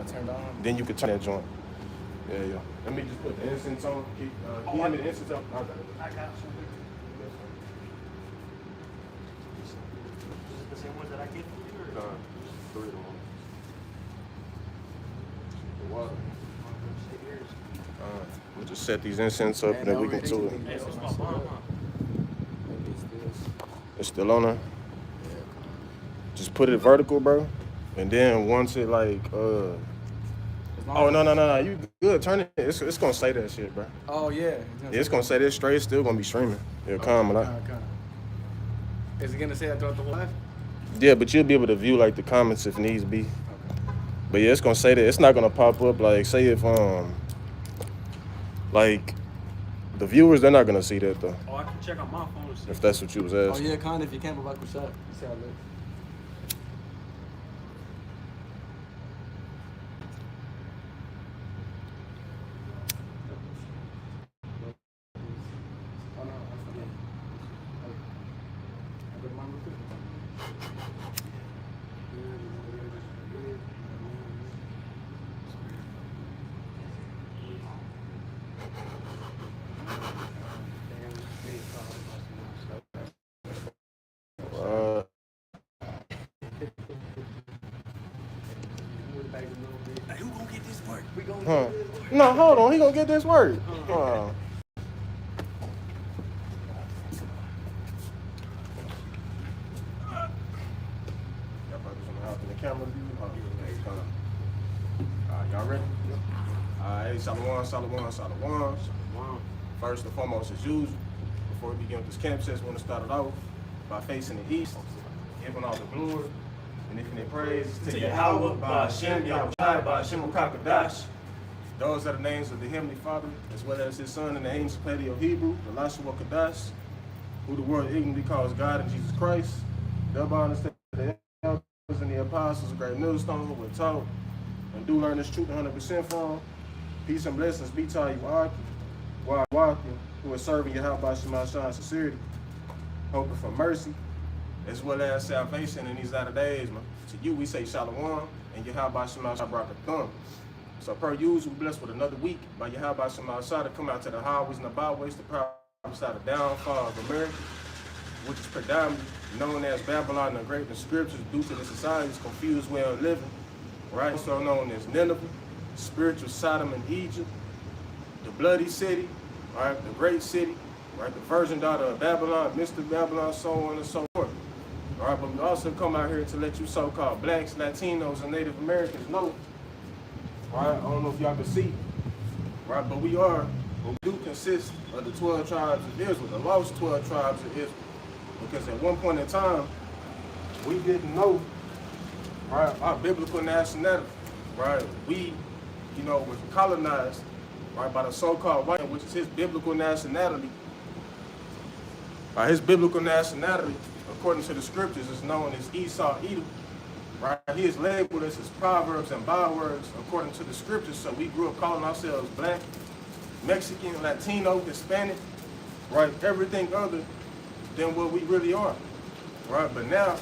turned on. Then you could turn that joint. Yeah. Let me just put the incense on. Can you hand me the incense up? I got it. I got some. Is it the same ones that I gave you? Or? 3 of them. The water. We'll just set these incense up and then we can do it. Hey, so it's my mom, huh? It's still on there? Just put it vertical, bro. And then once it like, oh, no. You good. Turn it. It's going to say that shit, bro. Oh, yeah. It's going to say this straight. It's still going to be streaming. It'll come. Is it going to say that throughout the whole live? Yeah, but you'll be able to view like the comments if needs be. Okay. But yeah, it's going to say that. It's not going to pop up like, say if, like, the viewers, they're not going to see that, though. Oh, I can check on my phone to see. If that's what you was asking. Oh, yeah, kind of. If you can't, but like what's up? You see how it looks. No, hold on. He gonna get this work. Oh, y'all ready? Alright, Shalom. First and foremost, as usual, before we begin with this camp session, we want to start it off by facing the east, giving all the glory and infinite praise to Yahweh, by Hashem, Yahweh, by Hashem, Kakadash. Those are the names of the Heavenly Father, as well as His Son in the ancient Paleo-Hebrew, the Lashua Kadash, who the world ignorantly calls God and Jesus Christ. Thereby understand the elders and the apostles, a great millstone who were taught and do learn this truth 100% from. Peace and blessings be to you, walking, who are serving Yahweh Shema Shah sincerity, hoping for mercy, as well as salvation in these latter days. Man. To you we say Shalom, and Yahweh Shema Shah Barakathum. So per usual, we blessed with another week by Yahweh Shema Shah to come out to the highways and the byways to prophesy the downfall of America, which is predominantly known as Babylon the Great in the scriptures due to the society's confused way of living, right? So known as Nineveh, spiritual Sodom and Egypt, the bloody city, right? The great city, right? The virgin daughter of Babylon, Mr. Babylon, so on and so forth. All right, but we also come out here to let you so-called blacks, Latinos, and Native Americans know. Right, I don't know if y'all can see, right, but we do consist of the 12 tribes of Israel, the lost 12 tribes of Israel, because at one point in time, we didn't know, right, our biblical nationality, right, we, was colonized, right, by the so-called white, which is his biblical nationality. His biblical nationality, according to the scriptures, is known as Esau, Edom. Right, he is labeled as his proverbs and bywords according to the scriptures. So we grew up calling ourselves black, Mexican, Latino, Hispanic, right? Everything other than what we really are, right? But now,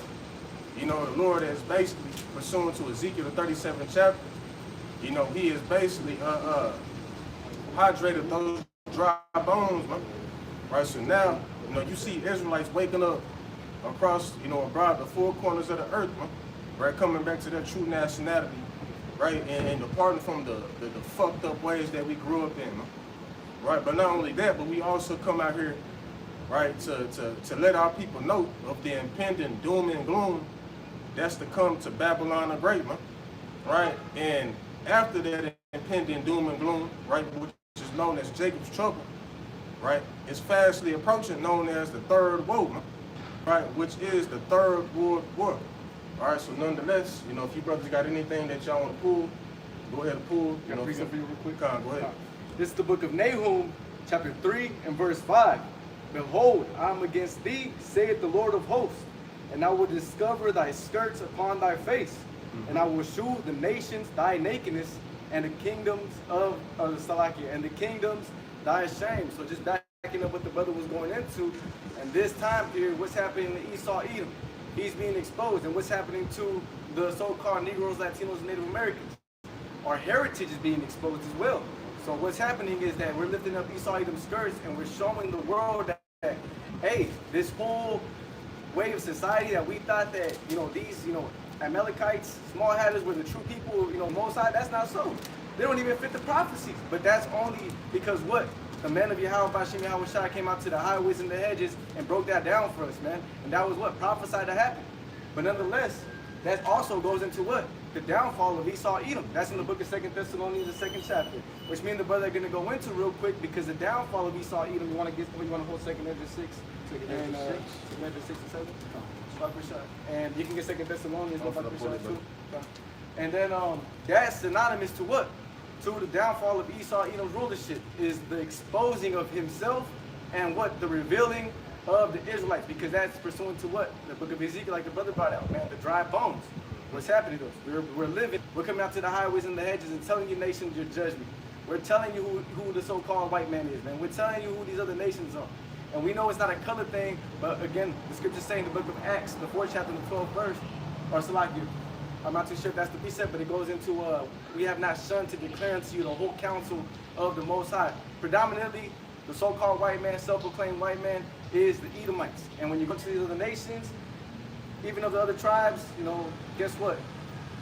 the Lord is basically pursuant to Ezekiel the 37th chapter. He is basically hydrated those dry bones, man. Right? So now, you see Israelites waking up across, abroad the four corners of the earth, man. Right, coming back to their true nationality, right, and departing from the fucked up ways that we grew up in, right. But not only that, but we also come out here, right, to let our people know of the impending doom and gloom that's to come to Babylon the Great, man, right. And after that impending doom and gloom, right, which is known as Jacob's trouble, right, is fastly approaching, known as the third woe, man, right, which is the Third World War. All right, so nonetheless, if you brothers got anything that y'all want to pull, go ahead and pull. Can I read something real quick? Go ahead. This is the book of Nahum, chapter 3 and verse 5. Behold, I am against thee, saith the Lord of hosts, and I will discover thy skirts upon thy face, and I will shew the nations thy nakedness, and the kingdoms of Salakia, and the kingdoms thy shame. So just backing up what the brother was going into, and this time period, what's happening to Esau, Edom? He's being exposed, and what's happening to the so-called Negroes, Latinos, and Native Americans, our heritage is being exposed as well. So what's happening is that we're lifting up Esau Edom skirts and we're showing the world that, hey, this whole way of society that we thought that, these, Amalekites, small hatters were the true people, Most High, that's not so. They don't even fit the prophecies. But that's only because what? The men of Yahweh, Bashim Yahweh Shai, came out to the highways and the hedges and broke that down for us, man. And that was what? Prophesied to happen. But nonetheless, that also goes into what? The downfall of Esau Edom. That's in the book of 2 Thessalonians, the 2nd chapter. Which me and the brother are going to go into real quick because the downfall of Esau Edom, you want to hold 2 Ezra 6? And 2 Ezra 6 and 7? And you can get 2 Thessalonians, too. And then that's synonymous to what? To the downfall of Esau Edom's rulership is the exposing of himself and what? The revealing of the Israelites, because that's pursuant to what? The book of Ezekiel, like the brother brought out, man, the dry bones. What's happening to us? We're living, we're coming out to the highways and the hedges and telling you nations your judgment. We're telling you who the so-called white man is, man. We're telling you who these other nations are. And we know it's not a color thing, but again, the scriptures say in the book of Acts, the 4th chapter, the 12th verse, or Salakia, I'm not too sure if that's the precept, but it goes into, we have not shunned to declare unto you the whole counsel of the Most High. Predominantly, the so-called white man, self-proclaimed white man, is the Edomites. And when you go to these other nations, even of the other tribes, guess what?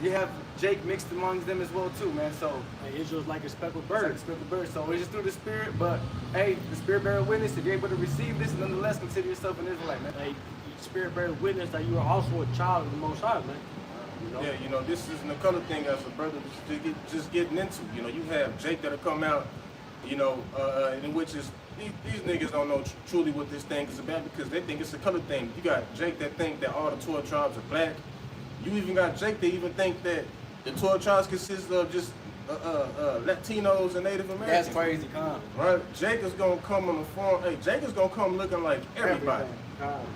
You have Jake mixed amongst them as well too, man. So Israel's like a speckled bird. bird. Like a speckled bird. So it's just through the Spirit, but hey, the Spirit bear witness. If you're able to receive this, nonetheless, consider yourself an Israelite, man. Hey, Spirit bear witness that you are also a child of the Most High, man. Yeah, this isn't a color thing as a brother just getting into. You have Jake that'll come out, in which is these niggas don't know truly what this thing is about because they think it's a color thing. You got Jake that think that all the 12 tribes are black. You even got Jake that even think that the 12 tribes consist of just Latinos and Native Americans. That's crazy, calm. Right? Jake is gonna come on the form. Hey, Jake is gonna come looking like everybody.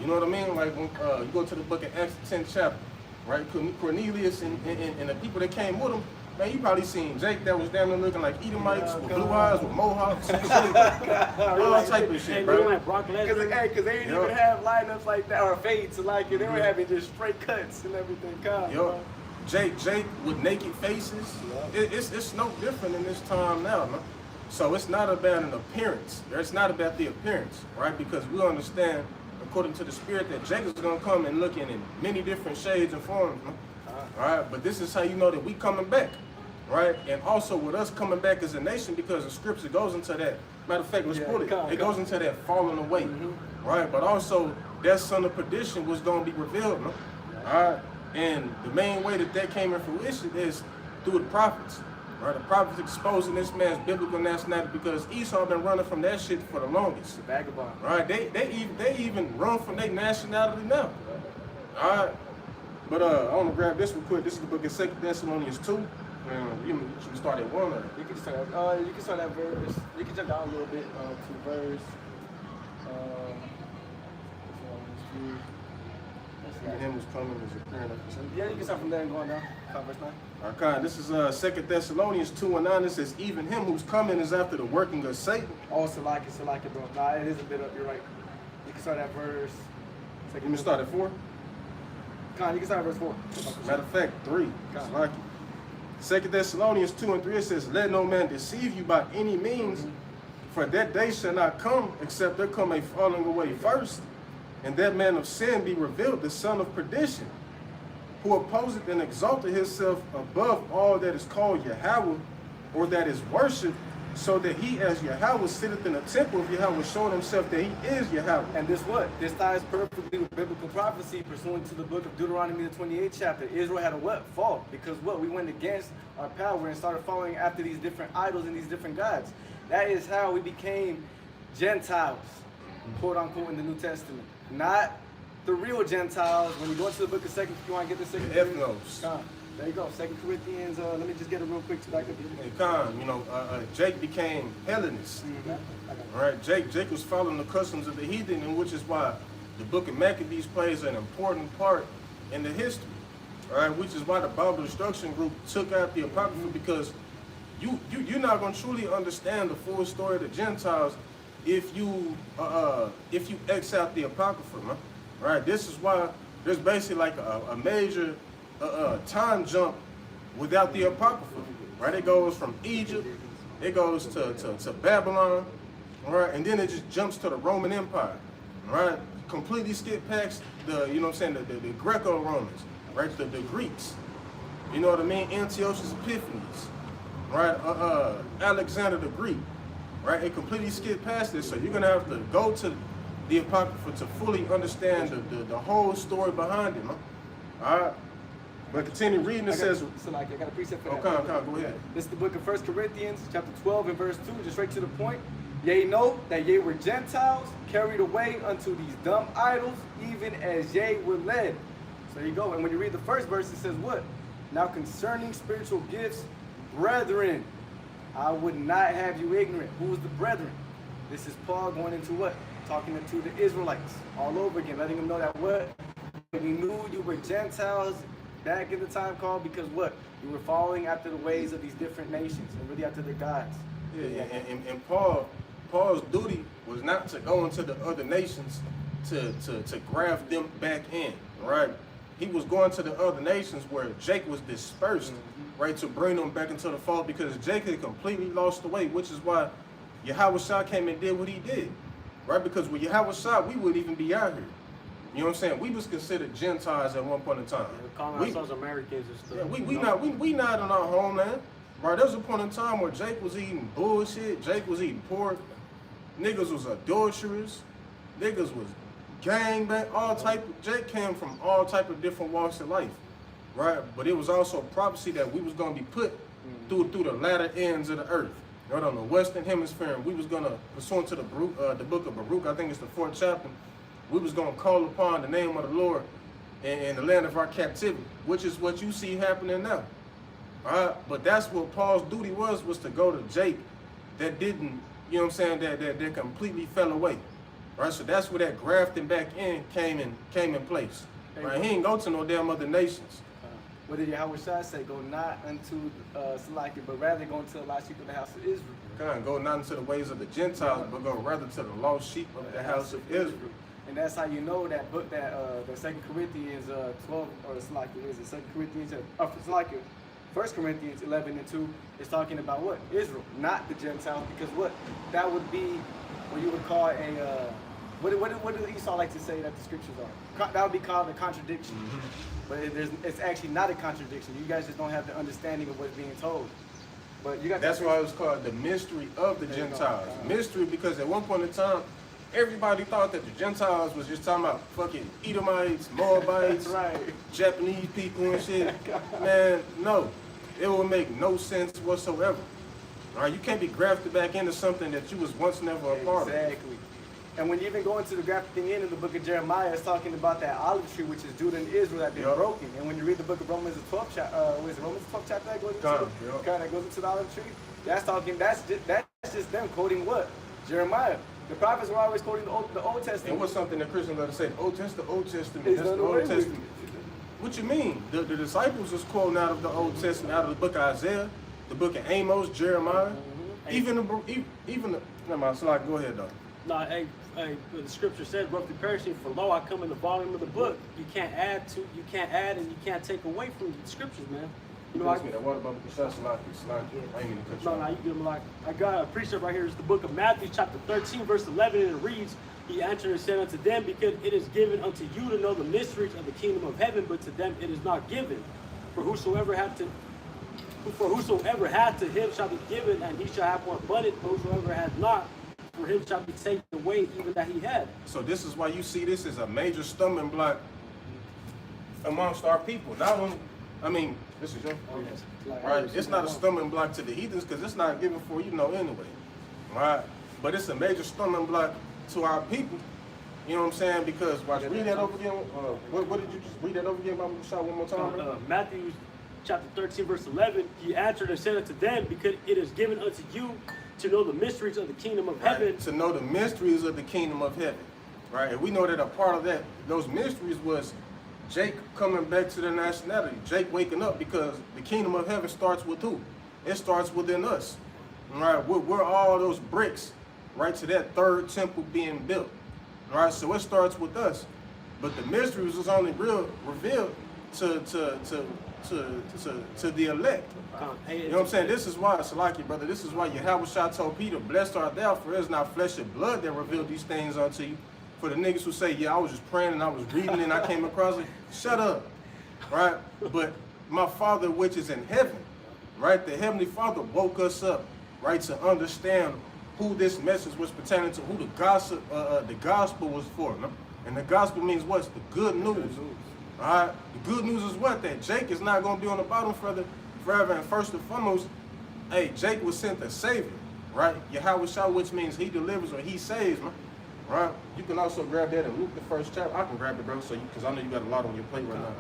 You know what I mean? Like when you go to the book of Acts, 10th chapter, right? Cornelius and the people that came with him. Man, you probably seen Jake that was down there looking like Edomites with blue eyes, with mohawks and shit. All type of shit, bro. Like Brock Lesnar. Because they didn't even have lineups like that or fades like it. They were having just straight cuts and everything. Yo, Jake with naked faces. It's no different in this time now, man. So it's not about an appearance. It's not about the appearance, right? Because we understand, according to the Spirit, that Jake is gonna come and look in many different shades and forms, man. All right, but this is how you know that we coming back. Right, and also with us coming back as a nation, because the scripture goes into that. Matter of fact, let's put it. It goes into that falling away, right? But also that son of perdition was going to be revealed, no? All right, and the main way that came in fruition is through the prophets, right? The prophets exposing this man's biblical nationality because Esau been running from that shit for the longest. The vagabond. Right, they even run from their nationality now. All right, but I want to grab this real quick. This is the book of 2 Thessalonians 2. Should we start at 1 or? You can start. You can start at verse. You can jump down a little bit to verse. Him was coming as a parent. Yeah, you can start from there and going down. Verse 9. Okay, this is 2 Thessalonians 2 and 9. It says, even him who's coming is after the working of Satan. Oh, Salaki, bro. Nah, it is a bit up. You're right. You can start at verse. You can start at 4? Con, you can start at verse 4. Matter of fact, 3. Salaki. 2 Thessalonians 2 and 3, it says, let no man deceive you by any means, for that day shall not come, except there come a falling away first, and that man of sin be revealed, the son of perdition, who opposeth and exalteth himself above all that is called Yahweh, or that is worshipped, so that he as Yahweh sitteth in the temple of Yahweh, showing himself that he is Yahweh. And this what? This ties perfectly with biblical prophecy pursuant to the book of Deuteronomy, the 28th chapter. Israel had a what? Fall. Because what? We went against our power and started following after these different idols and these different gods. That is how we became Gentiles, quote unquote, in the New Testament. Not the real Gentiles. When you go into the book of 2nd, you want to get the 2nd Ethnos. There you go, 2 Corinthians. Let me just get it real quick to back up. Hey, Khan, Jake became Hellenist. All right, Jake was following the customs of the heathen, and which is why the book of Maccabees plays an important part in the history. All right, which is why the Bible Destruction Group took out the Apocrypha, because you're not going to truly understand the full story of the Gentiles if you X out the Apocrypha, man. All right, this is why there's basically like a major time jump without the Apocrypha. right? It goes from Egypt, it goes to Babylon, all right? And then it just jumps to the Roman Empire, all right? Completely skip past the, you know what I'm saying, the Greco-Romans, right? The Greeks, you know what I mean? Antiochus Epiphanes, right? Alexander the Greek, right? It completely skipped past this, so you're gonna have to go to the Apocrypha to fully understand the whole story behind it, man. All right? But continue reading, it says... So like, I got a precept for that. Okay, go ahead. This is the book of 1 Corinthians, chapter 12 and verse 2, just straight to the point. Yea, know that ye were Gentiles, carried away unto these dumb idols, even as ye were led. So there you go. And when you read the first verse, it says what? Now concerning spiritual gifts, brethren, I would not have you ignorant. Who is the brethren? This is Paul going into what? Talking to the Israelites all over again, letting them know that what? We knew you were Gentiles back in the time called because what? You were following after the ways of these different nations and really after their gods. Yeah, and Paul's duty was not to go into the other nations to graft them back in, right? He was going to the other nations where Jake was dispersed, right, to bring them back into the fold because Jake had completely lost the way, which is why Yahushua came and did what he did, right? Because with Yahushua, we wouldn't even be out here. You know what I'm saying? We was considered Gentiles at one point in time. We're calling ourselves Americans and stuff. Yeah, we not in our homeland. Right, there was a point in time where Jake was eating bullshit, Jake was eating pork, niggas was adulterers, niggas was gangbang, Jake came from all type of different walks of life, right? But it was also prophecy that we was gonna be put through the latter ends of the earth. Right on the western hemisphere, and we was gonna, pursuant to the book of Baruch, I think it's the 4th chapter, we was gonna call upon the name of the Lord in the land of our captivity, which is what you see happening now. All right, but that's what Paul's duty was to go to Jake that didn't, you know what I'm saying, that completely fell away. Right, so that's where that grafting back in came in place. Right, he didn't go to no damn other nations. What did Yahushua say? Go not unto Salakia, but rather go unto the lost sheep of the house of Israel. God, go not into the ways of the Gentiles, but go rather to the lost sheep of the house of Israel. And that's how you know that book, that the 2 Corinthians 12, or Salakia, is it 2 Corinthians, Salakia, 1 Corinthians 11 and 2 is talking about what? Israel, not the Gentiles, because what? That would be what you would call a, what do Esau like to say that the scriptures are? That would be called a contradiction. But it's actually not a contradiction. You guys just don't have the understanding of what's being told. But you got. That's why it was called the mystery of the Gentiles. Mystery because at one point in time, everybody thought that the Gentiles was just talking about fucking Edomites, Moabites, right, Japanese people and shit. Man, no. It would make no sense whatsoever. All right, you can't be grafted back into something that you was once never a part of. Exactly. And when you even go into the grafting in the book of Jeremiah, it's talking about that olive tree, which is Judah and Israel that been broken. And when you read the book of Romans, the 12th chapter, Romans 12th chapter that goes into, that goes into the olive tree. That's just them quoting what? Jeremiah. The prophets were always quoting the Old Testament. And what's something that Christians love to say? That's the Old Testament. It's That's the Old Testament. What you mean? The disciples was quoting out of the Old Testament, out of the book of Isaiah, the book of Amos, Jeremiah, even the never mind, so like, go ahead though. No, hey, the scripture says, roughly perishing, for lo, I come in the volume of the book. You can't add and you can't take away from the scriptures, man. You know, that water bubble can shut I ain't gonna cut you. No, you get them like, I got a precept right here. It's the book of Matthew, chapter 13, verse 11, and it reads, He answered and said unto them, because it is given unto you to know the mysteries of the kingdom of heaven, but to them it is not given. For whosoever hath to him shall be given, and he shall have more abundant. But whosoever hath not, for him shall be taken away even that he had. So this is why you see this as a major stumbling block amongst our people. Not only, I mean, this is your right. It's not a stumbling block to the heathens because it's not given for anyway, right? But it's a major stumbling block to our people. You know what I'm saying? Because read that over again. What did you just read that over again? One more time. Matthew chapter 13, verse 11. He answered and said unto them, because it is given unto you to know the mysteries of the kingdom of heaven. To know the mysteries of the kingdom of heaven. Right? And we know that a part of that, those mysteries was Jake coming back to the nationality. Jake waking up because the kingdom of heaven starts with who? It starts within us. Right? We're all those bricks, right, to that third temple being built. Right? So it starts with us. But the mysteries was only revealed to to the elect. Hey, You know what I'm saying? This is why, Salaki, brother, this is why Yahweh told Peter, blessed art thou, for it is not flesh and blood that revealed these things unto you. For the niggas who say, yeah, I was just praying and I was reading and I came across it, shut up, right? But my Father which is in heaven, right? The Heavenly Father woke us up, right, to understand who this message was pertaining to, who the gospel was for. No? And the gospel means what's the good news. All right? The good news is what? That Jake is not going to be on the bottom forever. And first and foremost, hey, Jake was sent a savior, right? Yahweh Shah, which means he delivers or he saves, man. Right? You can also grab that in Luke, the first chapter. I can grab it, bro, so because I know you got a lot on your plate right now.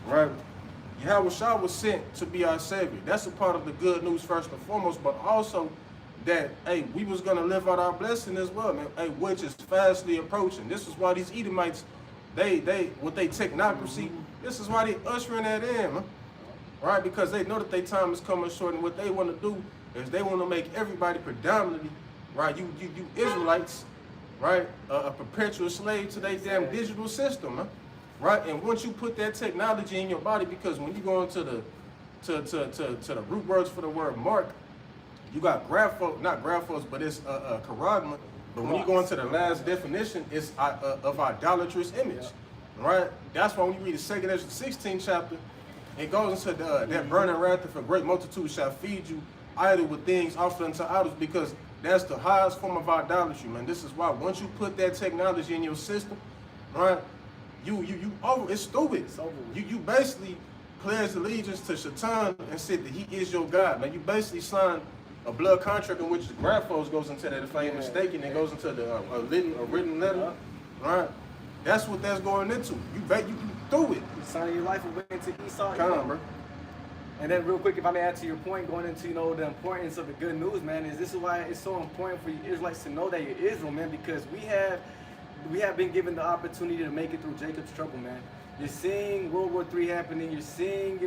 Right? Yahweh Shah was sent to be our savior. That's a part of the good news first and foremost, but also that, hey, we was going to live out our blessing as well, man, hey, which is fastly approaching. This is why these Edomites, with their technocracy, this is why they ushering that in, man. Right? Because they know that their time is coming short, and what they want to do is they want to make everybody predominantly, right, you Israelites, right, a perpetual slave to their damn digital system, man. Right? And once you put that technology in your body, because when you go into the root words for the word mark, you got not graphos, but it's charagma. But when you go into the last definition, it's of idolatrous image, right? That's why when you read the 2nd Ezra 16th chapter, it goes into that burning wrath of a great multitude shall feed you idle with things offered unto idols, because that's the highest form of idolatry, man. This is why once you put that technology in your system, right? It's stupid. It's over. You basically pledge allegiance to Shaitan and said that he is your God. Now you basically signed a blood contract in which the graphos goes into that. If I ain't mistaken, it goes into the a written letter, right? That's what that's going into. You through it. You signing your life away into Esau. Come on, bro. And then real quick, if I may add to your point, going into, the importance of the good news, man, this is why it's so important for you Israelites to know that you're Israel, man, because we have been given the opportunity to make it through Jacob's trouble, man. You're seeing World War III happening. You're seeing,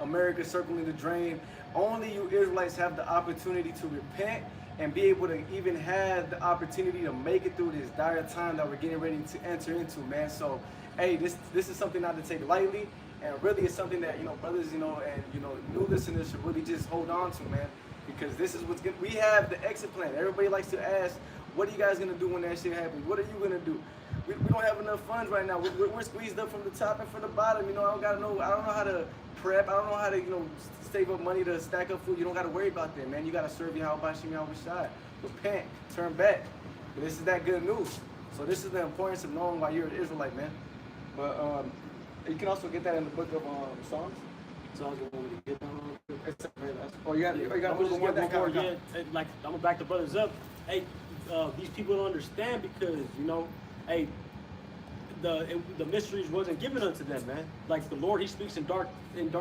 America circling the drain. Only you Israelites have the opportunity to repent and be able to even have the opportunity to make it through this dire time that we're getting ready to enter into, man. So, hey, this is something not to take lightly, and really it's something that, brothers, and, new listeners should really just hold on to, man, because this is what's good. We have the exit plan. Everybody likes to ask, what are you guys going to do when that shit happens? What are you going to do? We don't have enough funds right now. We're squeezed up from the top and from the bottom. I don't know how to prep. I don't know how to, save up money to stack up food. You don't got to worry about that, man. You got to serve Yahweh Shem Yahweh Shai. Repent, turn back. But this is that good news. So this is the importance of knowing why you're an Israelite, man. But you can also get that in the book of Psalms. Songs that want me to get down. Oh, you got a little more that kind of. Like I'm gonna back the brothers up. Hey, these people don't understand because hey, the mysteries wasn't given unto them, man. Like the Lord, He speaks in dark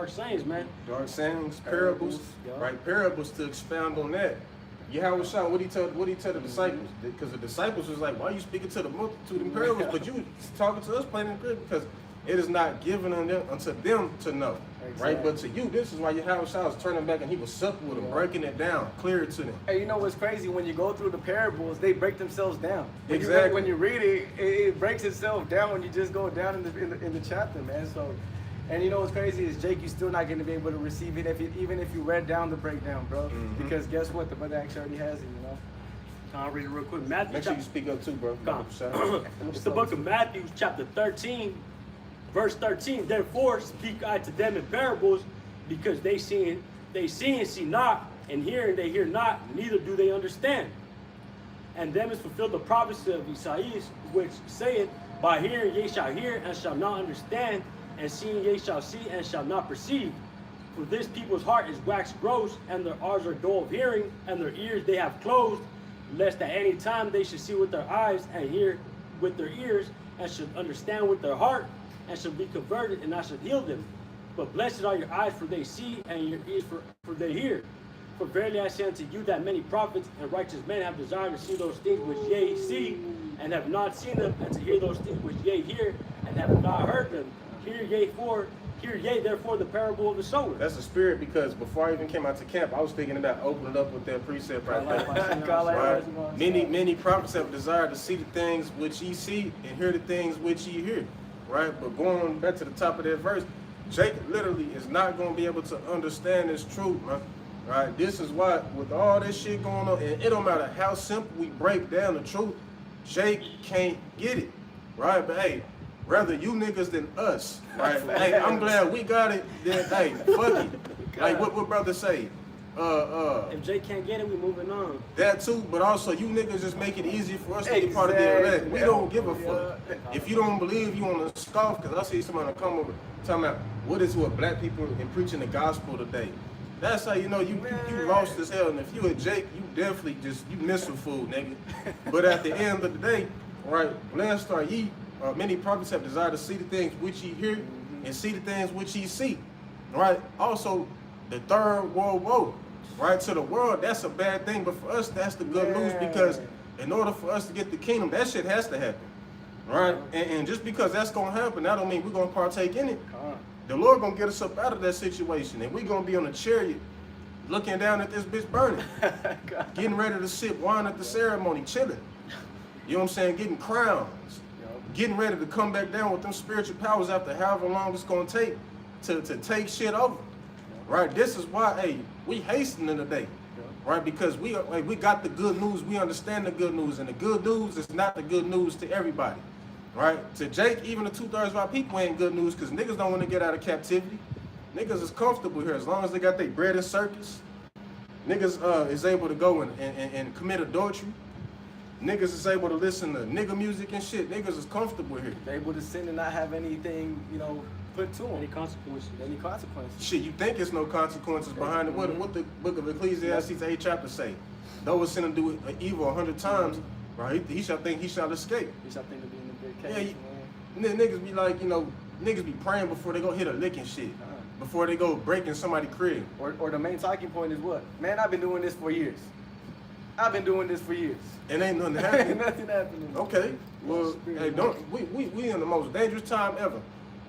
sayings, man. Dark sayings, parables, right? Parables to expound on that. Yahweh Shah, what he tell the disciples? Because the disciples was like, why are you speaking to the multitude in parables? But you talking to us plain and clear, because it is not given unto them to know, right? But to you, this is why Yahweh Shah was turning back and He was supple with them, breaking it down, clear it to them. Hey, you know what's crazy? When you go through the parables, they break themselves down. Exactly. When you read it, it breaks itself down when you just go down in the chapter, man. So, and you know what's crazy is, Jake, you're still not going to be able to receive it even if you read down the breakdown, bro. Mm-hmm. Because guess what? The brother actually already has it, I'll read it real quick. Matthew. Make sure you speak up too, bro. It's the book of Matthew, chapter 13, verse 13. Therefore speak I to them in parables, because they see and see not, and hear and they hear not, neither do they understand. And them is fulfilled the prophecy of Esaias, which saith, by hearing ye shall hear and shall not understand, and seeing ye shall see and shall not perceive. For this people's heart is waxed gross, and their eyes are dull of hearing, and their ears they have closed, lest at any time they should see with their eyes, and hear with their ears, and should understand with their heart, and should be converted, and I should heal them. But blessed are your eyes, for they see, and your ears, for they hear. For verily I say unto you that many prophets and righteous men have desired to see those things which ye see, and have not seen them, and to hear those things which ye hear, and have not heard them. Hear ye therefore the parable of the sower. That's the spirit, because before I even came out to camp, I was thinking about opening up with that precept right there. Right? Many prophets have desired to see the things which ye see and hear the things which ye hear. Right? But going back to the top of that verse, Jake literally is not going to be able to understand this truth, man. Right? This is why, with all this shit going on, and it don't matter how simple we break down the truth, Jake can't get it. Right? But hey, rather you niggas than us. Right? Hey, I'm glad we got it. Then hey, fuck it. Like what brother say? If Jake can't get it, we moving on. That too, but also you niggas just make it easy for us to be part of the elect. We don't give a fuck. If you don't believe, you want to scoff, because I see somebody come over talking about what is what black people in preaching the gospel today. That's how you know you lost as hell. And if you a Jake, you definitely you miss some food, nigga. But at the end of the day, right, blessed are ye. Many prophets have desired to see the things which ye hear and see the things which ye see. Right? Also, the third world woe. Right? To the world, that's a bad thing. But for us, that's the good news, because in order for us to get the kingdom, that shit has to happen. Right? And just because that's going to happen, that don't mean we're going to partake in it. The Lord going to get us up out of that situation. And we're going to be on a chariot looking down at this bitch burning. Getting ready to sip wine at the ceremony, chilling. You know what I'm saying? Getting crowns. Getting ready to come back down with them spiritual powers after however long it's going to take to take shit over. Right? This is why, hey, we hastening today. Right? Because we got the good news. We understand the good news. And the good news is not the good news to everybody. Right? To Jake, even the 2/3 of our people ain't good news, because niggas don't want to get out of captivity. Niggas is comfortable here as long as they got their bread and circus. Niggas is able to go and commit adultery. Niggas is able to listen to nigga music and shit. Niggas is comfortable here. They're able to sin and not have anything, put to them. Any consequences? Any consequences. Shit, you think it's no consequences behind it. What the book of Ecclesiastes 8 chapter say? Though a sinner do evil 100 times, right? He shall think he shall escape. He shall think to be in the big case. Niggas be like, niggas be praying before they go hit a lick and shit. Before they go breaking somebody's crib. Or the main talking point is what? Man, I've been doing this for years. I've been doing this for years. And ain't nothing happening. Nothing happening. Okay. Well, hey, we in the most dangerous time ever.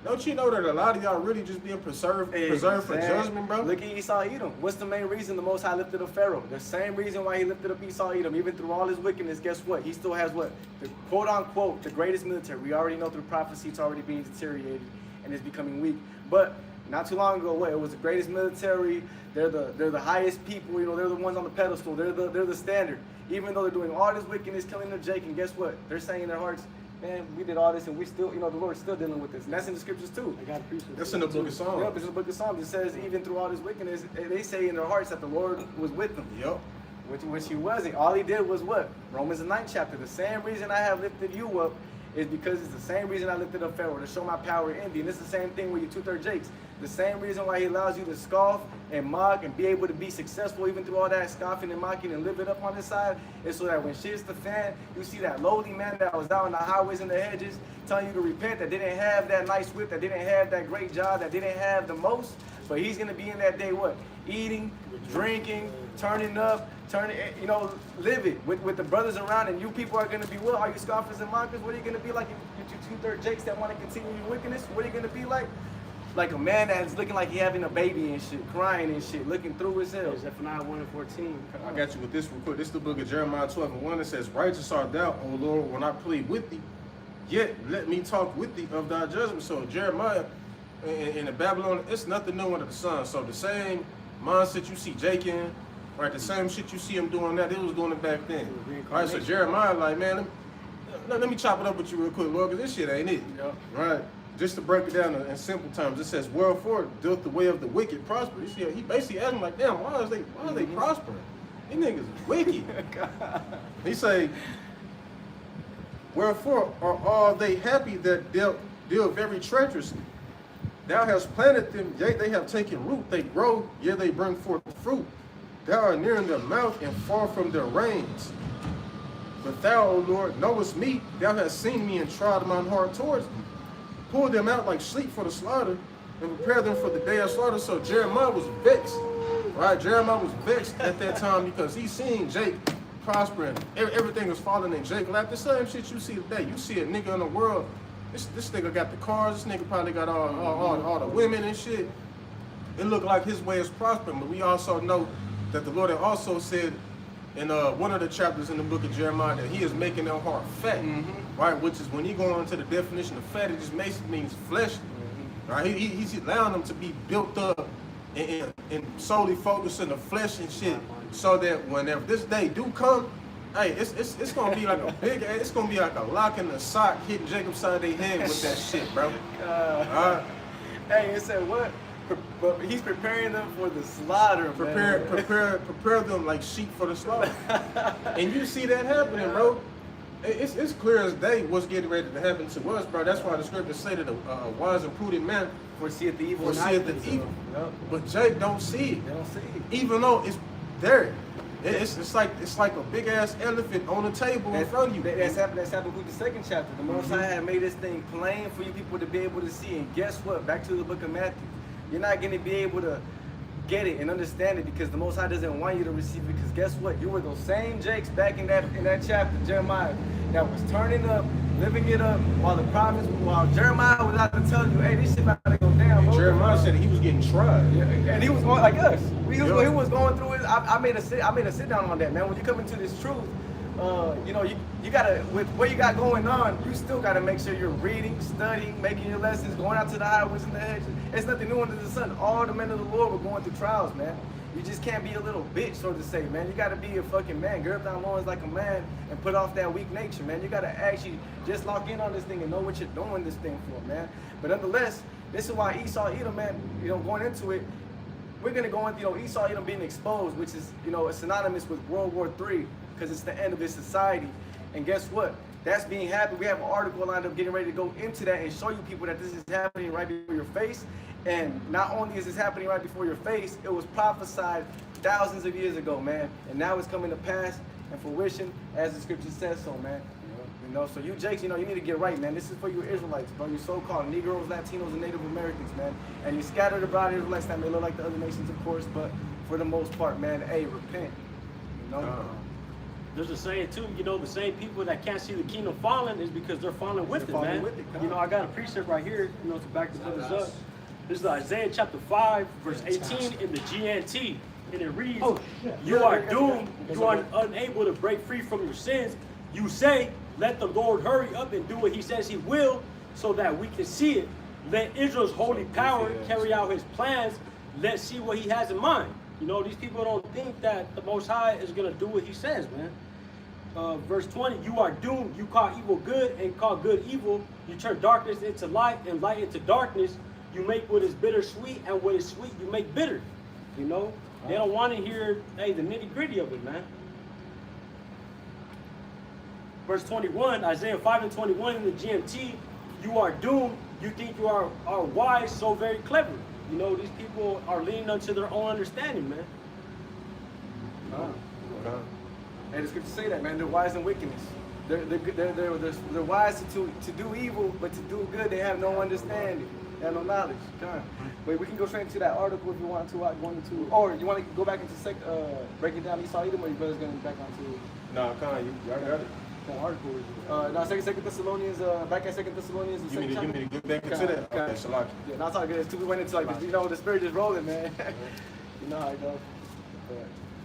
Don't you know that a lot of y'all really just being preserved for judgment, bro? Look at Esau Edom. What's the main reason the Most High lifted up Pharaoh? The same reason why he lifted up Esau Edom, even through all his wickedness. Guess what? He still has what? The quote unquote the greatest military. We already know through prophecy it's already being deteriorated and it's becoming weak. But not too long ago, it was the greatest military. They're the highest people. They're the ones on the pedestal. They're the standard. Even though they're doing all this wickedness, killing the Jake, and guess what? They're saying in their hearts, man, we did all this, and we still, the Lord's still dealing with this. And that's in the scriptures too. I got to preach it. That's in the book of Psalms. Yep, it's in the book of Psalms. It says, even through all this wickedness, they say in their hearts that the Lord was with them. Yep. Which he wasn't. All he did was what? Romans the 9th chapter. The same reason I have lifted you up is because it's the same reason I lifted up Pharaoh, to show my power in thee. And it's the same thing with your 2/3 Jakes. The same reason why he allows you to scoff and mock and be able to be successful even through all that scoffing and mocking and live it up on this side is so that when shit's the fan, you see that lowly man that was down on the highways and the hedges telling you to repent, that didn't have that nice whip, that didn't have that great job, that didn't have the most, but he's going to be in that day what? Eating, drinking, turning up, live it with the brothers around, and you people are going to be what? Are you scoffers and mockers? What are you going to be like? You 2/3 Jakes that want to continue your wickedness? What are you going to be like? Like a man that's looking like he having a baby and shit, crying and shit, looking through his hell. Zephaniah 1:14. I got you with this real quick. This is the book of Jeremiah 12:1. It says, righteous art thou, O Lord, when I plead with thee, yet let me talk with thee of thy judgment. So Jeremiah in the Babylon, it's nothing new under the sun. So the same mindset you see Jake in, right? The same shit you see him doing that, they was doing it back then. All right, so Jeremiah like, man, let me chop it up with you real quick, Lord, because this shit ain't it. Yep. Right? Just to break it down in simple terms, it says, wherefore doth the way of the wicked prosper. You see, he basically asking like, damn, why are they prospering? These niggas is wicked. He say, wherefore are all they happy that deal very treacherously? Thou hast planted them, yea, they have taken root. They grow, yea, they bring forth fruit. Thou art near in their mouth and far from their reins. But thou, O Lord, knowest me. Thou hast seen me and tried mine heart towards thee. Pull them out like sheep for the slaughter and prepare them for the day of slaughter. So Jeremiah was vexed, right? Jeremiah was vexed at that time because he seen Jake prospering. Everything was falling in Jake lap. The same shit you see today. You see a nigga in the world. This nigga got the cars. This nigga probably got all the women and shit. It looked like his way is prospering, but we also know that the Lord had also said in one of the chapters in the book of Jeremiah that he is making their heart fat, right? Which is when you go into the definition of fat, it just basically means flesh, Right? He's allowing them to be built up and solely focused on the flesh and shit, so that whenever this day do come, hey, it's gonna be like it's gonna be like a lock in the sock hitting Jacob side of their head with that shit, bro. Hey, it said what? But he's preparing them for the slaughter, man. Prepare them like sheep for the slaughter. And you see that happening, bro. It's clear as day what's getting ready to happen to us, bro. That's why the scriptures say that a wise and prudent man Foreseeth the evil. foreseeth the evil. Yep. But Jake don't see it. They don't see it. Even though it's there. It's like a big ass elephant on the table in front of you. That's happened with the second chapter. The Most High had made this thing plain for you people to be able to see. And guess what? Back to the book of Matthew. You're not going to be able to get it and understand it because the Most High doesn't want you to receive it. Because guess what? You were those same Jakes back in that chapter, Jeremiah, that was turning up, living it up, while Jeremiah was out to tell you, hey, this shit about to go down. Bro. Jeremiah said he was getting tried. Yeah, and he was going like us. He was going through it. I made a sit down on that, man. When you come into this truth, you gotta, with what you got going on, you still gotta make sure you're reading, studying, making your lessons, going out to the highways and the hedges. It's nothing new under the sun. All the men of the Lord were going through trials, man. You just can't be a little bitch, so to say, man. You gotta be a fucking man. Gird down loins like a man and put off that weak nature, man. You gotta actually just lock in on this thing and know what you're doing this thing for, man. But nonetheless, this is why Esau, Edom, man, going into it, we're gonna go into, Esau, Edom being exposed, which is, synonymous with World War III, because it's the end of this society. And guess what? That's being happened. We have an article lined up getting ready to go into that and show you people that this is happening right before your face. And not only is this happening right before your face, it was prophesied thousands of years ago, man. And now it's coming to pass and fruition as the scripture says so, man. So you Jakes, you need to get right, man. This is for you Israelites, bro. You so-called Negroes, Latinos, and Native Americans, man. And you scattered abroad Israelites that may look like the other nations, of course, but for the most part, man, hey, repent. There's a saying too, the same people that can't see the kingdom falling is because they're falling with it, man. I got a precept right here, to back the brothers up. This is Isaiah chapter 5, verse 18 in the GNT. And it reads, you are doomed, you are unable to break free from your sins. You say, let the Lord hurry up and do what he says he will so that we can see it. Let Israel's holy power carry out his plans. Let's see what he has in mind. These people don't think that the Most High is going to do what he says, man. Verse 20, you are doomed. You call evil good and call good evil. You turn darkness into light and light into darkness. You make what is bitter sweet, and what is sweet you make bitter. They don't want to hear, the nitty gritty of it, man. Verse 21, Isaiah 5 and 21 in the GMT, you are doomed. You think you are wise, so very clever. These people are leaning unto their own understanding, man. And the scriptures say that, man. They're wise in wickedness. They're wise to do evil, but to do good, they have no understanding. They have no knowledge. But we can go straight into that article if you want to. Or you want to go back into break it down Esau Edom, or your brother's going back onto? No, you already got it. Article. Second Thessalonians. Back at 2 Thessalonians. You need to get back into that. Okay, Shalaki. Yeah, not talking. It's too. We went into the spirit is rolling, man. You know how it goes.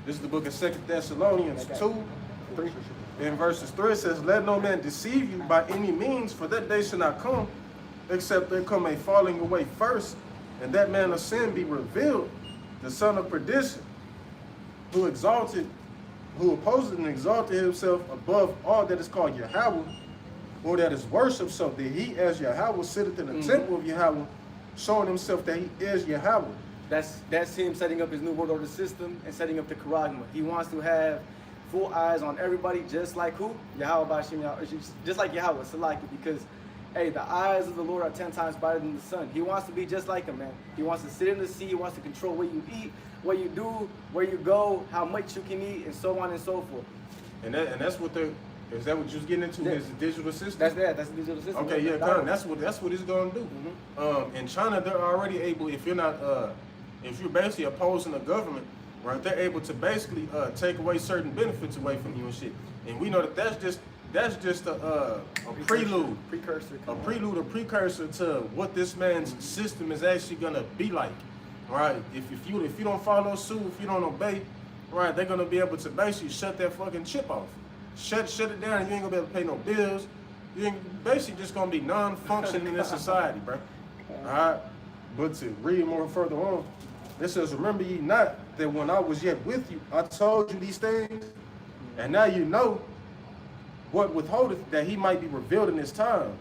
This is the book of 2 Thessalonians 2. In verses 3 it says, let no man deceive you by any means, for that day shall not come, except there come a falling away first, and that man of sin be revealed, the son of perdition, who opposed and exalted himself above all that is called Yahweh, or that is worshipped, so that he as Yahweh sitteth in the temple of Yahweh, showing himself that he is Yahweh. That's him setting up his new world order system and setting up the Charagma. He wants to have full eyes on everybody, just like who? Yahweh Bashim Yahweh, just like Yahweh, Salaki, because the eyes of the Lord are 10 times brighter than the sun. He wants to be just like him, man. He wants to sit in the sea. He wants to control what you eat, what you do, where you go, how much you can eat, and so on and so forth. And that's what is that what you was getting into? Yeah. Is the digital system? That's the digital system. Okay, yeah, that's what it's gonna do. In China, they're already able, if you're basically opposing the government, right? They're able to basically take away certain benefits away from you and shit. And we know that's just a prelude, a precursor to what this man's system is actually gonna be like, right? If you don't follow suit, if you don't obey, right, they're gonna be able to basically shut that fucking chip off, shut it down. And you ain't gonna be able to pay no bills. You ain't basically just gonna be non-functioning in this society, bro. Alright? But to read more further on, it says, remember ye not that when I was yet with you, I told you these things, and now you know what withholdeth that he might be revealed in his time.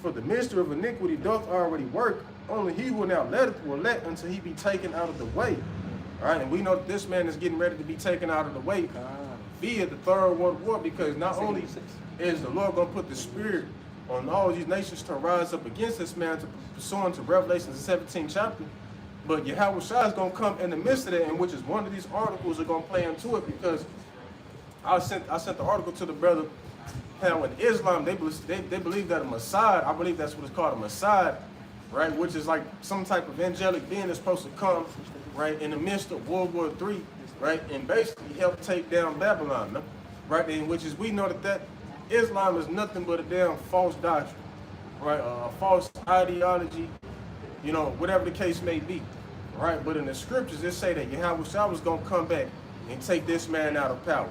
For the mystery of iniquity doth already work, only he who now letteth will let until he be taken out of the way. Alright, and we know that this man is getting ready to be taken out of the way via the third world war, because not only is the Lord going to put the spirit on all these nations to rise up against this man, to pursuant to Revelation 17 chapter, but Yahweh Shai is going to come in the midst of that, and which is one of these articles are going to play into it, because I sent the article to the brother how in Islam they believe that a Messiah, I believe that's what it's called, a Messiah, right, which is like some type of angelic being that's supposed to come, right, in the midst of World War III, right, and basically help take down Babylon, right, and which is, we know that Islam is nothing but a damn false doctrine, right, a false ideology, you know, whatever the case may be, right, but in the scriptures it say that Yahweh Shai was going to come back and take this man out of power,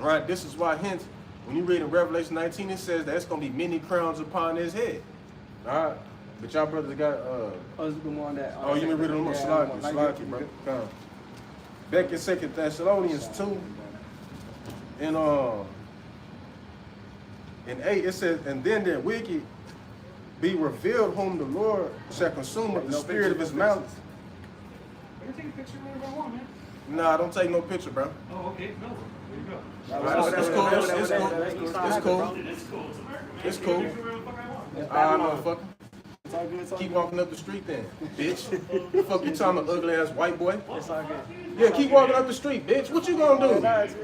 right. This is why, hence, when you read in Revelation 19, it says that it's going to be many crowns upon his head, all right. But y'all brothers got, Oh, it's the one that. oh, you been reading them on Salaki, bro. Come. Back in 2 Thessalonians 2, in 8, it says, and then that wicked be revealed, whom the Lord shall consume with the spirit of his mouth. You can take a picture whenever I want, man. Nah, don't take no picture, bro. Oh, okay. No. There you go. It's cool. It's cool. It's cool. It's America, man. It's cool. Take a picture wherever the fuck I want. I know, fucker. It's all good. It's all Keep good. walking up the street then, bitch. The fuck you talking about, ugly ass white boy? It's all good. Yeah, keep walking up the street, bitch. What you gonna do?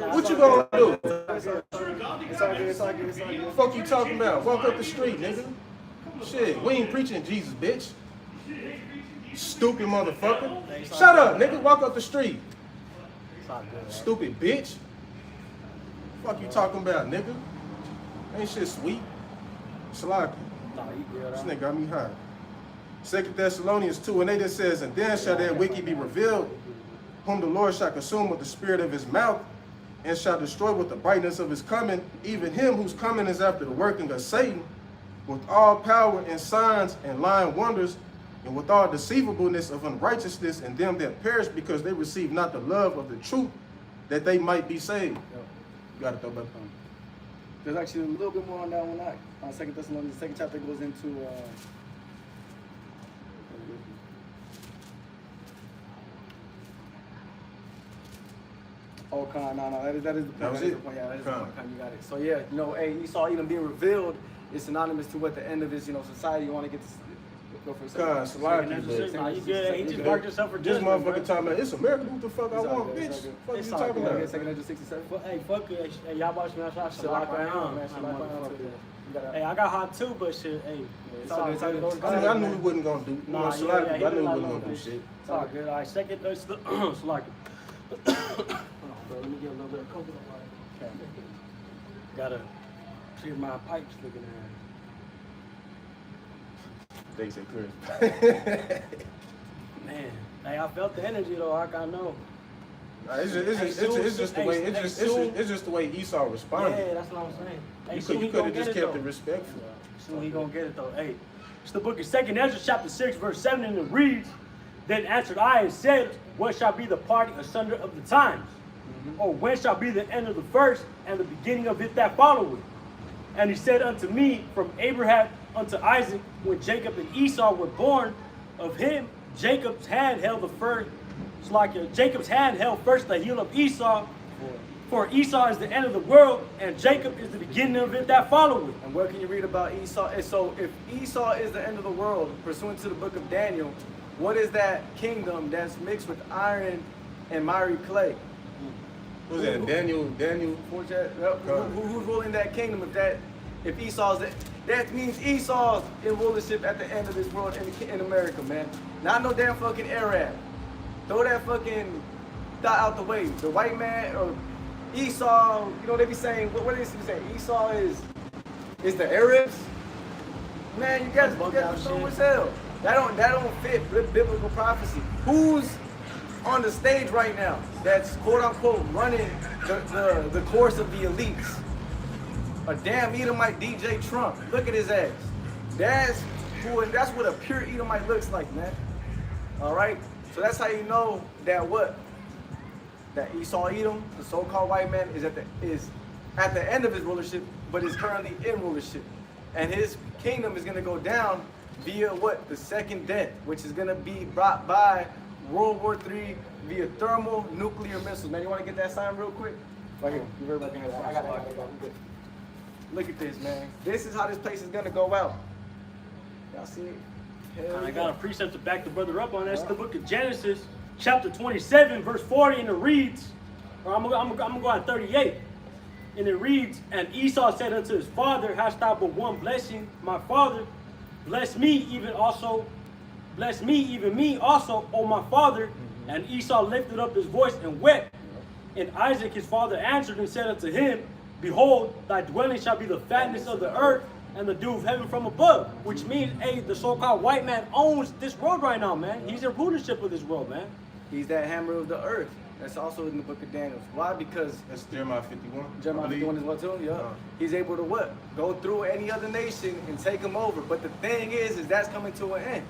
What you gonna do? It's all good. It's all good. It's all good. It's all good. The fuck you talking about? Walk up the street, nigga. Shit, we ain't preaching Jesus, bitch. Stupid motherfucker. Shut up, nigga. Walk up the street. Stupid bitch. Fuck you talking about, nigga? Ain't shit sweet. Salaki. This nigga got me high. 2 Thessalonians 2 and 8 it says, and then shall that wicked be revealed, whom the Lord shall consume with the spirit of his mouth, and shall destroy with the brightness of his coming, even him whose coming is after the working of Satan, with all power and signs and lying wonders, and with all deceivableness of unrighteousness in them that perish, because they receive not the love of the truth, that they might be saved. You got to throw back on. There's actually a little bit more on that one. On 2 Thessalonians, the second chapter goes into. Oh, Khan, no, that is the point. That was is it? the point. Yeah, that is the Khan. point. Khan, you got it. So yeah, you know, hey, Esau even being revealed is synonymous to what the end of his, you know, society. You want to get this, go for a second. Khan, Salaki, Nah, but you good. He just marked yourself for this judgment, motherfucker bro. talking about, it's America, what the fuck I It's all want, good, bitch. it's all good. Fuck It's you all talking good. about? Okay, second 167. Hey, fuck it. Hey, y'all watch me. I shot Shalak Shalak right on, now. man. Shalak on too. You gotta- Hey, I got hot too, but shit, hey. It's all good. It's all good. I knew he wasn't gonna do. Nah, Nah, Salaki, yeah, I knew he wasn't like gonna do that. shit. It's all good. All right, second, Shalak. Hold on, bro. Let me get a little bit of coconut water. Gotta clear my pipes looking at. They say clear. Man, hey, I felt the energy though. I know. Nah, it's just the way it's just the way Esau responded. Yeah, that's what I'm saying. Hey, You soon he could gonna have get just it kept though. it respectful. Soon he gonna get it though. Hey, it's the book of 2nd Ezra, chapter 6, verse 7, and it reads, Then answered I and said, What shall be the parting asunder of the times? Or when shall be the end of the first and the beginning of it that followeth? And he said unto me, From Abraham unto Isaac, when Jacob and Esau were born, of him Jacob's hand held the first. It's like Jacob's hand held first the heel of Esau. For Esau is the end of the world, and Jacob is the beginning of it that followeth. And where can you read about Esau? And so if Esau is the end of the world, pursuant to the book of Daniel, what is that kingdom that's mixed with iron and miry clay? Who's that? Daniel. Who's ruling that kingdom? If Esau's that means Esau's in rulership at the end of this world in America, man. Not no damn fucking Arab. Throw that fucking thought out the way. The white man or Esau, you know they be saying what do they say? Esau is the Arabs. Man, you guys throw as hell. That don't fit biblical prophecy. Who's on the stage right now that's quote unquote running the course of the elites? A damn Edomite DJ Trump. Look at his ass. Fool, and that's what a pure Edomite looks like, man. All right? So that's how you know that what? That Esau Edom, the so-called white man, is at the end of his rulership, but is currently in rulership. And his kingdom is going to go down via what? The second death, which is going to be brought by World War III via thermonuclear missiles. Man, you want to get that sign real quick? Right here. You heard about that? I got it. Look at this, man. This is how this place is going to go out. Y'all see it? Hell And I yeah. got a precept to back the brother up on. That's the book of Genesis, chapter 27, verse 40, and it reads, or I'm gonna go on 38. And it reads, and Esau said unto his father, hast thou but one blessing, my father? Bless me, even me also, O my father. And Esau lifted up his voice and wept. And Isaac his father answered and said unto him, behold, thy dwelling shall be the fatness of the earth and the dew of heaven from above. Which means, hey, the so-called white man owns this world right now, man. He's in rulership of this world, man. He's that hammer of the earth. That's also in the book of Daniel. Why? Because That's Jeremiah 51. Jeremiah I believe. 51 is what too? Yeah. He's able to what? Go through any other nation and take them over. But the thing is that's coming to an end.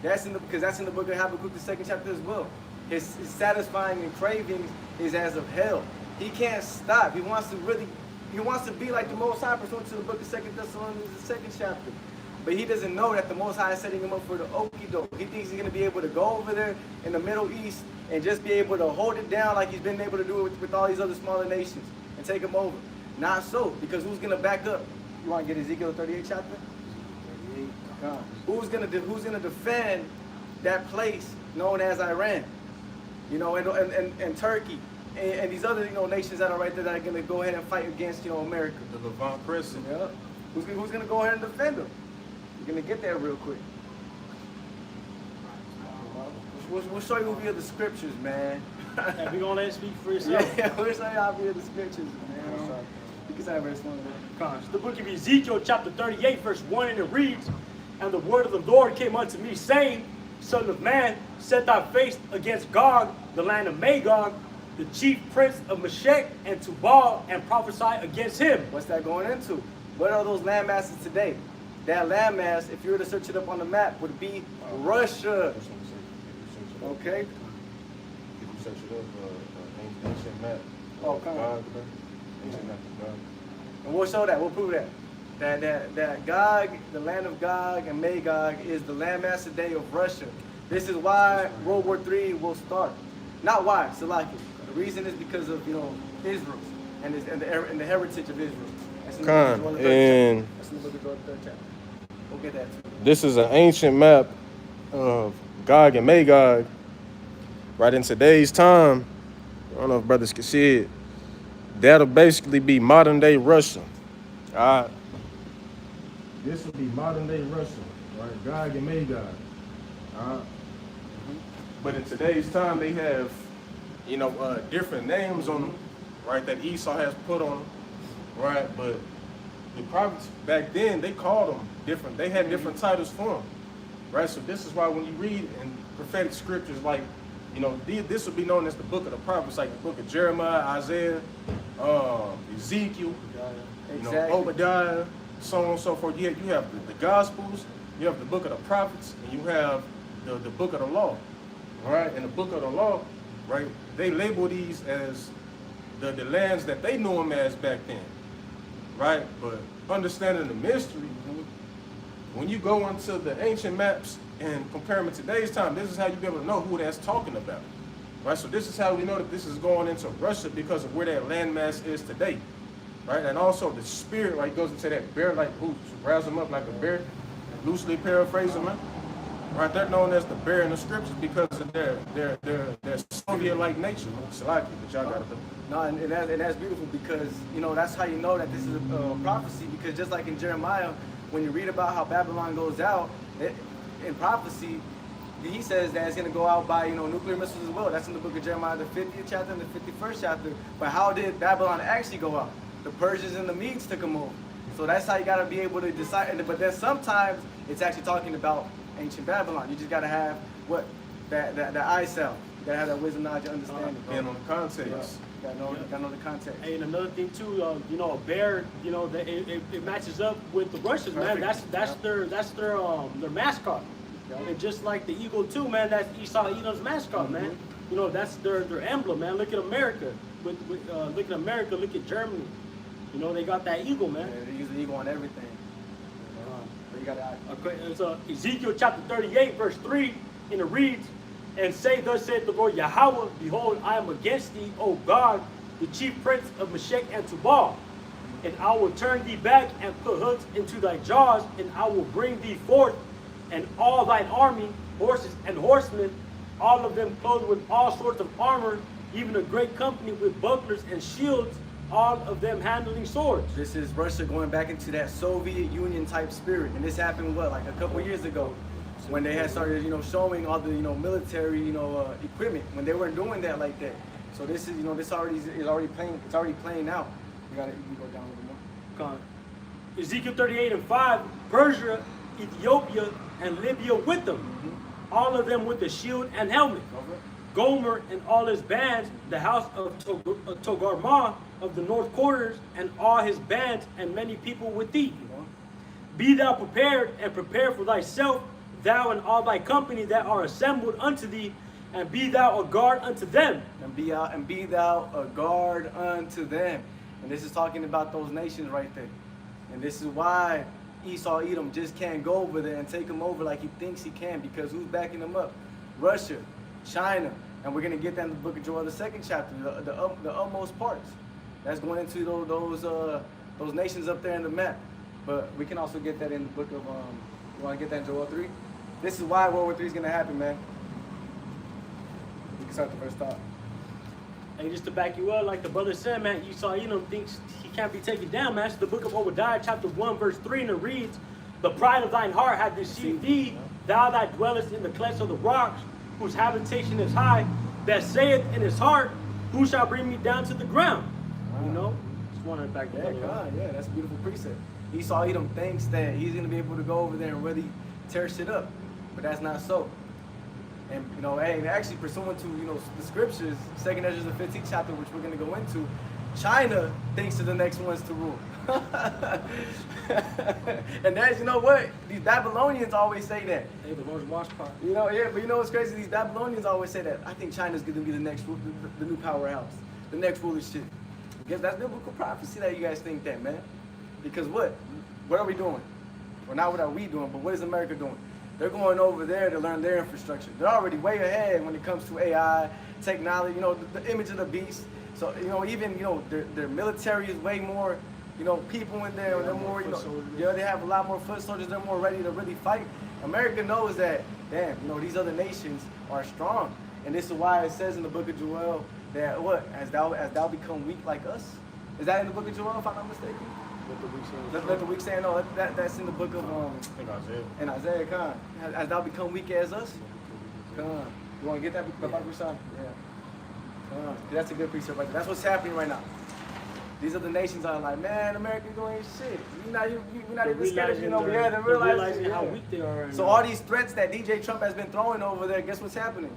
Because that's in the book of Habakkuk, the 2nd chapter as well. His satisfying and cravings is as of hell. He can't stop. He wants to be like the Most High, pursuant to the book of 2nd Thessalonians, the 2nd chapter. But he doesn't know that the Most High is setting him up for the okie doke. He thinks he's going to be able to go over there in the Middle East and just be able to hold it down like he's been able to do it with all these other smaller nations and take them over. Not so, because who's going to back up? You want to get Ezekiel 38 chapter? Who's going to defend that place known as Iran? You know, and Turkey and these other nations that are right there that are going to go ahead and fight against America. The Levant Crescent. Yeah. Who's going to go ahead and defend them? You're going to get there real quick. We'll show you via the scriptures, man. And we're going to let it speak for yourself. Yeah, we'll show y'all via the scriptures, man. You can say verse 1. It's the book of Ezekiel, chapter 38, verse 1, and it reads, and the word of the Lord came unto me, saying, Son of man, set thy face against Gog, the land of Magog, the chief prince of Meshech and Tubal, and prophesy against him. What's that going into? What are those landmasses today? That landmass, if you were to search it up on the map, would be Russia. Okay? If you search it up, ancient map. Oh, come on. Ancient map of God. And we'll show that. We'll prove that. That Gog, the land of Gog and Magog, is the landmass today of Russia. This is why World War III will start. Not why, Salaki. The reason is because of Israel and the heritage of Israel. That's in the book of Joel, the third and chapter. That's in the book of Joel, the 3rd chapter. We'll get that too. this is an ancient map of Gog and Magog. Right in today's time, I don't know if brothers can see it, that'll basically be modern day Russia. All right. This will be modern day Russia, right? Gog and Magog. All right. But in today's time, they have, different names on them, right? That Esau has put on them, right? But the prophets back then, they called them different. They had different titles for them, right? So this is why when you read in prophetic scriptures, like, this would be known as the book of the prophets, like the book of Jeremiah, Isaiah, Ezekiel, Exactly. Obadiah, so on and so forth. You have the Gospels, you have the book of the prophets, and you have the book of the law. All right, in the book of the law, right, they label these as the lands that they knew them as back then, right? But understanding the mystery, when you go into the ancient maps and compare them to today's time, this is how you be able to know who that's talking about, right? So this is how we know that this is going into Russia because of where that landmass is today, right? And also the spirit, like, goes into that bear, like, who grabs them up like a bear, loosely paraphrasing, man. Right, they're known as the bear in the scriptures because of their Soviet-like nature. Salaki, but y'all gotta do. No, and that's beautiful because, that's how you know that this is a prophecy, because just like in Jeremiah, when you read about how Babylon goes out, in prophecy, he says that it's going to go out by, nuclear missiles as well. That's in the book of Jeremiah, the 50th chapter and the 51st chapter. But how did Babylon actually go out? The Persians and the Medes took them over. So that's how you got to be able to decide. But then sometimes it's actually talking about ancient Babylon. You just got to have what? The eye salve. You gotta have that wisdom, knowledge, and understanding. bro. Depending on the context. You gotta know the context. And another thing too, you know, a bear, you know, it matches up with the Russians, man. Perfect. That's their mascot. Yep. And just like the eagle too, man, that's Esau Edom's mascot, man. You know, that's their emblem, man. Look at America. Look at America. Look at Germany. You know, they got that eagle, man. Yeah, they use the eagle on everything. But you gotta. Okay, it's Ezekiel chapter 38, verse 3, and it reads, "And say, thus saith the Lord Yahweh, behold, I am against thee, O God, the chief prince of Meshech and Tubal. And I will turn thee back and put hooks into thy jaws, and I will bring thee forth, and all thine army, horses and horsemen, all of them clothed with all sorts of armor, even a great company with bucklers and shields, all of them handling swords." This is Russia going back into that Soviet Union type spirit, and this happened like a couple years ago, when they had started, showing all the, military, equipment, when they weren't doing that like that. So this is, this is already playing. It's already playing out. You can go down a little more. Come on. Ezekiel 38 and 5, Persia, Ethiopia, and Libya with them, all of them with the shield and helmet. Over it. Gomer and all his bands, the house of Togarmah of the north quarters, and all his bands, and many people with thee. Be thou prepared, and prepare for thyself, thou and all thy company that are assembled unto thee, and be thou a guard unto them. And be thou a guard unto them. And this is talking about those nations right there. And this is why Esau Edom just can't go over there and take them over like he thinks he can, because who's backing them up? Russia, China, and we're gonna get that in the book of Joel, the 2nd chapter, the utmost parts. That's going into those nations up there in the map. But we can also get that in the book of you want to get that in Joel 3? This is why World War III is gonna happen, man. We can start the first thought. And just to back you up, like the brother said, man, Esau Edom thinks he can't be taken down, man. It's the book of Obadiah, chapter 1, verse 3, and it reads, "The pride of thine heart hath deceived thee, thou that dwellest in the clefts of the rocks, whose habitation is high, that saith in his heart, who shall bring me down to the ground?" You know? Just wanted to back that up. Yeah, that's a beautiful precept. Esau Edom thinks that he's gonna be able to go over there and really tear shit up, but that's not so. And hey, actually pursuant to the scriptures, 2nd Ezra the 15th chapter, which we're gonna go into, China thinks they're the next ones to rule. And that's what these Babylonians always say that. Hey, the Lord's watch part. But what's crazy? These Babylonians always say that. I think China's gonna be the next, the new powerhouse, the next rulership. I guess that's biblical prophecy that you guys think that, man. Because what are we doing? Well, not what are we doing, but what is America doing? They're going over there to learn their infrastructure. They're already way ahead when it comes to AI, technology, the image of the beast. So, even, their military is way more, people in there. They're more, they have a lot more foot soldiers. They're more ready to really fight. America knows that, damn, these other nations are strong. And this is why it says in the book of Joel that, as thou become weak like us? Is that in the book of Joel, if I'm not mistaken? Let the weak say, no, that's in the book of, I think Isaiah. in Isaiah, Khan. As thou become weak as us? Khan. You want to get that? Yeah. Khan. That's a good precept right there. That's what's happening right now. These other nations are like, man, America doing shit. We're not even scared of over here. They're realizing how weak they are right So now. all these threats that DJ Trump has been throwing over there, guess what's happening?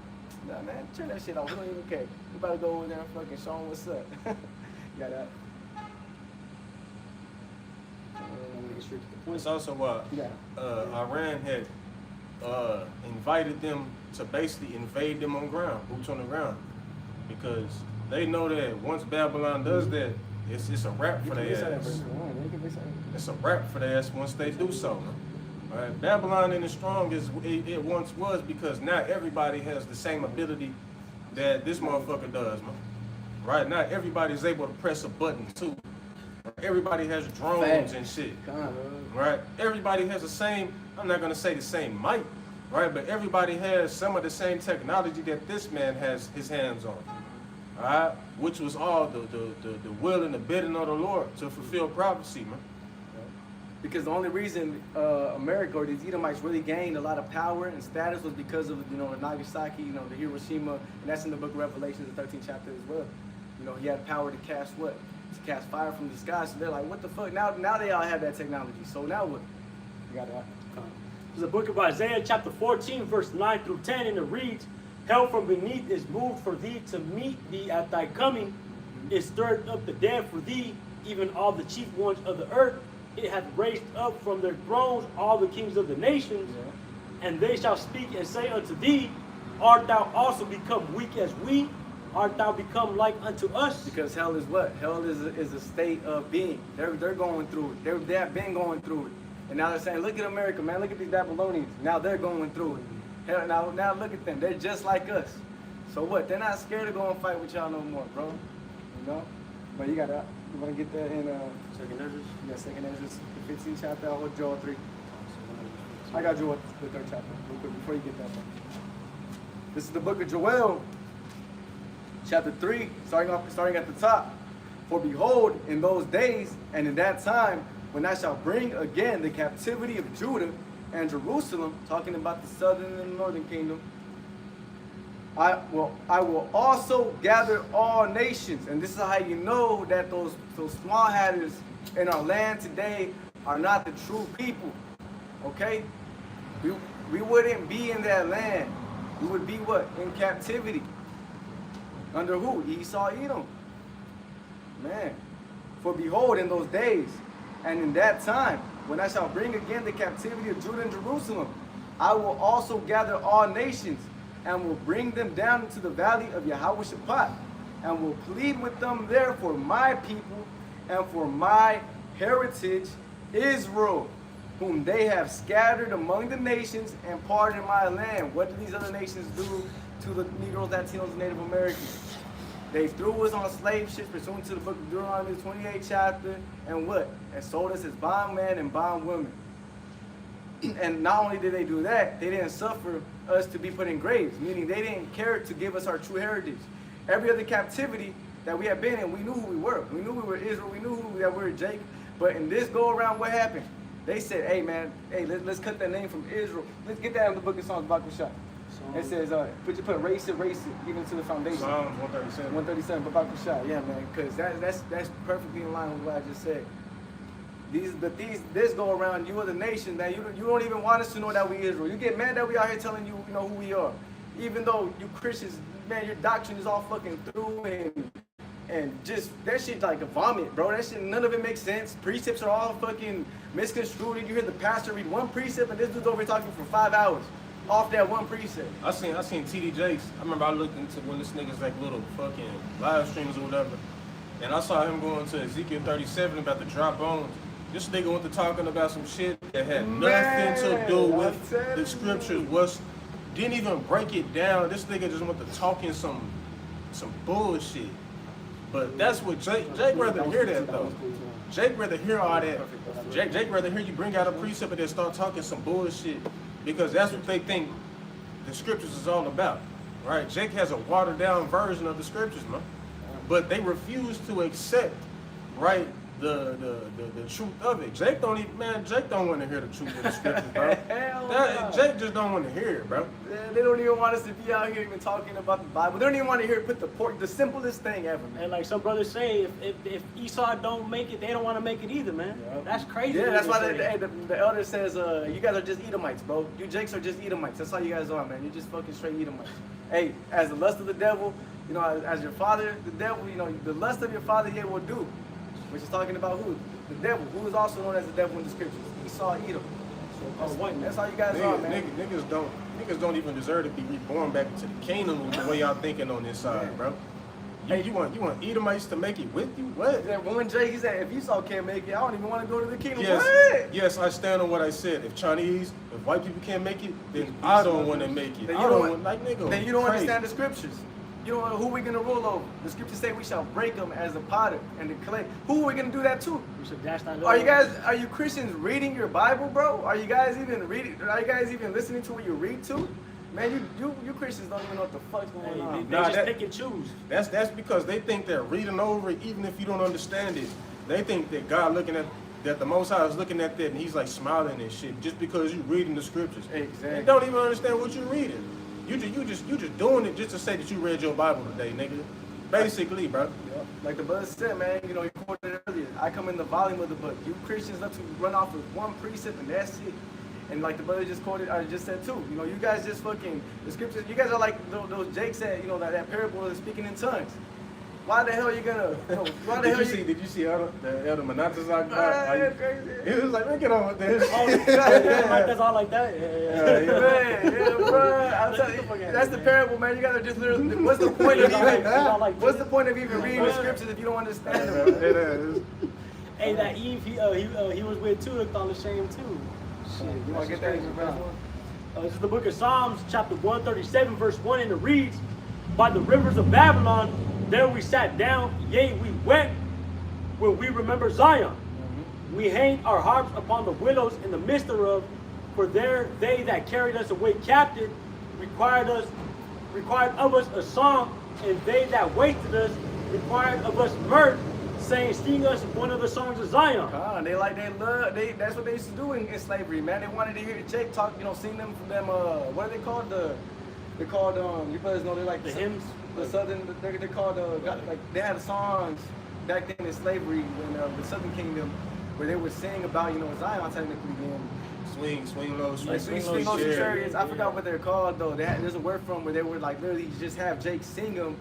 Nah, man, turn that shit off. We don't even care. We about to go over there and fucking show them what's up. You got that? It's also why Iran had invited them to basically invade them on ground, boots on the ground, because they know that once Babylon does that, it's a wrap for their ass. It's a wrap for their ass once they do so. All right, Babylon ain't as strong as it once was, because now everybody has the same ability that this motherfucker does, man. Right now, everybody's able to press a button too. Everybody has drones and shit. Right? Everybody has the same, I'm not gonna say the same might, right? But everybody has some of the same technology that this man has his hands on. Alright? Which was all the will and the bidding of the Lord to fulfill prophecy, man. Because the only reason America or these Edomites really gained a lot of power and status was because of the Nagasaki, the Hiroshima, and that's in the book of Revelation, the 13th chapter as well. He had power to cast what? To cast fire from the sky. So they're like, what the fuck? Now they all have that technology. So now what? You got that? There's the book of Isaiah, chapter 14, verse 9 through 10, and it reads, Hell from beneath is moved for thee to meet thee at thy coming. It stirred up the dead for thee, even all the chief ones of the earth. It hath raised up from their thrones all the kings of the nations. And they shall speak and say unto thee, art thou also become weak as we? Art thou become like unto us? Because hell is what? Hell is a state of being. They're going through it. They have been going through it. And now they're saying, look at America, man. Look at these Babylonians. Now they're going through it. Hell, now look at them. They're just like us. So what? They're not scared to go and fight with y'all no more, bro. You know? But you want to get that in Second Ezra. yeah, Second Ezra, the 15th chapter, or Joel 3. I got Joel, the 3rd chapter, real quick, before you get that one. This is the book of Joel, chapter 3, starting at the top. For behold, in those days and in that time, when I shall bring again the captivity of Judah and Jerusalem, talking about the southern and northern kingdom, I will also gather all nations. And this is how you know that those small hatters in our land today are not the true people. Okay? We wouldn't be in that land. We would be what? In captivity. Under who? Esau, Edom. Man. For behold, in those days and in that time, when I shall bring again the captivity of Judah and Jerusalem, I will also gather all nations and will bring them down into the valley of Yahweh-Shaphat, and will plead with them there for my people and for my heritage, Israel, whom they have scattered among the nations and parted my land. What did these other nations do to the Negroes, Latinos, and Native Americans? They threw us on slave ships pursuant to the book of Deuteronomy, the 28th chapter, and what? And sold us as bondmen and bondwomen. And not only did they do that, they didn't suffer us to be put in graves, meaning they didn't care to give us our true heritage. Every other captivity that we have been in, we knew who we were. We knew we were Israel. We knew that we were Jacob. But in this go around, what happened? They said, hey man, hey, let's cut that name from Israel. Let's get that in the book of Psalms, Bakushah. It says, put race it, even to the foundation. Psalms 137. 137, Bakushah. Yeah, man, because that's perfectly in line with what I just said. This go around, you are the nation that you don't even want us to know that we Israel. You get mad that we out here telling you, who we are. Even though you Christians, man, your doctrine is all fucking through and just, that shit like a vomit, bro. That shit, none of it makes sense. Precepts are all fucking misconstrued. You hear the pastor read one precept and this dude's over here talking for 5 hours off that one precept. I seen TD Jakes. I remember I looked into when this nigga's like little fucking live streams or whatever. And I saw him going to Ezekiel 37 about the dry bones. This nigga went to talking about some shit that had nothing to do with the scriptures. Didn't even break it down. This nigga just went to talking some bullshit. But that's what Jake rather hear that though. Jake rather hear all that. Jake rather hear you bring out a precept and then start talking some bullshit, because that's what they think the scriptures is all about, right? Jake has a watered down version of the scriptures, man. But they refuse to accept, right, the truth of it. Jake don't want to hear the truth of the scriptures, bro. Jake just don't want to hear it, bro. They don't even want us to be out here even talking about the Bible. They don't even want to hear it put the simplest thing ever, man. And like some brothers say, if Esau don't make it, they don't want to make it either, man. Yep. That's crazy. Yeah, that's why the elder says, you guys are just Edomites, bro. You Jakes are just Edomites. That's all you guys are, man. You're just fucking straight Edomites. Hey, as the lust of the devil, as your father, the devil, the lust of your father yet will do. Which is talking about who? The devil, who is also known as the devil in the scriptures. Esau, Edom. That's how you guys are, man. Niggas don't even deserve to be reborn back into the kingdom the way y'all thinking on this side, bro. You want Edomites to make it with you? What? Yeah, one Jake, he said, if Esau can't make it, I don't even want to go to the kingdom. Yes, I stand on what I said. If white people can't make it, then I don't want to make it. Then you don't understand the scriptures. You don't know who we're going to rule over. The scriptures say we shall break them as a potter and the clay. Who are we going to do that to? We should dash that Are you Christians reading your Bible, bro? Are you guys even listening to what you read to? Man, you Christians don't even know what the fuck's going on. They just pick and choose. That's because they think they're reading over it, even if you don't understand it. They think that that the Most High is looking at that and he's like smiling and shit just because you're reading the scriptures. Exactly. They don't even understand what you're reading. You just doing it just to say that you read your Bible today, nigga. Basically, bro. Yep. Like the brother said, man, you quoted it earlier. I come in the volume of the book. You Christians love to run off with one precept and that's it. And like the brother just quoted, I just said too, you know, you guys just fucking, the scriptures, you guys are like those Jake said, you know, that parable of speaking in tongues. Why the hell are you gonna, you know, why the hell Did you see the Elder Monatizak? that's crazy. He was like, man, get on with this. Oh, yeah, that's all like that. Yeah. Man, bro, I'm telling you, that's the parable, man. You gotta just literally, what's the point of even, what's the point of even reading the scriptures if you don't understand them? Hey, that Eve, he was with too, looked all ashamed too. Shit, You wanna get that in verse 1? This is the book of Psalms, chapter 137, verse 1, and it reads, "By the rivers of Babylon, there we sat down, yea, we wept when we remember Zion. We hanged our harps upon the willows in the midst thereof, for there they that carried us away captive required of us a song, and they that wasted us required of us mirth, saying, sing us one of the songs of Zion." That's what they used to do in slavery, man. They wanted to hear Jake talk, you know, sing them from them, what are they called? They're called, you brothers know, they're like The hymns? The southern, they're called, like, they had songs back then in slavery when the Southern Kingdom, where they would sing about, you know, Zion technically, and Swing low, like swing low chariots. I forgot what they're called though. There's a word from 'em where they would like literally just have Jake sing them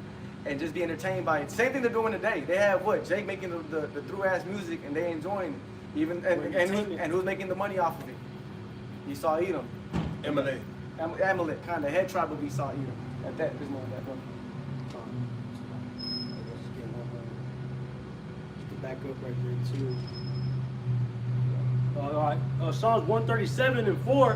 and just be entertained by it. Same thing they're doing today. They have what? Jake making the through ass music and they enjoying it. Even and who's making the money off of it? Esau Edom. Emily. Amalek, kind of head tribe of Esau Edom. At that, there's more of that one. Back up right there too. All right. Psalms 137 and 4.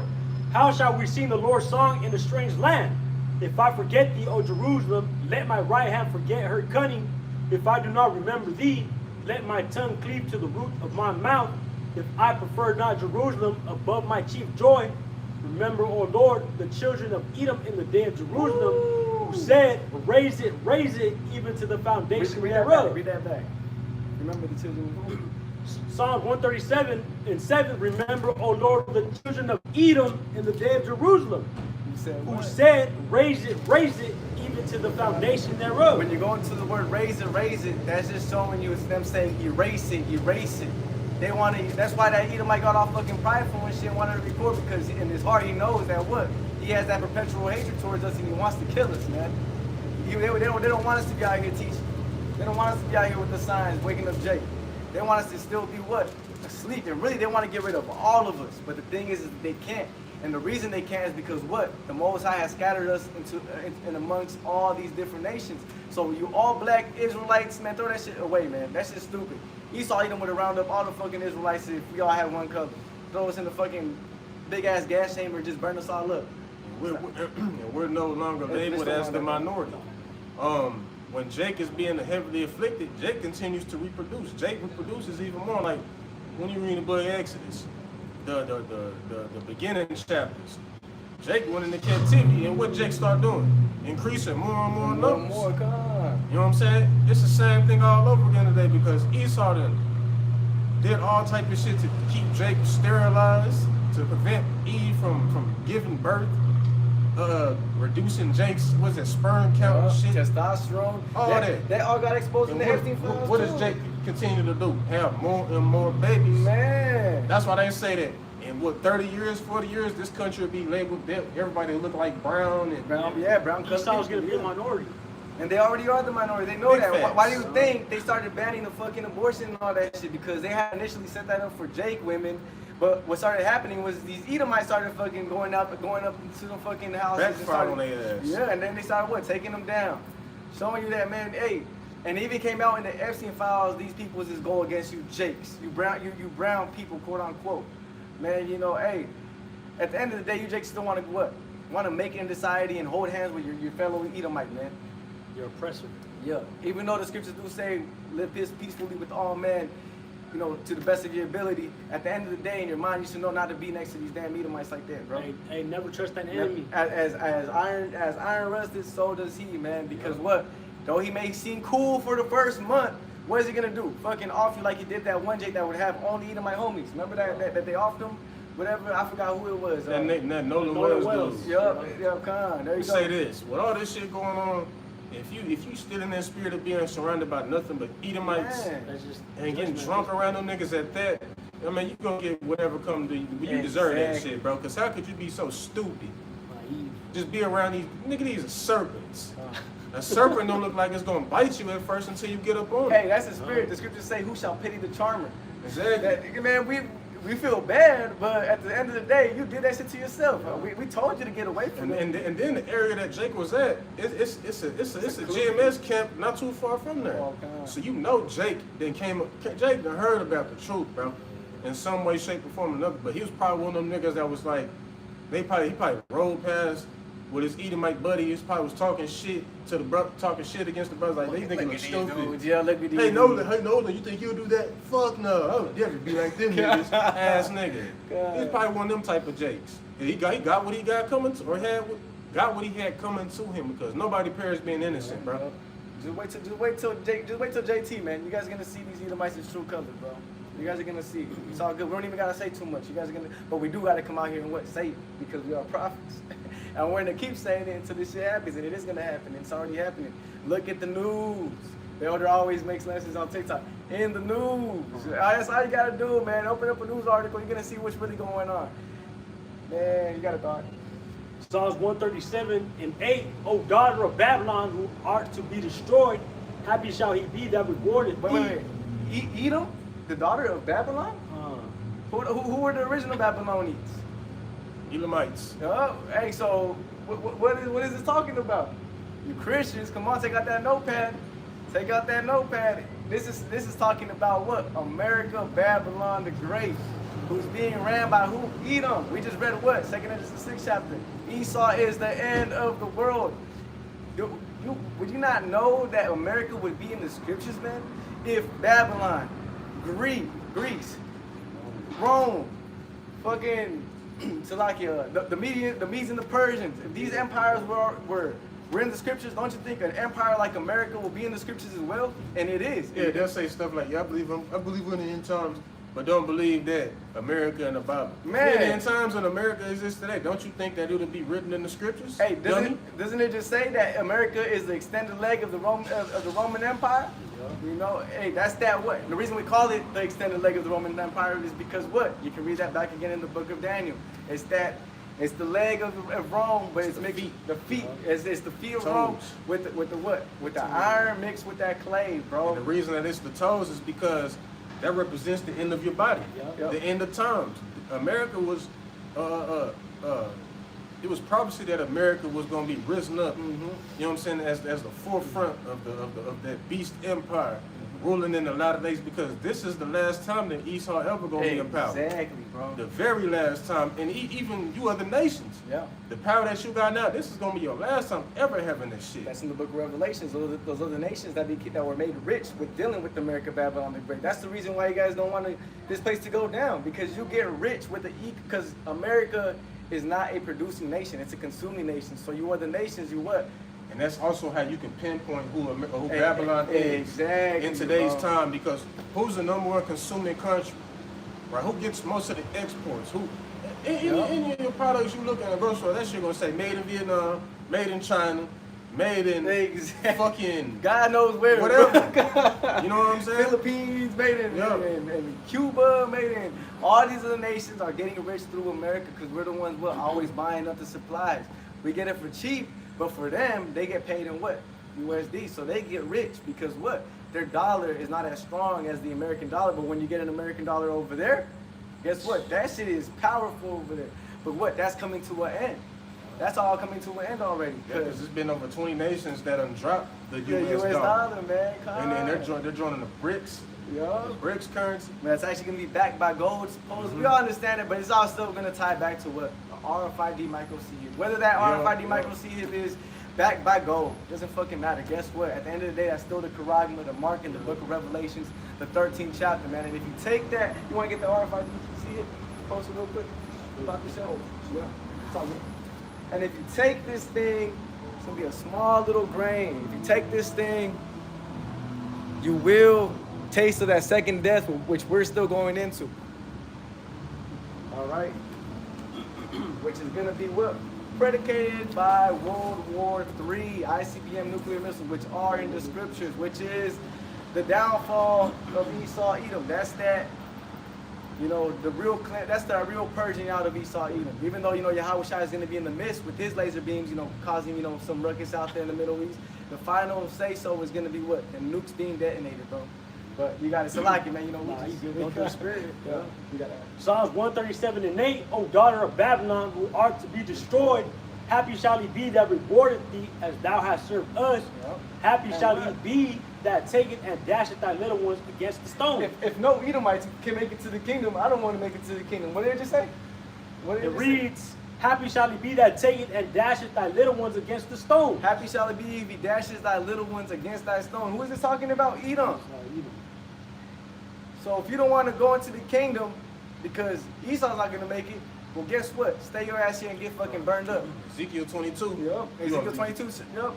"How shall we sing the Lord's song in a strange land? If I forget thee, O Jerusalem, let my right hand forget her cunning. If I do not remember thee, let my tongue cleave to the root of my mouth. If I prefer not Jerusalem above my chief joy, remember, O Lord, the children of Edom in the day of Jerusalem, who said, raise it, even to the foundation thereof." Read that back. Remember the children of who? Psalm 137 and 7, "Remember, O Lord, the children of Edom in the day of Jerusalem, who said, raise it, even to the foundation thereof." When you go into the word raise it, that's just showing you it's them saying erase it. They want to, that's why that Edomite got all fucking prideful and shit, wanted to record, because in his heart he knows that what? He has that perpetual hatred towards us and he wants to kill us, man. They don't want us to be out here teaching. They don't want us to be out here with the signs, waking up Jake. They want us to still be what? Asleep. And really, they want to get rid of all of us. But the thing is that they can't. And the reason they can't is because what? The Most High has scattered us in amongst all these different nations. So you all black Israelites, man, throw that shit away, man. That shit's stupid. Esau Edom would have rounded up all the fucking Israelites if we all had one cup. Throw us in the fucking big-ass gas chamber and just burn us all up. We're no longer labeled as the minority. When Jake is being heavily afflicted, Jake continues to reproduce. Jake reproduces even more. Like when you read the book of Exodus, the beginning chapters, Jake went into captivity, and what Jake start doing? Increasing more and more numbers. More, come on. You know what I'm saying? It's the same thing all over again today, because Esau did all type of shit to keep Jake sterilized, to prevent Eve from giving birth. Reducing Jake's sperm count and shit, testosterone, all that. That all got exposed in the Epstein files. What does Jake continue to do? Have more and more babies. Man, That's why they say that in 30 years, 40 years, this country will be labeled, everybody look like brown and brown Esau's gonna be a minority. And they already are the minority. They know Big that. facts. Why do you think they started banning the fucking abortion and all that shit? Because they had initially set that up for Jake women. But what started happening was these Edomites started fucking going up into the fucking houses. backfire on their ass. Yeah, and then they started taking them down. Showing you that, man, hey. And it even came out in the Epstein files, these people just go against you Jakes. You brown people, quote unquote. Man, you know, hey, at the end of the day, you Jakes still want to what? Want to make it in society and hold hands with your fellow Edomite, man. Your oppressor. Yeah, even though the scriptures do say live peacefully with all men, you know, to the best of your ability, at the end of the day, in your mind, you should know not to be next to these damn Edomites like that, bro. Hey, never trust that enemy. As iron rusted, so does he, man. Because what? Though he may seem cool for the first month, what is he gonna do? Fucking off you like he did that one Jake that would have only Edomite homies. Remember that they offed him? Whatever, I forgot who it was. that Nolan Wells dude. Yup, con. There you go. Say this, with all this shit going on, if you still in that spirit of being surrounded by nothing but Edomites Man. That's just and getting drunk around them niggas at that, I mean, you gonna get whatever come to you. You deserve that Exactly. shit, bro. Cause how could you be so stupid? Naive. Just be around these nigga. These are serpents. A serpent don't look like it's gonna bite you at first until you get up on Hey, it. that's the spirit. The scriptures say, "Who shall pity the charmer?" Exactly. That, man, we feel bad, but at the end of the day, you did that shit to yourself. We told you to get away from it. And then the area that Jake was at, it's a GMS camp not too far from there. Oh, God. So you know Jake Jake done heard about the truth, bro, in some way, shape, or form or another. But he was probably one of them niggas that was like, he probably rolled past with his Edomite buddy. He probably was talking shit to the brother, talking shit against the brothers. Like, these niggas look stupid. Yeah, look at these. Hey Nolan, you think you'll do that? Fuck no. I would never be like them niggas. Ass nigga. God. He's probably one of them type of Jakes. He got what he got coming to, or got what he had coming to him, because nobody perished being innocent, bro. Just wait till JT, man. You guys are gonna see these Edomites in true colors, bro. You guys are gonna see it. It's all good. We don't even gotta say too much. You guys are gonna, but we do gotta come out here and say it, because we are prophets. And we're gonna keep saying it until this shit happens, and it is gonna happen. It's already happening. Look at the news. The elder always makes lessons on TikTok. In the news. That's all you gotta do, man. Open up a news article. You're gonna see what's really going on. Man, you got a thought. Psalms 137:8. O daughter of Babylon, who art to be destroyed, happy shall he be that rewarded Wait. Edom, the daughter of Babylon? Who were the original Babylonians? Elamites. Oh, hey, so what is this talking about? You Christians, come on, take out that notepad. Take out that notepad. This is talking about what? America, Babylon the Great, who's being ran by who? Edom. We just read what? 2nd Genesis 6 chapter. Esau is the end of the world. Would you not know that America would be in the scriptures, man? If Babylon, Greece, Rome, fucking Salakia, the Medes and the Persians, if these empires were in the scriptures, don't you think an empire like America will be in the scriptures as well? And it is. Yeah, they'll say stuff like, yeah, I believe we're in the end times, but don't believe that America and the Bible. Man. In the end times in America exists today. Don't you think that it'll be written in the scriptures? Hey, dummy? doesn't it just say that America is the extended leg of the Roman Empire? You know, hey, that's that what? The reason we call it the extended leg of the Roman Empire is because what? You can read that back again in the book of Daniel. It's the leg of Rome, but it's mixed the feet. It's the feet of Rome Toes. with the what? With the iron mixed with that clay, bro. And the reason that it's the toes is because that represents the end of your body, Yep. the end of times. America was, it was prophecy that America was going to be risen up. Mm-hmm. You know what I'm saying? As the forefront of that beast empire, ruling in the latter days, because this is the last time that Esau ever going to be in power. Exactly, bro. The very last time, and even you other nations. Yeah. The power that you got now, this is gonna be your last time ever having this shit. That's in the book of Revelations. Those other nations that were made rich with dealing with America, Babylon the Great. That's the reason why you guys don't want this place to go down, because you get rich with because America is not a producing nation; it's a consuming nation. So you other nations, you what? And that's also how you can pinpoint who Babylon is Exactly, in today's bro. time, because who's the number one consuming country, right? Who gets most of the exports? Who? Any of your products you look at in a grocery store, that shit gonna say made in Vietnam, made in China, made in Exactly. fucking God knows where. whatever. You know what I'm saying? Philippines, made in Cuba, made in all these other nations are getting rich through America because we're the ones always buying up the supplies. We get it for cheap, but for them, they get paid in what? USD. So they get rich because what? Their dollar is not as strong as the American dollar, but when you get an American dollar over there, guess what? That shit is powerful over there. But what? That's coming to an end. That's all coming to an end already. Yeah, because there's been over 20 nations that done dropped the the US, US dollar. dollar, man. Come And then on. they're joining the BRICS, Yeah. BRICS currency. Man, it's actually gonna be backed by gold, supposedly. We all understand it, but it's all still gonna tie back to what? The RFID micro seed. Whether that RFID micro seed is backed by gold, doesn't fucking matter. Guess what? At the end of the day, that's still the charagma, the mark in the book of Revelations, the 13th chapter, man. And if you take that, you wanna get the RFID seed? Post it real quick. About the show. Yeah. It's all good. And if you take this thing, it's gonna be a small little grain. If you take this thing, you will taste of that second death, which we're still going into. All right? Which is gonna be what? Predicated by World War III, ICBM nuclear missiles, which are in the scriptures, which is the downfall of Esau, Edom. That's that You know, that's the real purging out of Esau Edom. Even though, you know, Yahweh Shai is going to be in the midst with his laser beams, you know, causing, you know, some ruckus out there in the Middle East. The final say-so is going to be what? The nukes being detonated, bro. But you got to select it, man. You know, Nah, we you just, good. Go through the spirit. Yeah, you got Psalms 137:8, O daughter of Babylon, who art to be destroyed, happy shall he be that rewardeth thee as thou hast served us. Yep. Happy shall he be that taketh and dasheth thy little ones against the stone. If no Edomites can make it to the kingdom, I don't want to make it to the kingdom. What did it just say? What did It it just say? reads, happy shall he be that taketh and dasheth thy little ones against the stone. Happy shall it be if he dashes thy little ones against thy stone. Who is this talking about? Edom. So if you don't want to go into the kingdom because Esau's not going to make it, well, guess what? Stay your ass here and get fucking burned up. Ezekiel 22. Yep. Ezekiel 22. Yep.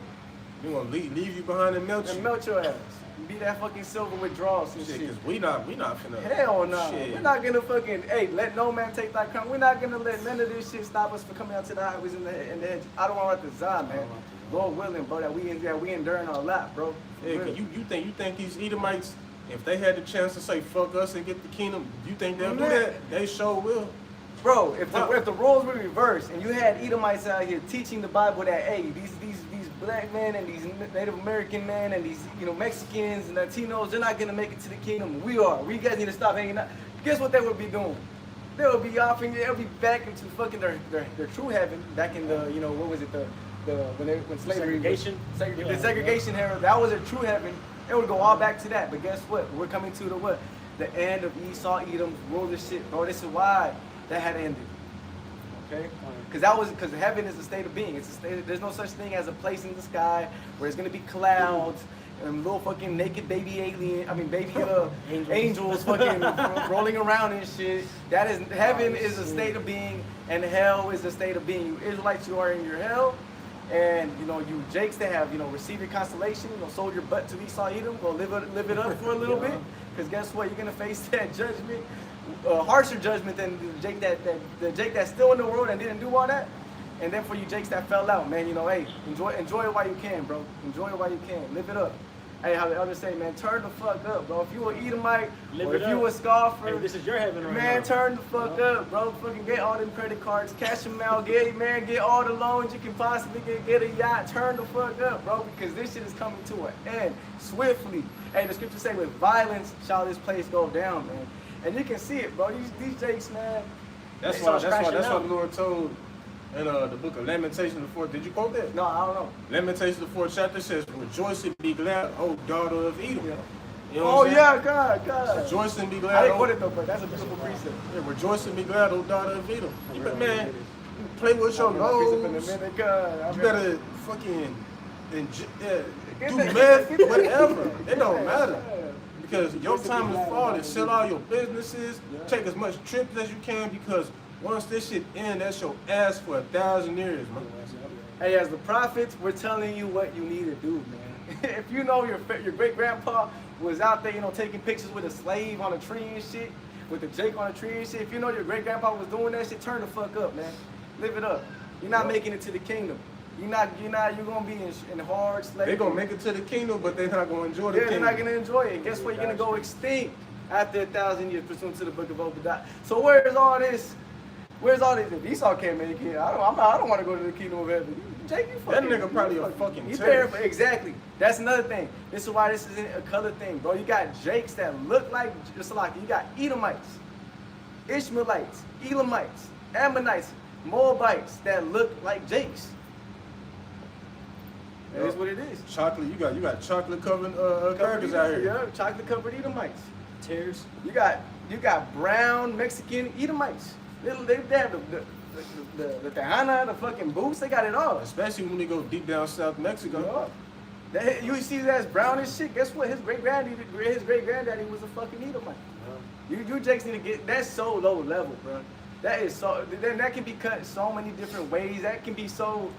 You gonna leave you behind and melt And you? melt your ass. Be that fucking silver withdrawals and Shit, shit. cause we not finna. Hell no. Shit. We're not gonna fucking, hey, let no man take thy crown. We're not gonna let none of this shit stop us from coming out to the highways and the edge. I don't want to Zion, man. Lord willing, bro, that we enduring our lap, bro. Yeah, cause you think these Edomites, if they had the chance to say fuck us and get the kingdom, you think they'll do Man. that? They sure will. Bro, if the roles were reversed and you had Edomites out here teaching the Bible that, hey, these black men and these Native American men and these, you know, Mexicans and Latinos, they're not gonna make it to the kingdom. We are. We guys need to stop hanging out. Guess what they would be doing? They would be off and they'll be back into fucking their true heaven, back in the, you know, what was it, when slavery Segregation? the segregation era, that was a true heaven. It would go all back to that. But guess what? We're coming to the what? The end of Esau, Edom, rule this shit, bro. This is why that had ended. Okay? Because heaven is a state of being. It's a state. There's no such thing as a place in the sky where it's gonna be clouds and little fucking naked baby angels fucking rolling around and shit. That is heaven is a state of being, and hell is a state of being. You Israelites, you are in your hell. And you know, you Jakes that have, you know, received your constellation, you know, sold your butt to Esau Edom, go live it up for a little bit. Because guess what? You're gonna face that judgment, harsher judgment than the Jake that's still in the world and didn't do all that. And then for you Jakes that fell out, man, you know, hey, enjoy it while you can, bro. Enjoy it while you can. Live it up. Hey, how the others say, man, turn the fuck up, bro. If you an Edomite, or if you a scoffer, Hey, this is your heaven right man, now. turn the fuck up, bro. Fucking get all them credit cards, cash them out, get all the loans you can possibly get a yacht. Turn the fuck up, bro, because this shit is coming to an end swiftly. Hey, the scriptures say, with violence shall this place go down, man. And you can see it, bro. These Jakes, man. That's they why start crashing the out. Lord told in the book of Lamentations, the fourth. Did you quote that? No, I don't know. Lamentations, the fourth chapter says, "Rejoice and be glad, O daughter of Edom." Yeah. You know Oh what I'm saying? yeah, God. Rejoice and be I glad. didn't O- quote it though, but that's a beautiful precept. Yeah, rejoice and be glad, O daughter of Edom. You better, man, you play with your nose. You better fucking do meth, whatever. It don't matter. Because your time is falling. Sell all your businesses. Take as much trips as you can, because once this shit ends, that's your ass for 1,000 years, man. Hey, as the prophets, we're telling you what you need to do, man. If you know your great grandpa was out there, you know, taking pictures with a slave on a tree and shit, with a Jake on a tree and shit. If you know your great grandpa was doing that shit, turn the fuck up, man. Live it up. You're not making it to the kingdom. You're gonna be in hard slavery. They're going to make it to the kingdom, but they're not going to enjoy the Yeah, kingdom. they're not gonna enjoy it. Guess what? You're gonna go extinct after 1,000 years, pursuant to the book of Obadiah. So where's all this? If Esau can't make it, I don't want to go to the kingdom of heaven. Jake, you That fucking, nigga probably you a fucking He's terrorist. there, exactly. That's another thing. This is why this isn't a color thing, bro. You got Jakes that look like, just like you got Edomites, Ishmaelites, Elamites, Ammonites, Moabites that look like Jakes. That is what it is. Chocolate, you got chocolate covered characters out here. Yeah, chocolate covered Edomites. Tears. You got brown Mexican Edomites. They have the Tejana, the fucking boots. They got it all. Especially when they go deep down South Mexico. You see that's brown as shit. Guess what? His great granddaddy was a fucking Edomite. You Jakes need to get. That's so low level, bro. That is so. Then that can be cut so many different ways. That can be so.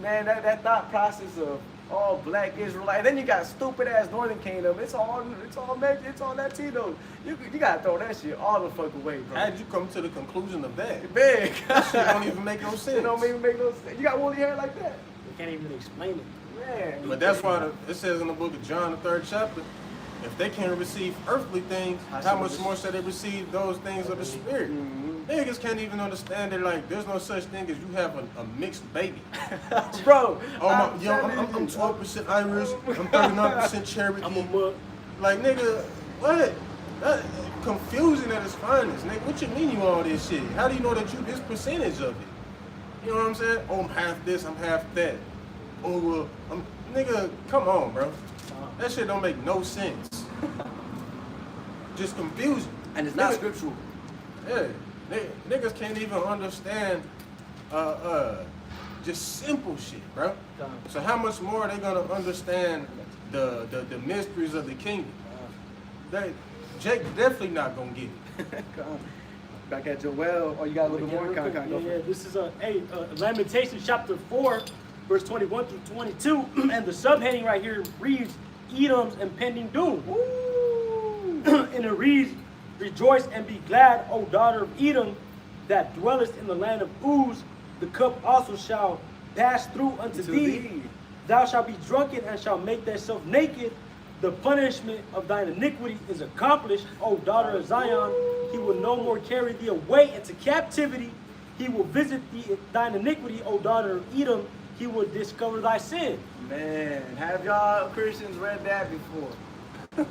Man, that thought process of all black Israelite. And then you got stupid ass Northern Kingdom. It's all Latino. You gotta throw that shit all the fuck away, bro. How did you come to the conclusion of that? Big. That shit don't even make no sense. It don't even make no sense. You got woolly hair like that, We can't even explain it. man. But that's why it says in the book of John, the 3rd chapter, if they can't receive earthly things, how much more shall they receive those things of the spirit? Niggas can't even understand that, like, there's no such thing as you have a mixed baby. Bro, Oh my, yo, I'm 12% Irish, I'm 39% Cherokee. I'm a mug. Like, nigga, what? That confusing at its finest, nigga. What you mean you all this shit? How do you know that you this percentage of it? You know what I'm saying? Oh, I'm half this, I'm half that. Oh, well, nigga, come on, bro. That shit don't make no sense. Just confusing. and it's not Nigga- scriptural. Yeah, niggas can't even understand just simple shit, bro. So how much more are they gonna understand the mysteries of the kingdom? Jake definitely not gonna get it. Back at Joel, oh, you got a little bit more? Yeah, this is Lamentations chapter 4, verse 21 through 22, and the subheading right here reads Edom's impending doom. And it reads, rejoice and be glad, O daughter of Edom, that dwellest in the land of Uz. The cup also shall pass through unto thee. Thou shalt be drunken and shalt make thyself naked. The punishment of thine iniquity is accomplished, O daughter of Zion. He will no more carry thee away into captivity. He will visit thine iniquity, O daughter of Edom. He will discover thy sin. Man, have y'all Christians read that before?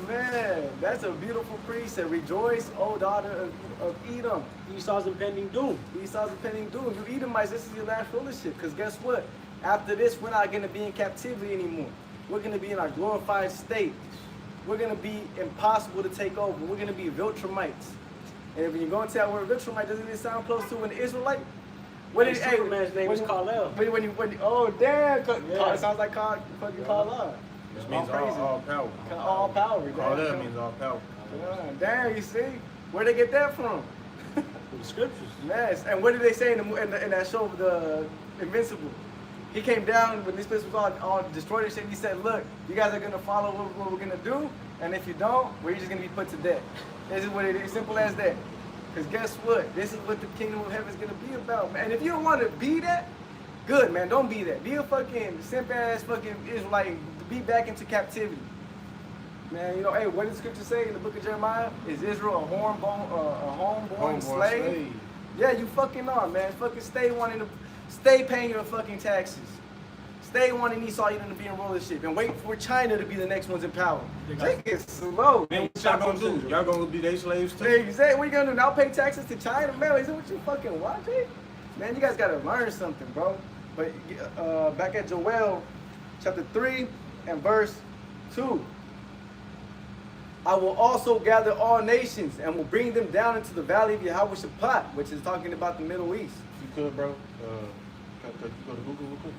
Man, that's a beautiful precept. Rejoice, O daughter of Edom. Esau's impending doom. Esau's impending doom. You Edomites, this is your last fellowship. Because guess what? After this, we're not going to be in captivity anymore. We're going to be in our glorified state. We're going to be impossible to take over. We're going to be Viltrumites. And when you go into that word Viltrumite, doesn't it sound close to an Israelite? Hey, Superman's name is Kal-El. Oh, damn. Yeah. It sounds like fucking Kal-El. Which means all power. All power. All that means all power. Damn, you see? Where'd they get that from? The scriptures. Yes. And what did they say in that show, The Invincible? He came down when this place was all destroyed and shit. He said, look, you guys are going to follow what we're going to do. And if you don't, we're just going to be put to death. This is what it is. Simple as that. Because guess what? This is what the kingdom of heaven is going to be about, man. And if you don't want to be that, good, man. Don't be that. Be a fucking simp-ass fucking Israelite and be back into captivity. Man, you know, hey, what does the scripture say in the book of Jeremiah? Is Israel a homeborn slave? Yeah, you fucking are, man. Fucking stay paying your fucking taxes. Stay wanting Esau Edom to be in rulership and wait for China to be the next ones in power. Take it slow. Then what y'all gonna do? Y'all gonna be their slaves too? Exactly. What you gonna do? Now pay taxes to China? Man, is that what you fucking watching? Man, you guys gotta learn something, bro. But back at Joel, chapter 3 and verse 2. I will also gather all nations and will bring them down into the valley of Yehoshaphat, which is talking about the Middle East. If you could, bro, could you go to Google real quick?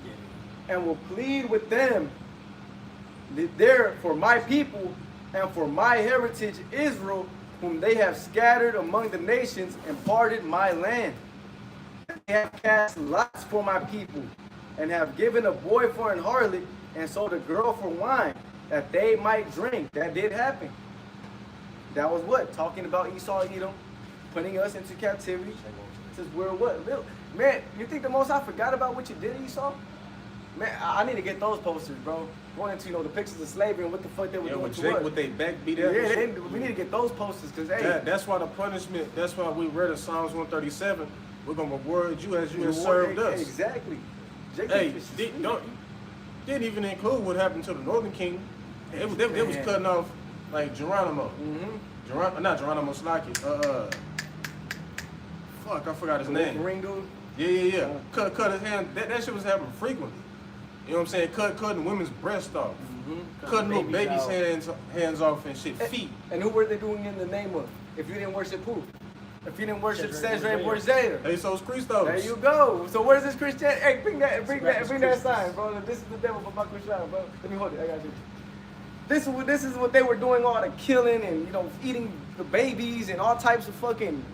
And will plead with them there for my people and for my heritage Israel, whom they have scattered among the nations and parted my land. They have cast lots for my people and have given a boy for an harlot and sold a girl for wine, that they might drink. That did happen. That was what? Talking about Esau Edom, putting us into captivity. Says we're what? Little. Man, you think the Most High forgot about what you did, Esau? Man, I need to get those posters, bro. Going into, the pictures of slavery and what the fuck they were doing with to Jake us. with their back beat Yeah, up. we need to get those posters, because, hey. That's why the punishment, that's why we read in Psalms 137, we're going to reward you as you have served us. Exactly. Jake Hey, is didn't even include what happened to the Northern Kingdom. They was cutting off, like, Geronimo. Not Geronimo Slaki. Fuck, I forgot his name. Ring dude. Yeah. Cut his hand. That shit was happening frequently. You know what I'm saying? Cutting women's breasts off. Cutting little babies' hands off and shit. Feet. And who were they doing in the name of? If you didn't worship who? If you didn't worship Cesare Borgia. Jesus Christos. There you go. So where's this Christian? Hey, bring that sign, bro. This is the devil for Bakushai, bro. Let me hold it. I got you. This is what they were doing, all the killing and eating the babies and all types of fucking.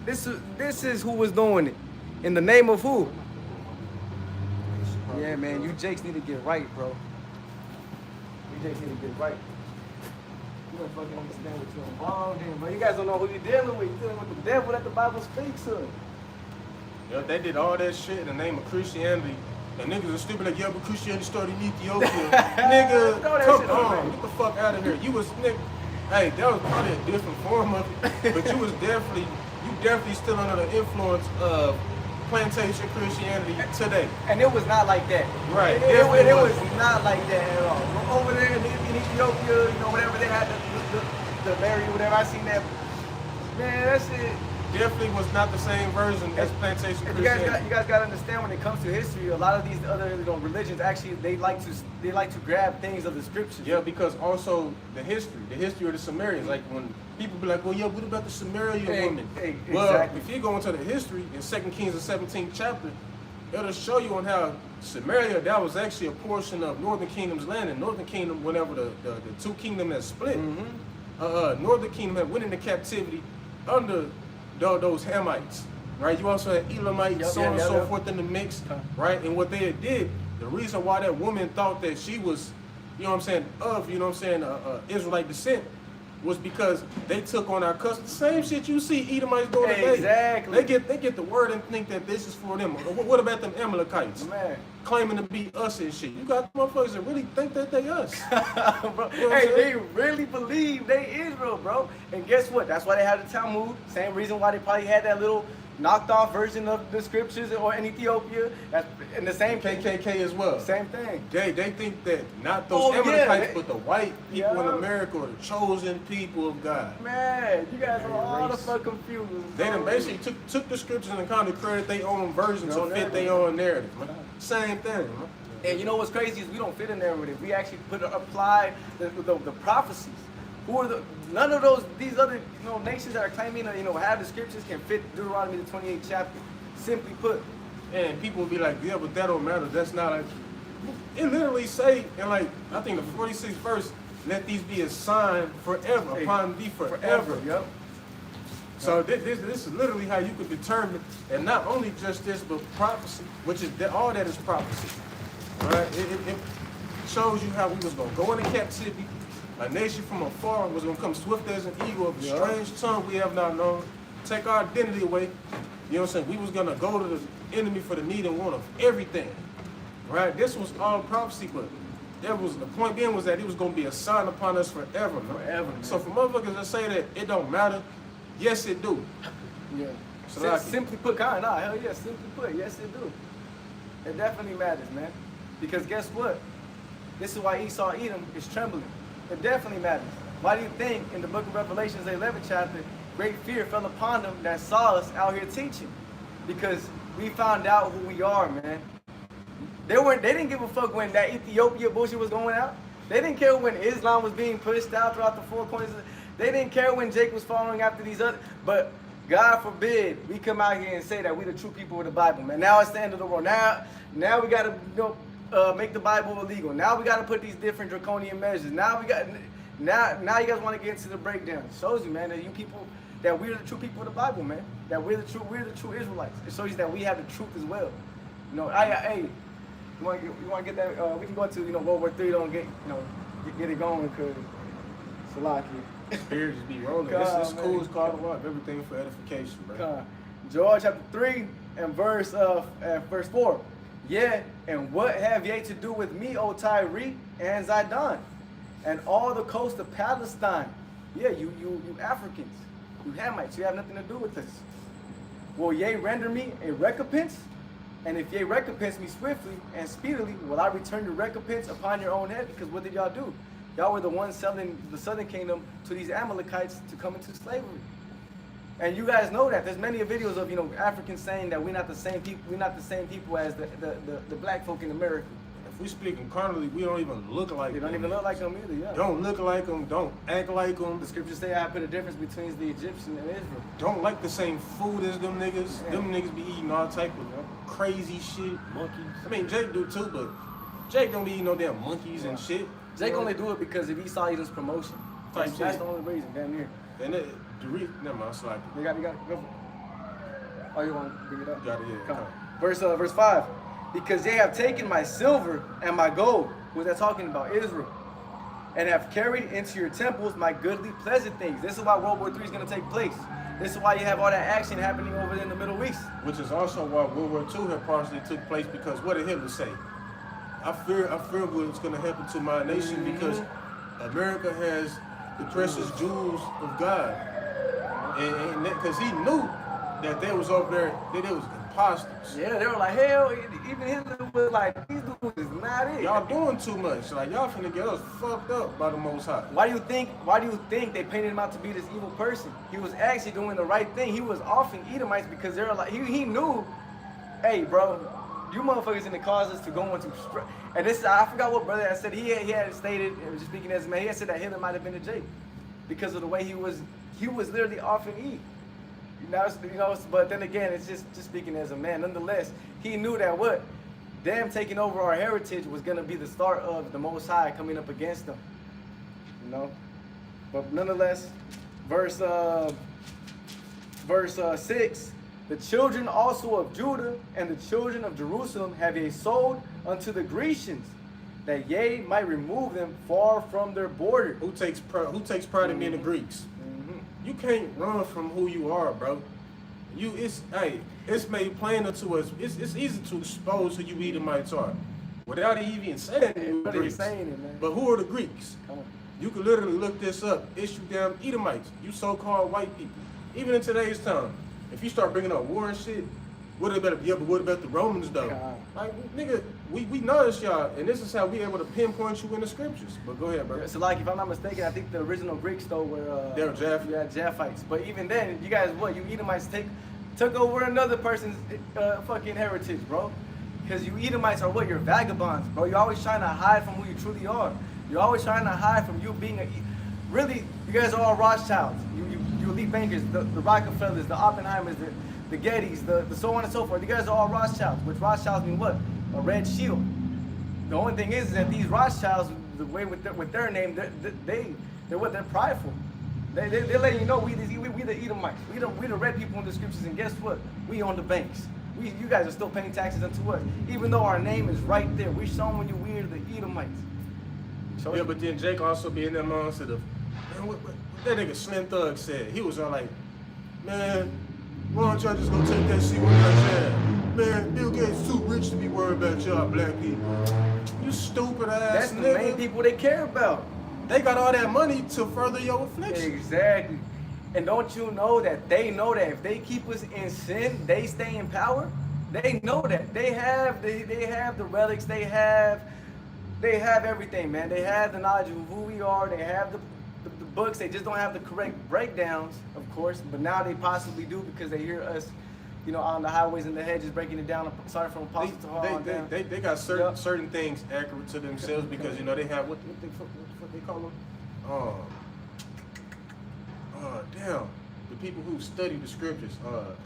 This is who was doing it. In the name of who? Yeah, man, you Jakes need to get right, bro. You Jakes need to get right. You don't fucking understand what you're involved in, bro. You guys don't know who you're dealing with. You're dealing with the devil that the Bible speaks of. They did all that shit in the name of Christianity And niggas are stupid like, yeah, but Christianity started in Ethiopia. Nigga, Throw that come shit away. on, get the fuck out of here. You was, nigga, hey, that was probably a different form of it, but you definitely still under the influence of plantation Christianity today. And it was not like that. Right, It definitely was wasn't. not like that at all. Over there in Ethiopia, you know, whatever they had, the Mary, whatever, I seen that. Man, that's it. Definitely was not the same version as plantation And you guys Christianity. got to understand, when it comes to history, a lot of these other religions actually they like to grab things of the scriptures. Yeah, because also the history of the Sumerians. Like when people be like, well, yeah, what about the Sumerian women? Well, Exactly. if you go into the history in 2 Kings, the 17th chapter, it'll show you on how Samaria, that was actually a portion of Northern Kingdom's land. And Northern Kingdom, whenever the two kingdoms had split, Northern Kingdom had went into captivity under those Hamites, right? You also had Elamites, Yep, so on and yeah, so yeah. forth in the mix, Okay. right? And what they had did, the reason why that woman thought that she was, you know what I'm saying, of, you know what I'm saying, Israelite descent, was because they took on our customs. Same shit you see Edomites doing today. Exactly. They get the word and think that this is for them. What about them Amalekites? Man. Claiming to be us and shit. You got motherfuckers that really think that they us. Bro, You know what I'm hey, they saying? really believe they Israel, bro. And guess what? That's why they had the Talmud. Same reason why they probably had that little knocked off version of the scriptures or in Ethiopia. That's in the same KKK as well. Same thing. They think that not those Oh, yeah. Amalekites, but the white people in Yeah. America are the chosen people of God. Man, you guys are all the Race. fuck confused. They done bro. basically took the scriptures and kind of created their own version Their to own fit narrative. their own narrative, man. Same thing, man. And you know what's crazy is we don't fit in there with it. We actually apply the prophecies. Who are none of these other nations that are claiming to have the scriptures can fit Deuteronomy the 28th chapter. Simply put. And people will be like, yeah, but that don't matter. That's not like it literally say in like I think the 46th verse, let these be a sign forever Hey, upon thee forever. Yep. So this is literally how you could determine, and not only just this, but prophecy, which is all that is prophecy, right? It shows you how we was gonna go into captivity. A nation from afar was gonna come swift as an eagle of a Yeah. strange tongue we have not known, take our identity away. You know what I'm saying? We was gonna go to the enemy for the need and want of everything, right? This was all prophecy, but the point being was that it was gonna be a sign upon us forever, man. Forever, man. So for motherfuckers that say that it don't matter, yes it do. Yeah. Salaki. Simply put, hell yeah, simply put, yes it do. It definitely matters, man. Because guess what? This is why Esau Edom is trembling. It definitely matters. Why do you think in the book of Revelations, the 11th chapter, great fear fell upon them that saw us out here teaching? Because we found out who we are, man. They didn't give a fuck when that Ethiopia bullshit was going out. They didn't care when Islam was being pushed out throughout the four corners. They didn't care when Jake was following after these other. But God forbid we come out here and say that we the true people of the Bible, man. Now it's the end of the world. Now we gotta make the Bible illegal. Now we gotta put these different draconian measures. Now you guys want to get into the breakdown. It shows you, man, that you people, that we're the true people of the Bible, man. That we're the true Israelites. It shows you that we have the truth as well. Hey, you want to get that? We can go into World War III. Don't get it going because Salaki. Spirit just be rolling. God, This cool. man. It's called what? Everything for edification, bro. Joel chapter 3 and verse 4. Yeah, and what have ye to do with me, O Tyre and Zidon, and all the coast of Palestine? Yeah, you Africans, you Hamites, you have nothing to do with this. Will ye render me a recompense? And if ye recompense me swiftly and speedily, will I return the recompense upon your own head? Because what did y'all do? Y'all were the ones selling the southern kingdom to these Amalekites to come into slavery. And you guys know that. There's many videos of Africans saying that we're not the same people. We're not the same people as the black folk in America. If we speaking carnally, we don't even look like They don't them. even look like them either. Yeah. Don't look like them. Don't act like them. The scriptures say I put a difference between the Egyptian and Israel. Don't like the same food as them niggas. Yeah. Them niggas be eating all type of crazy shit. Monkeys. I mean, Jake do too, but Jake don't be eating no damn monkeys and shit. Jake only do it because of Esau Edom's promotion. Type That's shit. the only reason, damn near. And never mind, it's like You got it, go for it. Oh, you want to bring it up? You got it, yeah. Come on. Verse 5. Because they have taken my silver and my gold. Who's that talking about? Israel. And have carried into your temples my goodly pleasant things. This is why World War III is going to take place. This is why you have all that action happening over in the Middle East. Which is also why World War II had partially took place, because what did Hitler say? I fear what's going to happen to my nation because America has the precious jewels of God. And because he knew that they was over there, that they was imposters. Yeah, they were like, hell, even Hitler was like, these dudes is not it. Y'all doing too much. Like, y'all finna get us fucked up by the Most High. Why do you think they painted him out to be this evil person? He was actually doing the right thing. He was offing Edomites because they're like, he knew, hey, bro, you motherfuckers gonna cause us to go into, and this, I forgot what brother I said, he had stated, just speaking as a man, he had said that Hitler might have been a Jake because of the way he was literally offing Eve. But then again, it's just speaking as a man. Nonetheless, he knew that what? Them taking over our heritage was gonna be the start of the Most High coming up against them. But nonetheless, verse 6, the children also of Judah and the children of Jerusalem have ye sold unto the Grecians, that ye might remove them far from their border. Who takes pride in being the Greeks? You can't run from who you are, bro. It's made plain to us. It's easy to expose who you Edomites are, without even saying it. Greeks. Man. But who are the Greeks? Come on. You can literally look this up. It's you damn Edomites. You so-called white people. Even in today's time, if you start bringing up war and shit, what about the Romans though? God. Like, nigga, we notice y'all, and this is how we able to pinpoint you in the scriptures. But go ahead, bro. So like, if I'm not mistaken, I think the original Greeks though were They were Japh. Yeah, Japhites. But even then, you guys, you Edomites took over another person's fucking heritage, bro. Because you Edomites are what? You're vagabonds, bro. You're always trying to hide from who you truly are. You're always trying to hide from you being really. You guys are all Rothschilds. You elite bankers, the Rockefellers, the Oppenheimers, the Gettys, the so on and so forth. You guys are all Rothschilds, which Rothschilds mean what? A red shield. The only thing is that these Rothschilds, the way with their name, they're prideful. They let you know we the Edomites. We the red people in the scriptures, and guess what? We own the banks. You guys are still paying taxes unto us, even though our name is right there. We showing you we're the Edomites. Yeah, but then Jake also be in that mindset of, man, what that nigga Slim Thug said. He was all like, man, why don't y'all just go take that shit with that? Man, Bill Gates too rich to be worried about y'all black people. You stupid ass That's the nigga. main people they care about. They got all that money to further your affliction. Exactly. And don't you know that they know that if they keep us in sin, they stay in power? They know that. They have the relics, they have everything, man. They have the knowledge of who we are, they have the books, they just don't have the correct breakdowns, of course, but now they possibly do because they hear us, on the highways and the hedges breaking it down, starting from Apostle to Hall down. They got certain things accurate to themselves because they have what they call them? Damn, the people who study the scriptures.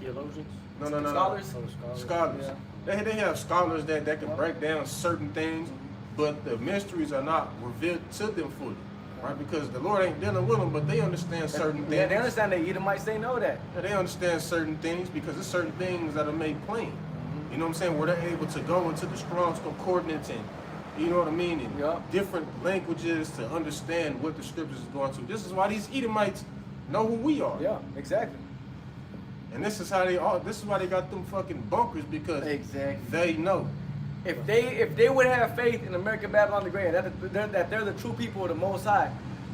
Theologians? No. Scholars? Scholars. Yeah. They have scholars that can break down certain things, but the mysteries are not revealed to them fully, right? Because the Lord ain't dealing with them, but they understand certain things. Yeah, they understand that Edomites, they know that. Yeah, they understand certain things because there's certain things that are made plain. You know what I'm saying? Where they're able to go into the Strong's Concordance and, you know what I mean, and different languages to understand what the scriptures is going to. This is why these Edomites know who we are. Yeah, exactly. And this is why they got them fucking bunkers, because they know. If they would have faith in American Babylon the Great, that they're the true people of the Most High,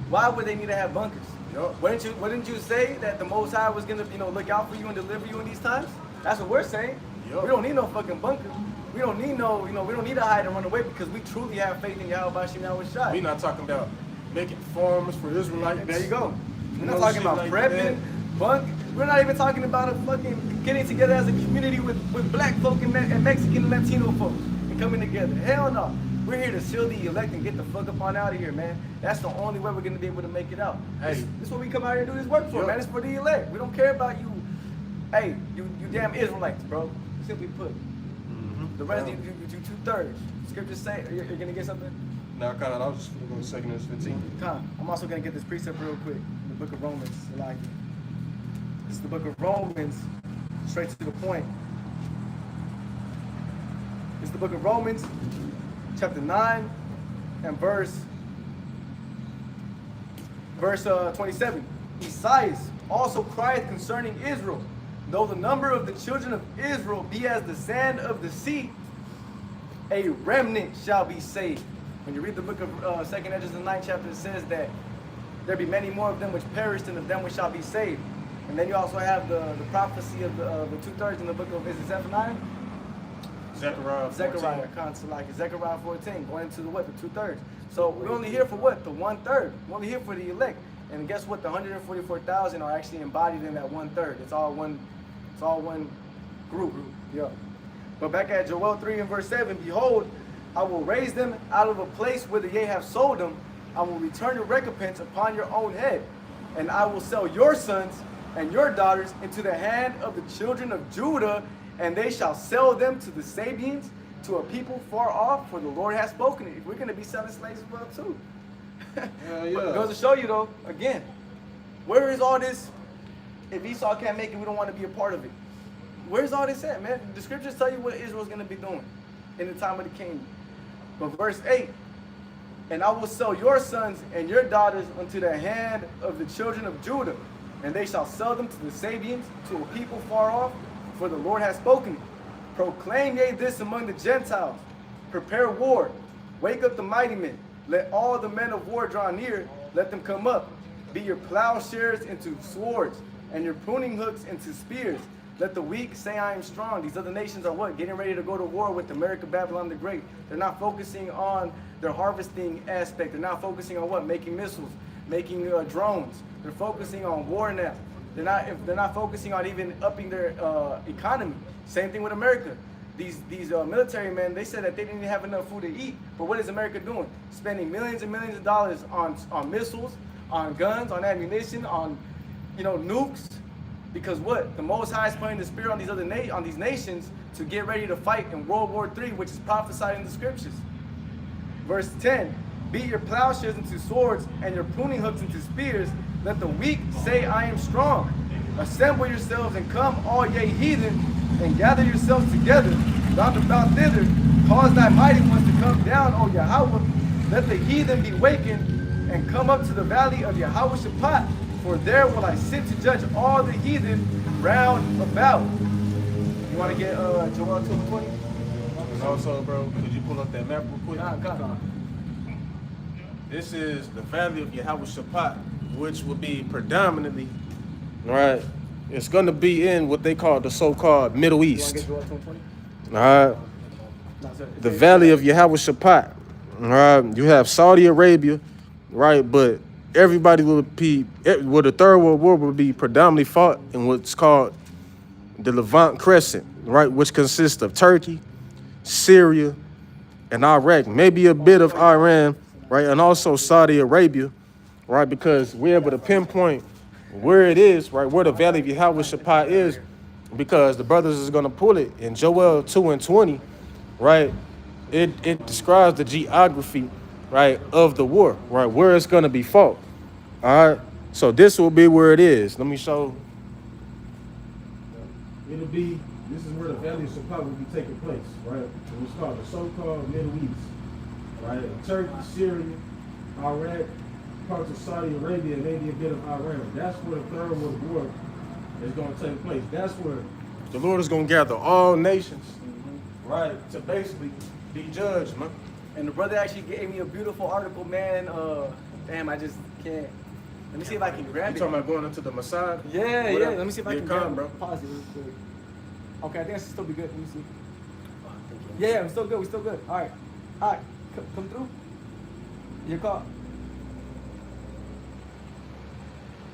why would they need to have bunkers? Yup. Wouldn't you say that the Most High was gonna look out for you and deliver you in these times? That's what we're saying. Yup. We don't need no fucking bunkers. We don't need we don't need to hide and run away because we truly have faith in Yahweh Shem Yahweh Shai. We're not talking about making farms for Israelites. There you go. We're not No talking shit about like prepping, bunk. We're not even talking about a fucking getting together as a community with black folk and Mexican and Latino folks and coming together. Hell no. We're here to seal the elect and get the fuck up on out of here, man. That's the only way we're gonna be able to make it out. Hey. This is what we come out here and do this work for, Yup. man. It's for the elect. We don't care about you. Hey, you damn Israelites, bro. Simply put. The rest of you 2/3. Scriptures say you're gonna get something? Now, Kyle, I was just gonna go to 2 Corinthians 15. I'm also gonna get this precept real quick. The book of Romans. Like this is the book of Romans, straight to the point. It's the book of Romans, chapter 9, and verse 27. Esaias also crieth concerning Israel, though the number of the children of Israel be as the sand of the sea, a remnant shall be saved. When you read the book of 2nd Ezra, the 9th chapter, it says that there be many more of them which perished than of them which shall be saved. And then you also have the prophecy of the 2/3 in the book of, is it Zephaniah? Zechariah 14. Zechariah 14, going into the what? The 2/3. So we're only here for what? The 1/3. We're only here for the elect. And guess what? The 144,000 are actually embodied in that 1/3. It's all one group. Yeah. But back at Joel 3 and verse 7, behold, I will raise them out of a place whither ye have sold them. I will return your recompense upon your own head. And I will sell your sons and your daughters into the hand of the children of Judah, and they shall sell them to the Sabians, to a people far off, for the Lord has spoken it. We're going to be selling slaves as well too. Hell yeah. But it goes to show you though, again, where is all this? If Esau can't make it, we don't want to be a part of it. Where's all this at, man? The scriptures tell you what Israel's going to be doing in the time of the king. But verse 8, and I will sell your sons and your daughters unto the hand of the children of Judah, and they shall sell them to the Sabians, to a people far off, for the Lord has spoken it. Proclaim ye this among the Gentiles. Prepare war. Wake up the mighty men. Let all the men of war draw near. Let them come up. Be your plowshares into swords, and your pruning hooks into spears. Let the weak say I am strong. These other nations are what? Getting ready to go to war with America, Babylon the Great. They're not focusing on their harvesting aspect. They're not focusing on what? Making missiles, making drones. They're focusing on war now. They're not focusing on even upping their economy. Same thing with America. These military men, they said that they didn't even have enough food to eat. But what is America doing? Spending millions and millions of dollars on missiles, on guns, on ammunition, on nukes. Because what? The Most High is putting the spirit on these other on these nations to get ready to fight in World War III, which is prophesied in the scriptures. Verse 10, beat your plowshares into swords and your pruning hooks into spears. Let the weak say I am strong. Assemble yourselves and come, all ye heathen, and gather yourselves together. Round about thither, cause thy mighty ones to come down, O Yahweh. Let the heathen be wakened and come up to the valley of Yahweh Shaphat. For there will I sit to judge all the heathen round about. You want to get Joel 2:20? And also, bro, could you pull up that map real quick? Come. This is the valley of Yahweh Shaphat, which will be predominantly, Right. It's going to be in what they call the so-called Middle You want to East. get Joel 2:20? All right. No, sir. The valley of Yahweh Shaphat. All right. You have Saudi Arabia, right? But everybody will be, the Third World War will be predominantly fought in what's called the Levant Crescent, right? Which consists of Turkey, Syria, and Iraq, maybe a bit of Iran, right? And also Saudi Arabia, right? Because we're able to pinpoint where it is, right? Where the valley of Yahweh Shaphat is, because the brothers is going to pull it in Joel 2:20, right? It describes the geography, right, of the war, right? Where it's going to be fought. All right. So this will be where it is. Let me show. It'll be, this is where the valley of Shaphat will be taking place, right? It's called the so-called Middle East, right? Turkey, Syria, Iraq, parts of Saudi Arabia, and maybe a bit of Iran. That's where the Third World War is going to take place. That's where the Lord is going to gather all nations, right, to basically be judged, man. And the brother actually gave me a beautiful article, man. Damn, I just can't. Let me see if I can grab You it. talking about going into the Mossad? Yeah. Whatever. Let me see if I Yeah, can come, grab it. bro. Pause it real quick. Okay, I think that should still be good. Let me see. Yeah, we're still good. We're still good. All right. Come through. Your call.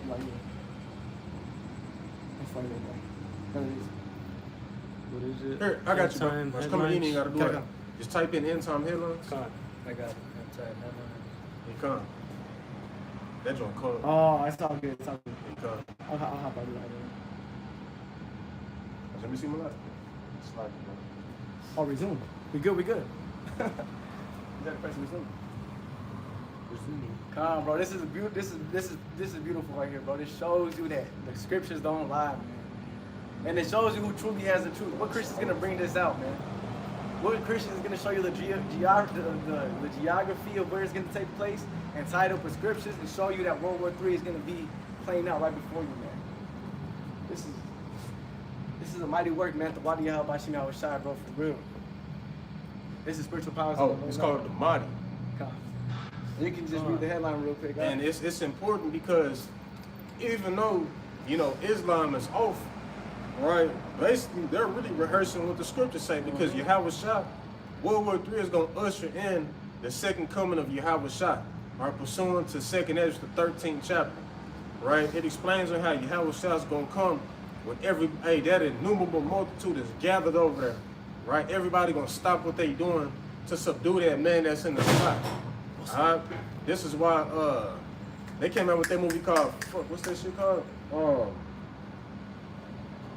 Right here. That's right there. There it is. What is it? Here, I got you, bro. End-time Once coming in, you headlines? got to do Okay. it. Just type in end time headlines. Come on. I got it. You come. That joint come. Oh, it's all good. It's all good. You come. I'll hop out of that. Let me see my light. Oh, resume. We good. You gotta press resume. Come on, bro. This is beautiful right here, bro. This shows you that the scriptures don't lie, man. And it shows you who truly has the truth. What Christian's gonna bring this out, man? What Christian is gonna show you the geography of where it's gonna take place and tie it up with scriptures and show you that World War III is gonna be playing out right before you, man. This is a mighty work, man. The body of Bashim Yahushua, bro, for real. This is spiritual powers. Oh, it's called the Mahdi. You can just read the headline real quick. And it's important because even though, you know, Islam is off, right? Basically, they're really rehearsing what the scriptures say because Yahushua, World War III is going to usher in the second coming of Yahushua, right? Pursuant to 2nd Ezra, the 13th chapter, right? It explains on how Yahushua is going to come with that innumerable multitude is gathered over there, right? Everybody going to stop what they doing to subdue that man that's in the sky. All right? This is why they came out with that movie called, what's that shit called?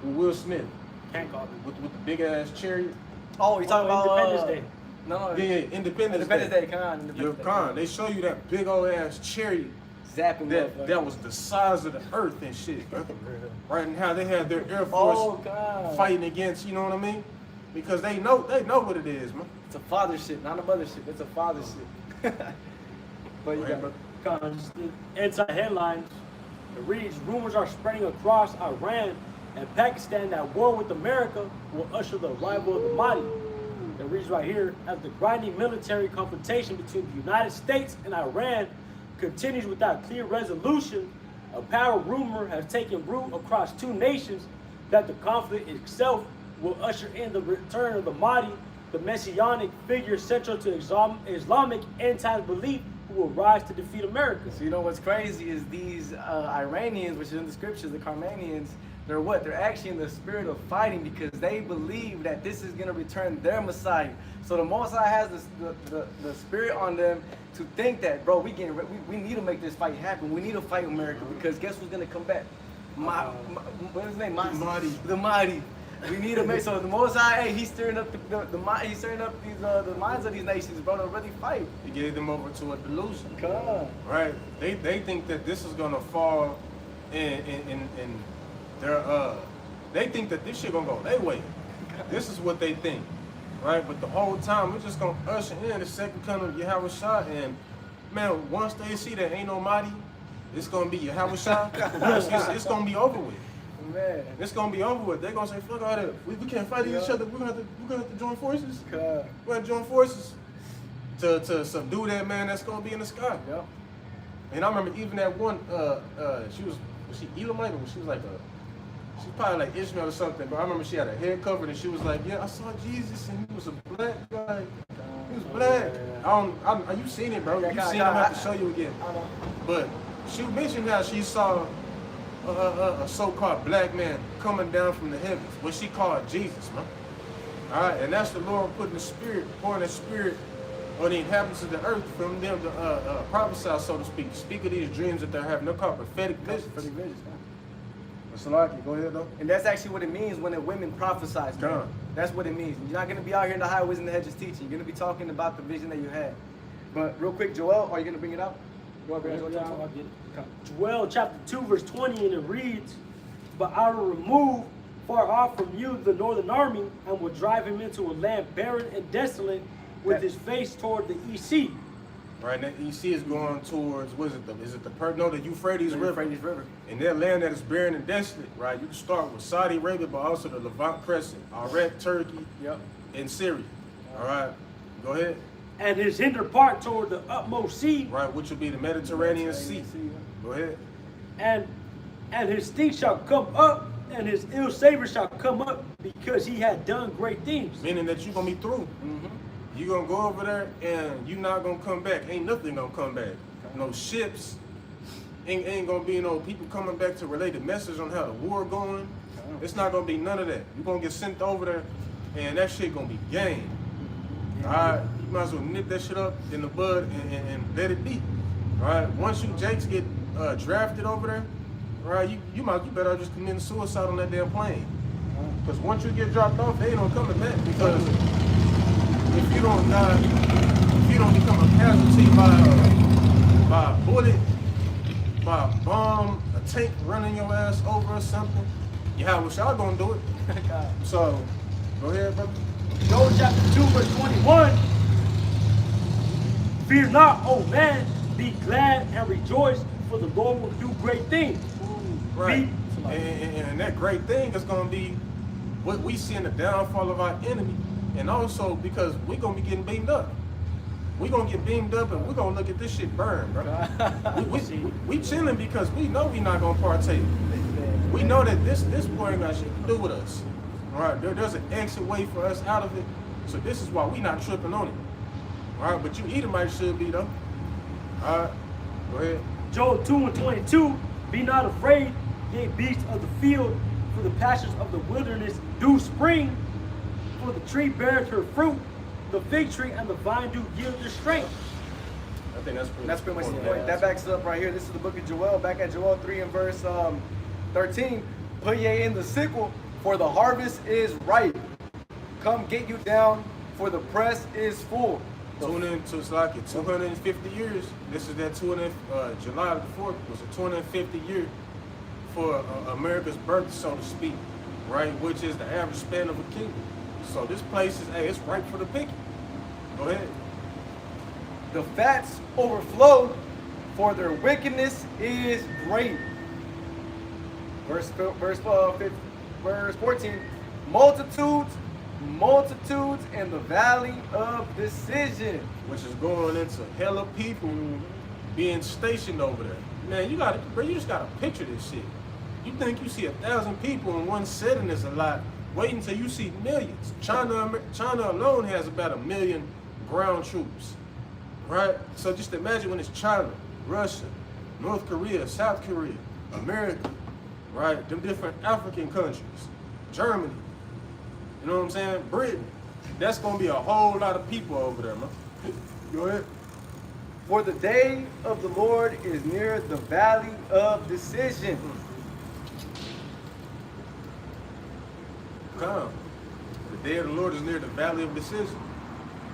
With Will Smith. Hancock. With the big ass chariot. Oh, you're talking about Independence Day. No, Yeah, Independence Day. Come on, Independence Day. Con. They show you that big old ass chariot Zapping that was the size of the earth and shit, bro. Right, and how they had their Air Force God. fighting against, you know what I mean? Because they know what it is, man. It's a father shit, not a mother shit. It's a father shit. But you got Inside headlines, it reads, rumors are spreading across Iran and Pakistan that war with America will usher the arrival of the Mahdi. It reads right here, as the grinding military confrontation between the United States and Iran continues without clear resolution, a power rumor has taken root across two nations that the conflict itself will usher in the return of the Mahdi, the messianic figure central to Islamic end-time belief who will rise to defeat America. So you know what's crazy is these Iranians, which is in the scriptures, the Carmanians, they're what? They're actually in the spirit of fighting because they believe that this is going to return their Messiah. So the Most High has the spirit on them to think that, bro, we need to make this fight happen. We need to fight America because guess who's going to come back? What is his name? Mahdi. The Mahdi. We need to make so the Most High, hey, he's stirring up he's stirring up these the minds of these nations, bro, to really fight. He gave them over to a delusion. God. Right? They think that this is gonna fall in their they think that this shit gonna go their way. This is what they think. Right? But the whole time we're just gonna usher in the second coming of Yahushua, and man, once they see that ain't no Mahdi, it's gonna be Yahushua, it's gonna be over with. Man. It's gonna be over with. They're gonna say, fuck all that. We can't fight each other. We're gonna have to join forces. God. We're gonna join forces to subdue that man that's gonna be in the sky. Yep. And I remember even that one, was she Elamite or she was like she's probably like Ishmael or something, but I remember she had a head covered and she was like, yeah, I saw Jesus and he was a black guy. He was black. You seen it, bro. Yeah, You seen it, I'm gonna have to show you again. I know. But she mentioned how she saw a so-called black man coming down from the heavens, what she called Jesus, man. All right, and that's the Lord putting the spirit, pouring the spirit on the inhabitants of the earth from them to prophesy, so to speak of these dreams that they're having. They're called prophetic visions. Prophetic visions, man. Salaki, go ahead though. And that's actually what it means when the women prophesize, man. God. That's what it means. You're not going to be out here in the highways and the hedges teaching. You're going to be talking about the vision that you had. But real quick, Joel, are you going to bring it up? Go ahead, bring it up. I'll get it. Joel chapter 2 verse 20, and it reads, but I will remove far off from you the northern army and will drive him into a land barren and desolate with his face toward the EC. Right, and that EC is going towards, what is it, the Euphrates River. Euphrates River. In that land that is barren and desolate, right, you can start with Saudi Arabia, but also the Levant Crescent, Iraq, Turkey, Yep. and Syria. All right, go ahead. And his hinder part toward the utmost sea, Right, which would be the Mediterranean Sea. Go ahead. and his stink shall come up, and his ill savor shall come up, because he had done great things. Meaning that you're going to be through. You're going to go over there and you're not going to come back. Ain't nothing going to come back. No ships. Ain't going to be no people coming back to relay the message on how the war going. It's not going to be none of that. You're going to get sent over there and that shit going to be game. All right? You might as well nip that shit up in the bud and let it be. All right? Once you Jakes get drafted over there, all right, you better just commit suicide on that damn plane. Because once you get dropped off, they ain't gonna coming back. Because if you don't die, if you don't become a casualty by a bullet, by a bomb, a tank running your ass over or something, wish y'all gonna do it. So, go ahead, brother. Joel chapter 2 verse 21. Fear not, O man, be glad and rejoice, for the Lord will do great things. Right. beat. And that great thing is going to be what we see in the downfall of our enemy. And also because we're going to be getting beamed up. We're going to get beamed up and we're going to look at this shit burn, bro. we chilling because we know we're not going to partake. We know that this boy ain't got shit to do with us. All right, there's an exit way for us out of it. So this is why we not tripping on it. All right, but you Edomite should be though. All right, go ahead. Joel 2:22, be not afraid, ye beasts of the field, for the pastures of the wilderness do spring, for the tree beareth her fruit, the fig tree and the vine do yield their strength. I think that's Pretty much the point. point. That backs it up right here. This is the book of Joel, back at Joel 3 and verse 13. Put ye in the sickle, for the harvest is ripe. Come get you down, for the press is full. Tune in to it's like 250 years. This is that July the 4th was a 250 year for America's birth, so to speak, right? Which is the average span of a kingdom. So this place is, hey, it's ripe for the picking. Go ahead. The fats overflow, for their wickedness is great. Verse 14. Multitudes in the valley of decision. Which is going into hella people being stationed over there. Man, you just gotta picture this shit. You think you see 1,000 people in one setting is a lot. Wait until you see millions. China alone has about 1 million ground troops, right? So just imagine when it's China, Russia, North Korea, South Korea, America, right? Them different African countries, Germany, you know what I'm saying? Britain. That's gonna be a whole lot of people over there, man. Go ahead. For the day of the Lord is near the valley of decision. Come. The day of the Lord is near the valley of decision,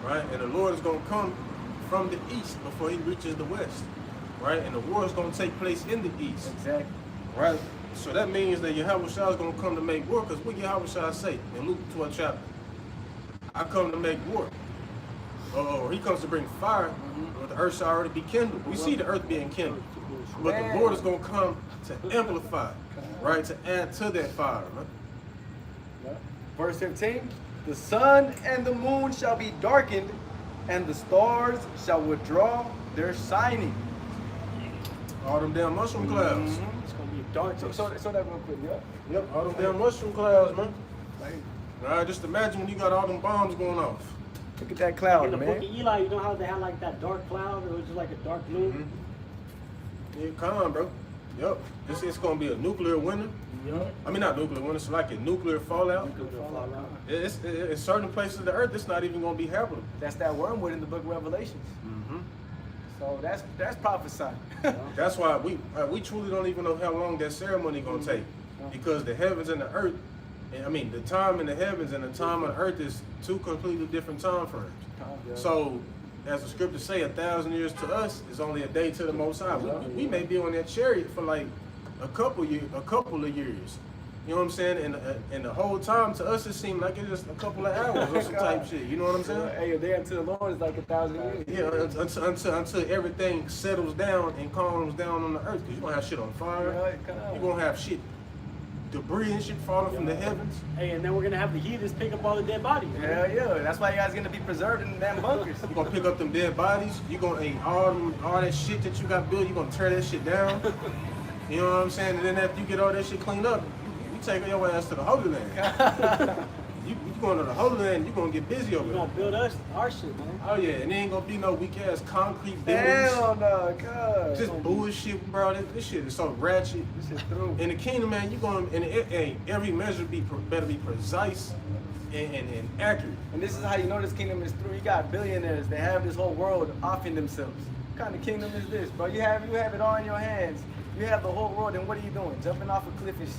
right? And the Lord is going to come from the east before he reaches the west, right? And the war is going to take place in the east, Exactly. right? So that means that Yahweh Shah is going to come to make war, because what Yahweh Shah say in Luke 12 chapter? I come to make war. Or he comes to bring fire, but the earth shall already be kindled. We see the earth being kindled, but the Lord is going to come to amplify, right? To add to that fire, right? Verse 15. The sun and the moon shall be darkened, and the stars shall withdraw their shining. All them damn mushroom clouds. It's gonna be dark. So that real quick, yeah. Yep, all them damn mushroom clouds, man. Like, All right, just imagine when you got all them bombs going off. look at that In cloud, the book of man. Eli, you know how they had like that dark cloud, or it was just like a dark blue. Yeah, come on, bro. Yep, it's gonna be a nuclear winter. Yup. I mean, not nuclear winter, it's like a nuclear fallout. It's in certain places of the earth, it's not even gonna be habitable. That's that wormwood in the book of Revelations. So that's prophesying. That's why we truly don't even know how long that ceremony gonna take, because the heavens and the earth, I mean, the time in the heavens and the time on the earth is two completely different time frames. So, as the scriptures say, 1,000 years to us is only a day to the Most High. We may be on that chariot for like a couple of years. You know what I'm saying? And the whole time to us it seemed like it's just a couple of hours or some type shit. You know what I'm saying? Hey, a day unto the Lord is like 1,000 years. Yeah, until everything settles down and calms down on the earth. Because you're gonna have shit on fire. You're gonna have shit, debris and shit falling from the heavens. Hey, and then we're gonna have the heathens pick up all the dead bodies. Hell yeah. That's why you guys gonna be preserved in the damn bunkers. You're gonna pick up them dead bodies. You're gonna all that shit that you got built, you're gonna tear that shit down. You know what I'm saying? And then after you get all that shit cleaned up, you take your ass to the Holy Land. you going to the Holy Land, you're gonna get busy over We're there. gonna build us our shit, man. Oh yeah, and there ain't gonna be no weak ass concrete buildings. Hell no, God. Just bullshit, bro. This shit is so ratchet. This shit through. In the kingdom, man, you going and every measure better be precise and accurate. And this is how you know this kingdom is through. You got billionaires. They have this whole world offing themselves. What kind of kingdom is this, bro? You have it all in your hands. You have the whole world, and what are you doing? Jumping off a cliff and shit.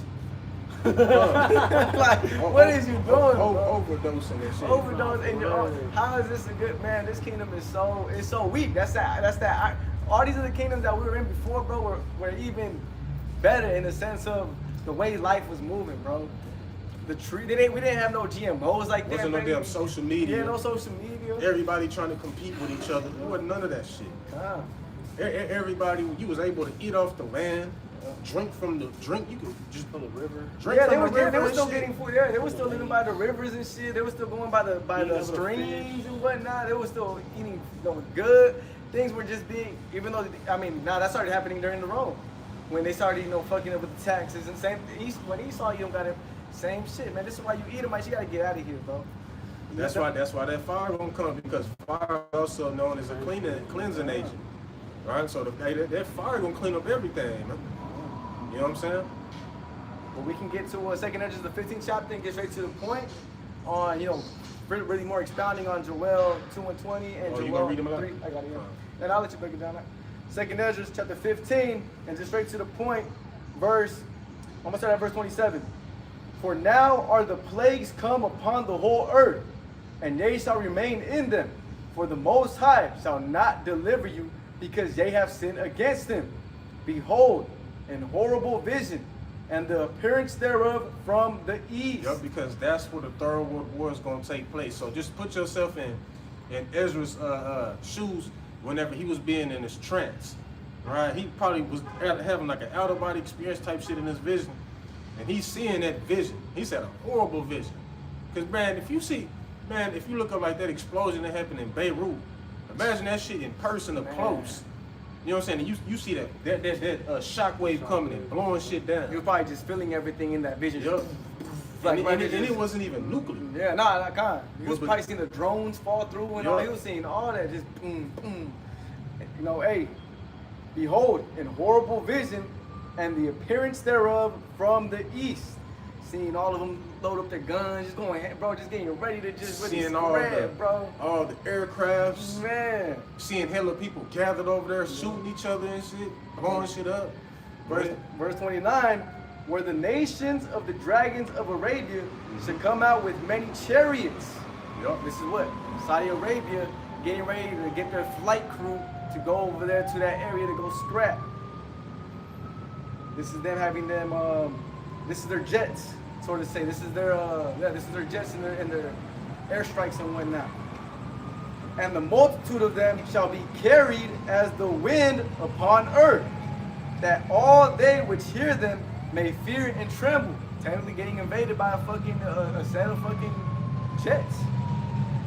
Like, what is you doing, bro? Overdosing that shit. Overdose and how is this a good man? This kingdom is so weak. That's that. All these other kingdoms that we were in before, bro, were even better in the sense of the way life was moving, bro. The tree, we didn't have no GMOs like that. Wasn't no baby. damn social media. Yeah, no social media. Everybody trying to compete with each other. There wasn't none of that shit. Ah. Everybody, you was able to eat off the land. drink from the drink. You could just From the river. drink Yeah, from they were, the river they were and still shit. getting food. Yeah, they were still living by the rivers and shit. They were still going by the Eating other streams fish. and whatnot. They were still eating good. Things were just being, even though, I mean, now that started happening during the Rome. When they started, fucking up with the taxes and same, when Esau, you don't got it, same shit, man. This is why you Edomites, you gotta get out of here, bro. That's why that fire gonna come, because fire is also known as a cleansing agent, right? So that fire gonna clean up everything, man. You know what I'm saying? But we can get to Second Ezra, the 15th chapter, and get straight to the point on, really more expounding on Joel 2:20 and Oh, you Joel gonna read them out? 3. I got it, yeah. And I'll let you break it down. Second Ezra chapter 15, and just straight to the point, I'm gonna start at verse 27. For now are the plagues come upon the whole earth, and they shall remain in them. For the Most High shall not deliver you, because ye have sinned against him. Behold, an horrible vision, and the appearance thereof from the east. Yep, because that's where the Third World War is gonna take place. So just put yourself in Ezra's shoes whenever he was being in his trance, right? He probably was having like an out of body experience type shit in his vision, and he's seeing that vision. He said a horrible vision, because man, if you look up like that explosion that happened in Beirut, imagine that shit in person up close. You know what I'm saying? And you see that shockwave coming and blowing shit down. He was probably just feeling everything in that vision. Yup. Like, and it wasn't even nuclear. Yeah, nah, not kind. He was But- probably seeing the drones fall through and all. Yeah. He was seeing all that, just boom, boom. Hey, behold, in horrible vision, and the appearance thereof from the east. Seeing all of them load up their guns, just going, bro, just getting ready to just really Seeing spread, bro. all the aircrafts, Man, seeing hella people gathered over there shooting each other and shit, blowing shit up. verse 29, where the nations of the dragons of Arabia should come out with many chariots. Yup. This is what Saudi Arabia getting ready to get their flight crew to go over there to that area to go scrap. This is them having them. This is their jets, sort of say. This is their jets and their airstrikes and whatnot. And the multitude of them shall be carried as the wind upon earth, that all they which hear them may fear and tremble. Technically getting invaded by a set of fucking jets.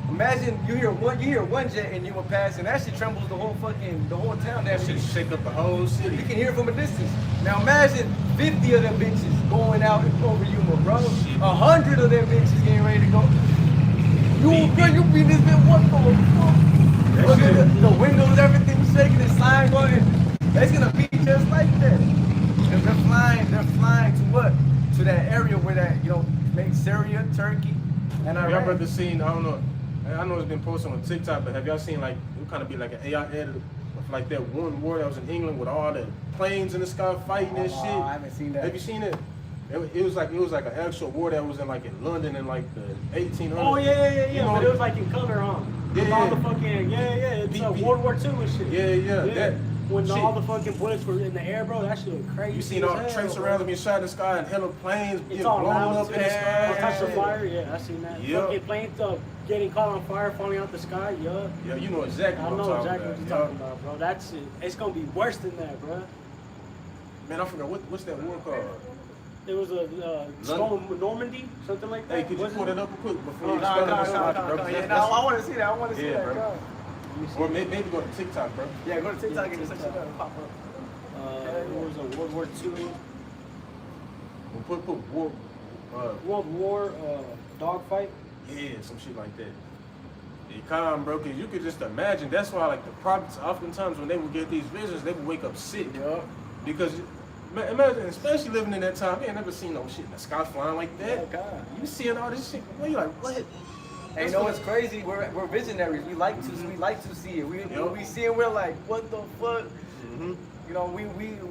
Imagine you hear one jet and you will pass, and that shit trembles the whole town. That shit shake up the whole city. You can hear it from a distance. Now imagine 50 of them bitches going out over you, my bro. 100 of them bitches getting ready to go. You be this bit what the fuck? Look at the windows, everything shaking, the sign going. It's gonna be just like that. And they're flying to what? To that area where that, maybe Syria, Turkey, and Have y'all Iran. ever seen, I know it's been posted on TikTok, but have y'all seen like, it would kind of be like an AI edit of like that one war that was in England with all the planes in the sky fighting and shit? I haven't seen that. Have you seen it? It was like an actual war that was in London in like the 1800s. Oh yeah. You know, But it was like in color, huh? With Yeah. all the fucking It's Beep. World War II and shit. Yeah. That when shit. all the fucking bullets were in the air, bro, that shit was crazy. You seen all the as trace hell, around bro. being shot in the sky and hella planes It's getting all blown loud up in the sky. all types of Shit. fire. Yeah, I seen that. Yep. Fucking planes getting caught on fire, falling out the sky. Yeah. Yeah, you know exactly I what I'm know talking exactly what about. you're talking about, bro. That's it. It's gonna be worse than that, bro. Man, I forgot what's that war called? There was a storm Normandy, something like that. Hey, could you Wasn't pull it? that up real quick before Oh, you no, spell it? no, That's no, what no, I- bro, Yeah, that's- no, I want to see that. I want to see Yeah, that. bro. Go. Or maybe go to TikTok, bro. Yeah, go to TikTok and just TikTok. pop up. There was a World War II, We'll put war, World War dogfight. yeah, some shit like that. You calm, bro, because you could just imagine. That's why, like, the prophets, oftentimes when they would get these visions, they would wake up sick. Yup. Because, imagine, especially living in that time, you ain't never seen no shit in the sky flying like that. Oh, God. You seeing all this shit, well, you like, what? Hey, you know what's crazy? We're visionaries. We like to see it. When we see it, we're like, what the fuck? Mm-hmm.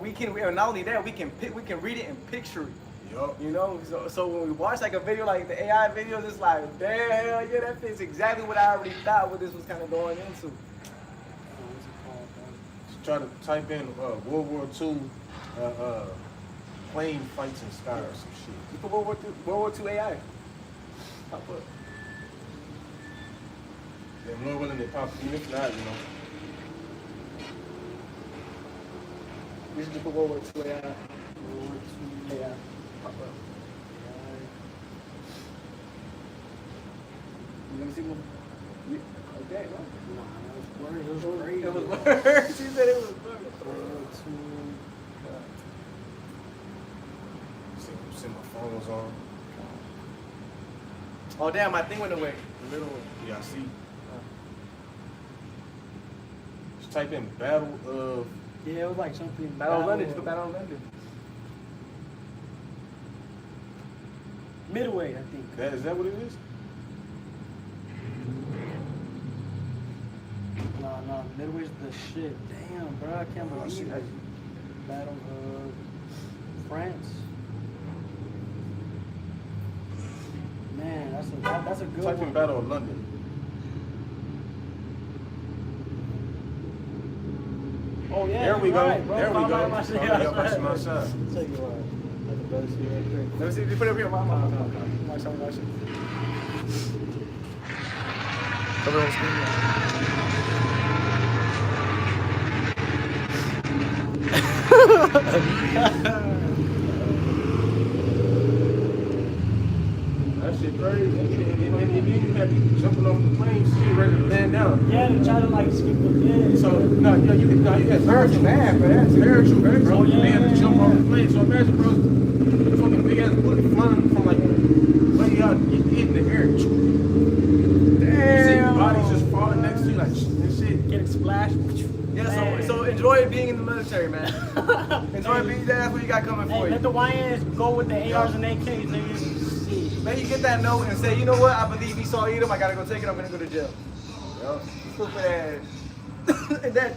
We can. And not only that, we can read it and picture it. Yup. So when we watch like a video like the AI videos, it's like, damn, hell yeah, that fits exactly what I already thought what this was kind of going into. What's it called, bro? Just try to type in World War II plane fights in sky or some shit. You put World War II AI. Pop up. Then Lord willing, they pop, even if not, you know. We should just put World War II AI. you see what? Okay, well. Nah, it was crazy. It was worse. She said it was worse. See my phone was on. Oh damn, my thing went away. The little. Yeah, I see. Just type in Battle of. Yeah, it was like something. Battle of London. Just go Battle of London. Midway, I think. Is that what it is? Nah, Midway's the shit. Damn, bro, I can't Oh, shit. believe it. Battle of France. Man, that's a good Type in one. Battle of London. Oh yeah, There we you're go. right, bro. There we go. My Oh, shit. yeah, that's my shot. Take it right. That's the best shit right there. Let me see. You put it up here. My shot. Cover on screen. That shit crazy. And you had people jumping off the plane, shit ready to land down. Yeah, they try to like skip the bed. So no, you had spiritual man, bro. That's spiritual, bro. So Oh, yeah, they had to yeah, jump yeah. off the plane. So imagine, bro, fucking big ass bullet flying from like way out, hitting the air. You see bodies just falling next to you like and shit. Getting splashed. Yeah, so enjoy being in the military, man. Enjoy being there. That's what you got coming Hey, for let you. the YNs go with the ARs and AKs, nigga. Shit. Then you get that note and say, you know what? I believe Esau Edom. I gotta go take it. I'm gonna go to jail. Yup. Stupid ass.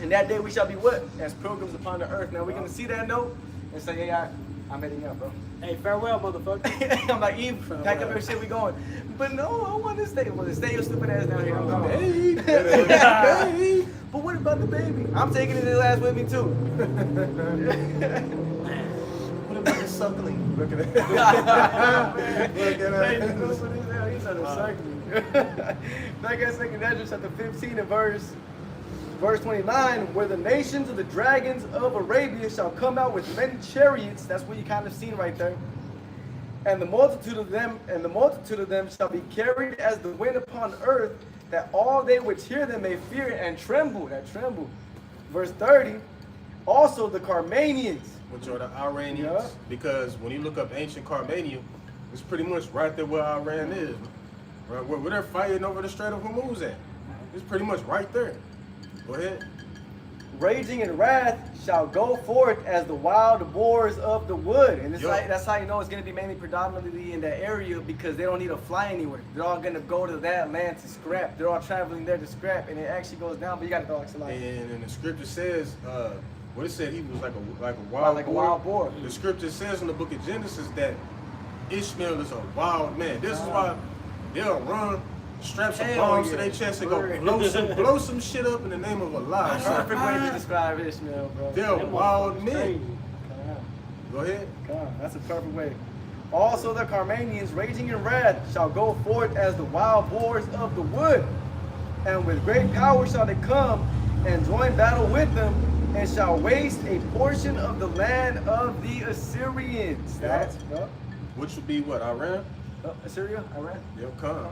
and that day we shall be what? As pilgrims upon the earth. Now we're gonna see that note and say, hey, I'm heading out, bro. Hey, farewell, motherfucker. I'm like, Eve, pack up your shit, we going. But no, I want to stay. Well, stay your stupid ass down here. I'm coming. Hey. But what about the baby? I'm taking his ass with me too. What about the suckling? Look at that. Look at Hey, that. he's trying to suck me. Like I said, Ezra chapter 15 and verse 29, where the nations of the dragons of Arabia shall come out with many chariots. That's what you kind of seen right there. And the multitude of them shall be carried as the wind upon earth, that all they which hear them may fear and tremble. That tremble. Verse 30, also the Carmanians. Which are the Iranians. Yeah. Because when you look up ancient Carmania, it's pretty much right there where Iran is. Right where they're fighting over the Strait of Hormuz at. It's pretty much right there. Go ahead. Raging in wrath shall go forth as the wild boars of the wood. And it's Yup. like, that's how you know it's going to be mainly predominantly in that area, because they don't need to fly anywhere. They're all going to go to that land to scrap. They're all traveling there to scrap, and it actually goes down. But you got to go like And the scripture says, what it said, he was like a wild like a boar. wild boar. The scripture says in the book of Genesis that Ishmael is a wild man. This is why they'll run, strap some Hell bombs to yeah. their chest and go Word. blow some shit up in the name of Allah. Perfect way to describe Ishmael, bro. They're Them wild motherfuckers crazy. men. Go ahead. God, that's a perfect way. Also the Carmanians, raging in wrath, shall go forth as the wild boars of the wood. And with great power shall they come and join battle with them, and shall waste a portion of the land of the Assyrians. Yeah. That's Which would be what, Iran? Assyria, Iran. Yep, come.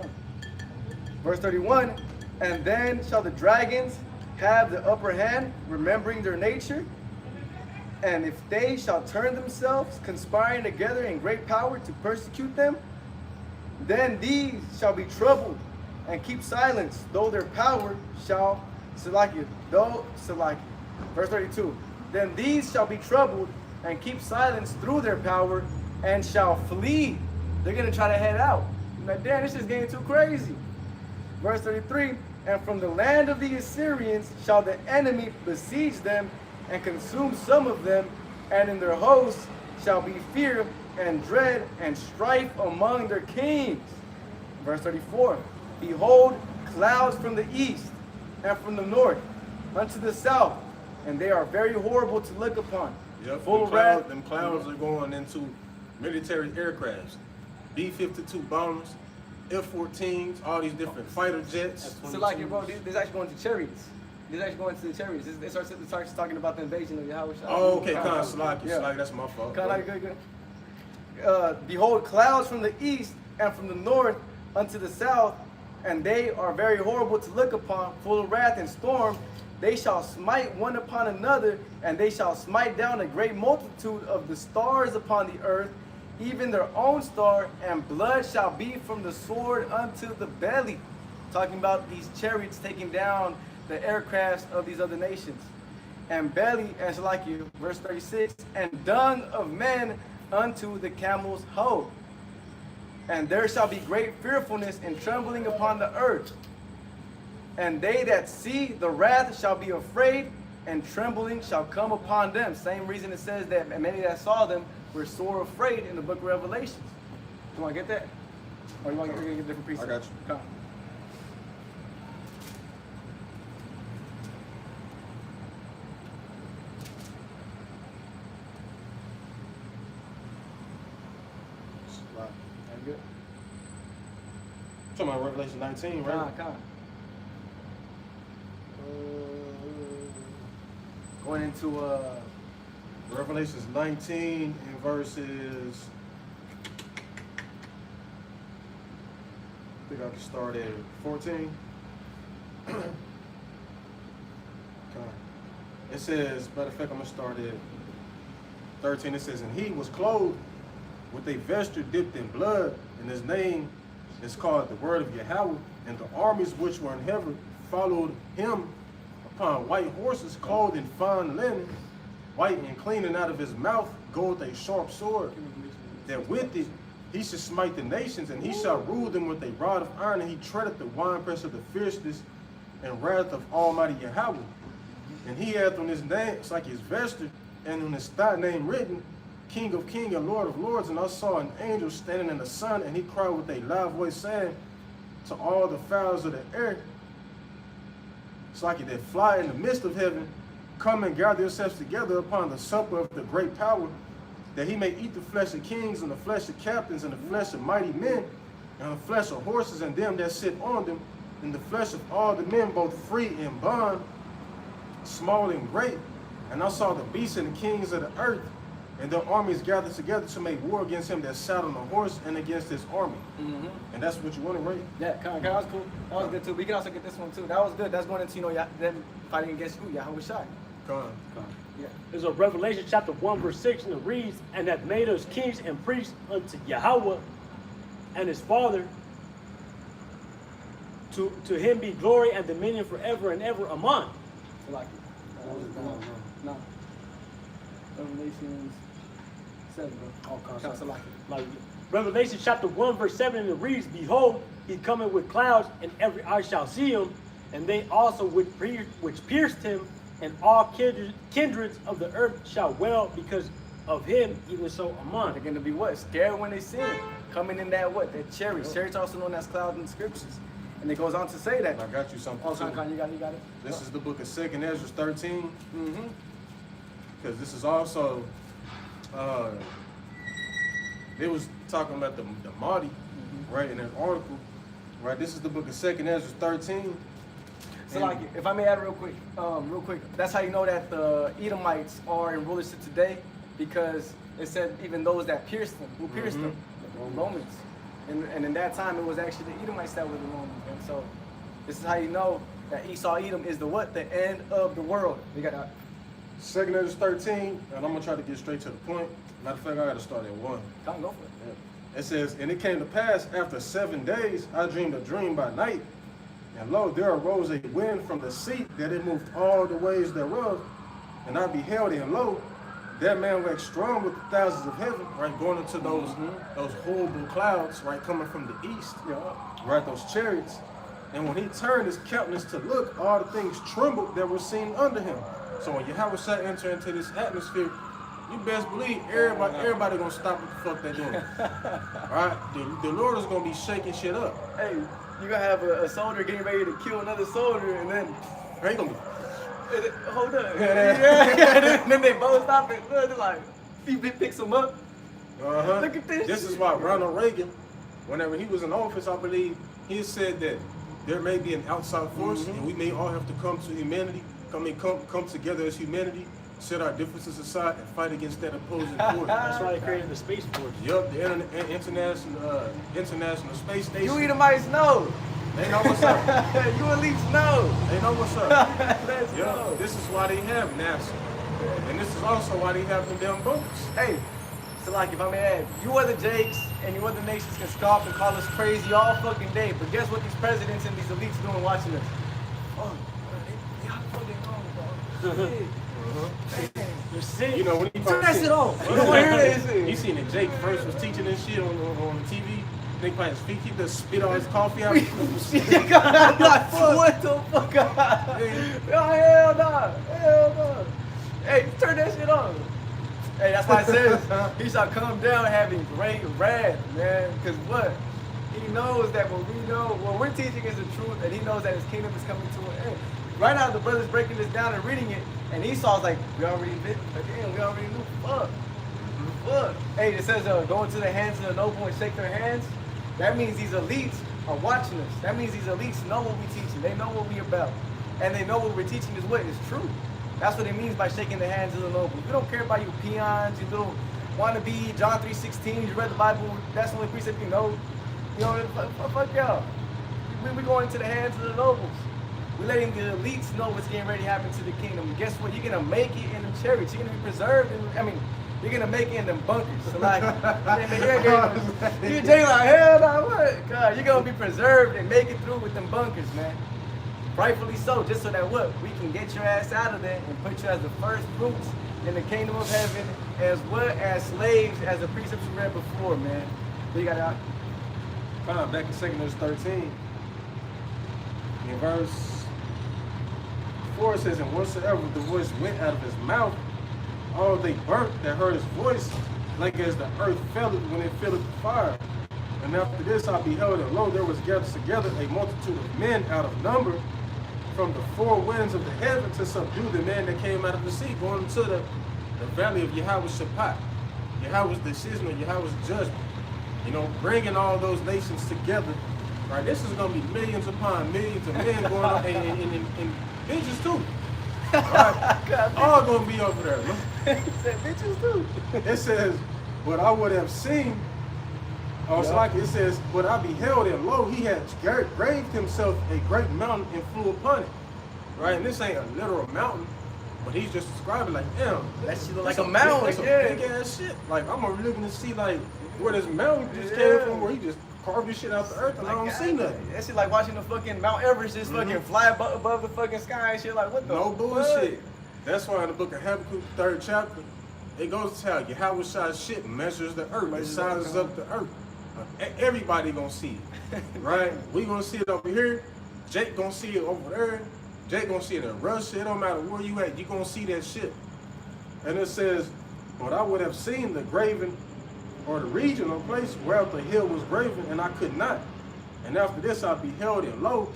Verse 31, and then shall the dragons have the upper hand, remembering their nature. And if they shall turn themselves, conspiring together in great power to persecute them, then these shall be troubled and keep silence, though their power shall Verse 32, then these shall be troubled and keep silence through their power and shall flee. They're going to try to head out. I'm like, damn, this is getting too crazy. Verse 33, and from the land of the Assyrians shall the enemy besiege them and consume some of them, and in their hosts shall be fear and dread and strife among their kings. Verse 34, behold, clouds from the east and from the north unto the south, and they are very horrible to look upon. Yep, Full of wrath. them clouds are going into military aircrafts. B-52 bombers, F-14s, all these different fighter jets. So like, bro, this actually going to chariots. This actually going to the chariots. It starts talking about the invasion of Yahweh. Oh, okay, Khan, Salaki, Yeah. that's my fault. Good. Behold, clouds from the east and from the north unto the south, and they are very horrible to look upon, full of wrath and storm. They shall smite one upon another, and they shall smite down a great multitude of the stars upon the earth, even their own star, and blood shall be from the sword unto the belly. Talking about these chariots taking down the aircrafts of these other nations. And belly, as like you, verse 36, and dung of men unto the camel's hoe. And there shall be great fearfulness and trembling upon the earth. And they that see the wrath shall be afraid, and trembling shall come upon them. Same reason it says that many that saw them were sore afraid in the book of Revelations. You want to get that? Or you want to get a different precept? I got you. Come. Right. That's good. Talking about Revelation 19, right? Come. Going into Revelations 19 and verses. I think I can start at 14. Okay. It says, matter of fact, I'm gonna start at 13. It says, and he was clothed with a vesture dipped in blood, and his name is called the Word of Yahweh, and the armies which were in heaven followed him upon white horses, clothed in fine linen, white and clean, and out of his mouth goeth a sharp sword, that with it he should smite the nations, and he shall rule them with a rod of iron, and he treadeth the winepress of the fierceness and wrath of Almighty Yahweh. And he hath on his name, it's like his vesture, and on his thigh name written, King of Kings and Lord of Lords. And I saw an angel standing in the sun, and he cried with a loud voice, saying to all the fowls of the air, it's like it that fly in the midst of heaven, come and gather yourselves together upon the supper of the great power, that he may eat the flesh of kings, and the flesh of captains, and the flesh of mighty men, and the flesh of horses, and them that sit on them, and the flesh of all the men, both free and bond, small and great. And I saw the beasts and the kings of the earth, and their armies gathered together to make war against him that sat on the horse and against his army. And that's what you want to read. yeah, that was cool. That was good too. We can also get this one too. That was good. That's going into them fighting against who? Yahweh Shai. Come on. Yeah. There's a Revelation chapter 1 verse 6, and it reads, and hath made us kings and priests unto Yahweh and his Father. To him be glory and dominion forever and ever. Amen. I like it. No. Revelations 7, bro. All concepts. I like it. Like Revelation chapter 1 verse 7, and it reads, behold, he cometh with clouds, and every eye shall see him, and they also which pierced him, and all kindreds of the earth shall wail because of him, even so. Amen. They're going to be what? Scared when they see him. Coming in that what? That chariots. Chariots also known as clouds in the scriptures. And it goes on to say that. And I got you something Oh, too. you got it. This is the book of 2nd Ezra 13, Mm-hmm. because this is also, they was talking about the Mahdi, right, in that article, right? This is the book of 2nd Ezra 13. So like, if I may add real quick, that's how you know that the Edomites are in rulership today, because it said even those that pierced them, who pierced them, the Romans. And in that time, it was actually the Edomites that were the Romans. And so this is how you know that Esau Edom is the what? The end of the world. We got that. 2nd Ezra 13, and I'm going to try to get straight to the point. Matter of fact, I got to start at 1. Come go for it. It says, and it came to pass after 7 days, I dreamed a dream by night. And lo, there arose a wind from the sea, that it moved all the ways thereof. And I beheld, and lo, that man waxed strong with the thousands of heaven, right, going into those horrible clouds, right, coming from the east, right, those chariots. And when he turned his countenance to look, all the things trembled that were seen under him. So when Yahweh shall enter into this atmosphere, you best believe everybody gonna stop what the fuck they doing. All right, the Lord is gonna be shaking shit up. Hey, you gonna have a soldier getting ready to kill another soldier, and then They gonna be. hold up. And then they both stop and they're like, he picks them up. Look at this. This is why Ronald Reagan, whenever he was in office, I believe, he said that there may be an outside force, and we may all have to come to humanity, come together as humanity, set our differences aside, and fight against that opposing force. That's why they created the Space Force. Yup, the international space station. You Edomites know. They know what's up. You elites know. They know what's up. Let's Yeah, go. this is why they have NASA. And this is also why they have them damn bunkers. Hey, so like if I may add, you other Jakes and you other nations can scoff and call us crazy all fucking day, but guess what these presidents and these elites doing watching us? Oh, they all fucking wrong, bro. You're sick. You know, when he Turn first that seen- shit off. I don't want to hear that shit. You seen that Jake first was teaching this shit on the TV? Think by his feet, he just spit all his coffee out. What the fuck? Oh, hell no. Hell no. Hey, turn that shit on. Hey, that's why I said he shall come down having great wrath, man. Because what? He knows that what we're teaching is the truth, and he knows that his kingdom is coming to an end. Right now, the brother's breaking this down and reading it, and Esau's like, we already knew. Fuck. Fuck. Hey, it says go into the hands of the noble and shake their hands. That means these elites are watching us. That means these elites know what we're teaching. They know what we're about. And they know what we're teaching is what is true. That's what it means by shaking the hands of the noble. We don't care about you peons, you little wannabe John 3:16. You read the Bible. That's the only precept you know. You know, fuck y'all. We going into the hands of the nobles. We're letting the elites know what's getting ready to happen to the kingdom. And guess what? You're going to make it in them chariots. You're going to be preserved. You're going to make it in them bunkers. So like, you're Jay like, hell no, what? God, you're going to be preserved and make it through with them bunkers, man. Rightfully so, just so that what? We can get your ass out of there and put you as the first fruits in the kingdom of heaven, as well as slaves, as the precepts we read before, man. So you got out. Back in 2 Corinthians 13, in verse 4 it says, and whatsoever the voice went out of his mouth, all they burnt that heard his voice, like as the earth filled when it filled the fire. And after this I beheld, and lo, there was gathered together a multitude of men out of number from the four winds of the heaven to subdue the men that came out of the sea, going into the valley of Yahweh's Shaphat, Yahweh's decision, or Yahweh's judgment. You know, bringing all those nations together. Right, this is going to be millions upon millions of men going on, and bitches too. Right? All going to be over there. Look. He said, bitches too. It says, but I would have seen, it's like it says, but I beheld, and lo, he had graved himself a great mountain and flew upon it. Right, and this ain't a literal mountain, but he's just describing like, damn, That shit look like a mountain, That's yeah. some big ass shit. Like, I'm looking to see like where this mountain just came from, where he just carved this shit out the earth, and I don't see nothing. That shit like watching the fucking Mount Everest just fucking fly above the fucking sky and shit. Like, what the No fuck? bullshit. That's why in the book of Habakkuk, 3rd chapter, it goes to tell you how Shai's shit measures the earth. It sizes up the earth. Everybody gonna see it, right? We gonna see it over here. Jake gonna see it over there. Jake gonna see it in Russia. It don't matter where you at. You gonna see that shit. And it says, but I would have seen the graven or the region or place whereof the hill was graven, and I could not. And after this I beheld, and lo,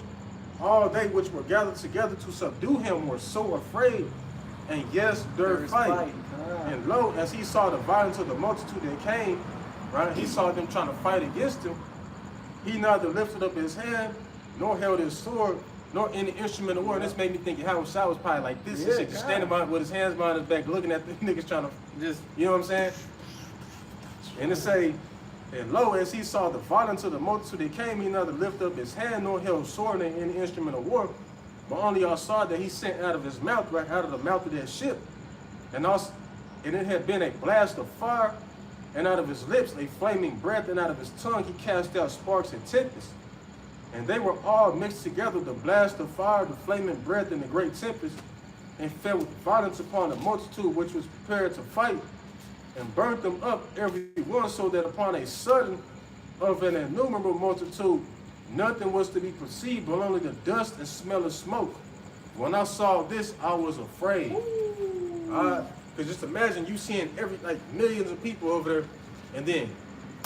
all they which were gathered together to subdue him were so afraid, and yes, durst fight. And lo, as he saw the violence of the multitude that came, right, he saw them trying to fight against him. He neither lifted up his hand, nor held his sword, nor any instrument of war. And this made me think how Shai was probably like this. He just standing by with his hands behind his back, looking at the niggas trying to just, you know what I'm saying? And it say, and lo, as he saw the violence of the multitude that came, he neither lifted up his hand, nor held sword, nor any instrument of war. But only y'all saw that he sent out of his mouth, right out of the mouth of that ship. And it had been a blast of fire, and out of his lips a flaming breath, and out of his tongue he cast out sparks and tempest. And they were all mixed together, the blast of fire, the flaming breath, and the great tempest, and fell with violence upon the multitude which was prepared to fight, and burnt them up every one, so that upon a sudden of an innumerable multitude nothing was to be perceived, but only the dust and smell of smoke. When I saw this, I was afraid. Because just imagine you seeing millions of people over there, and then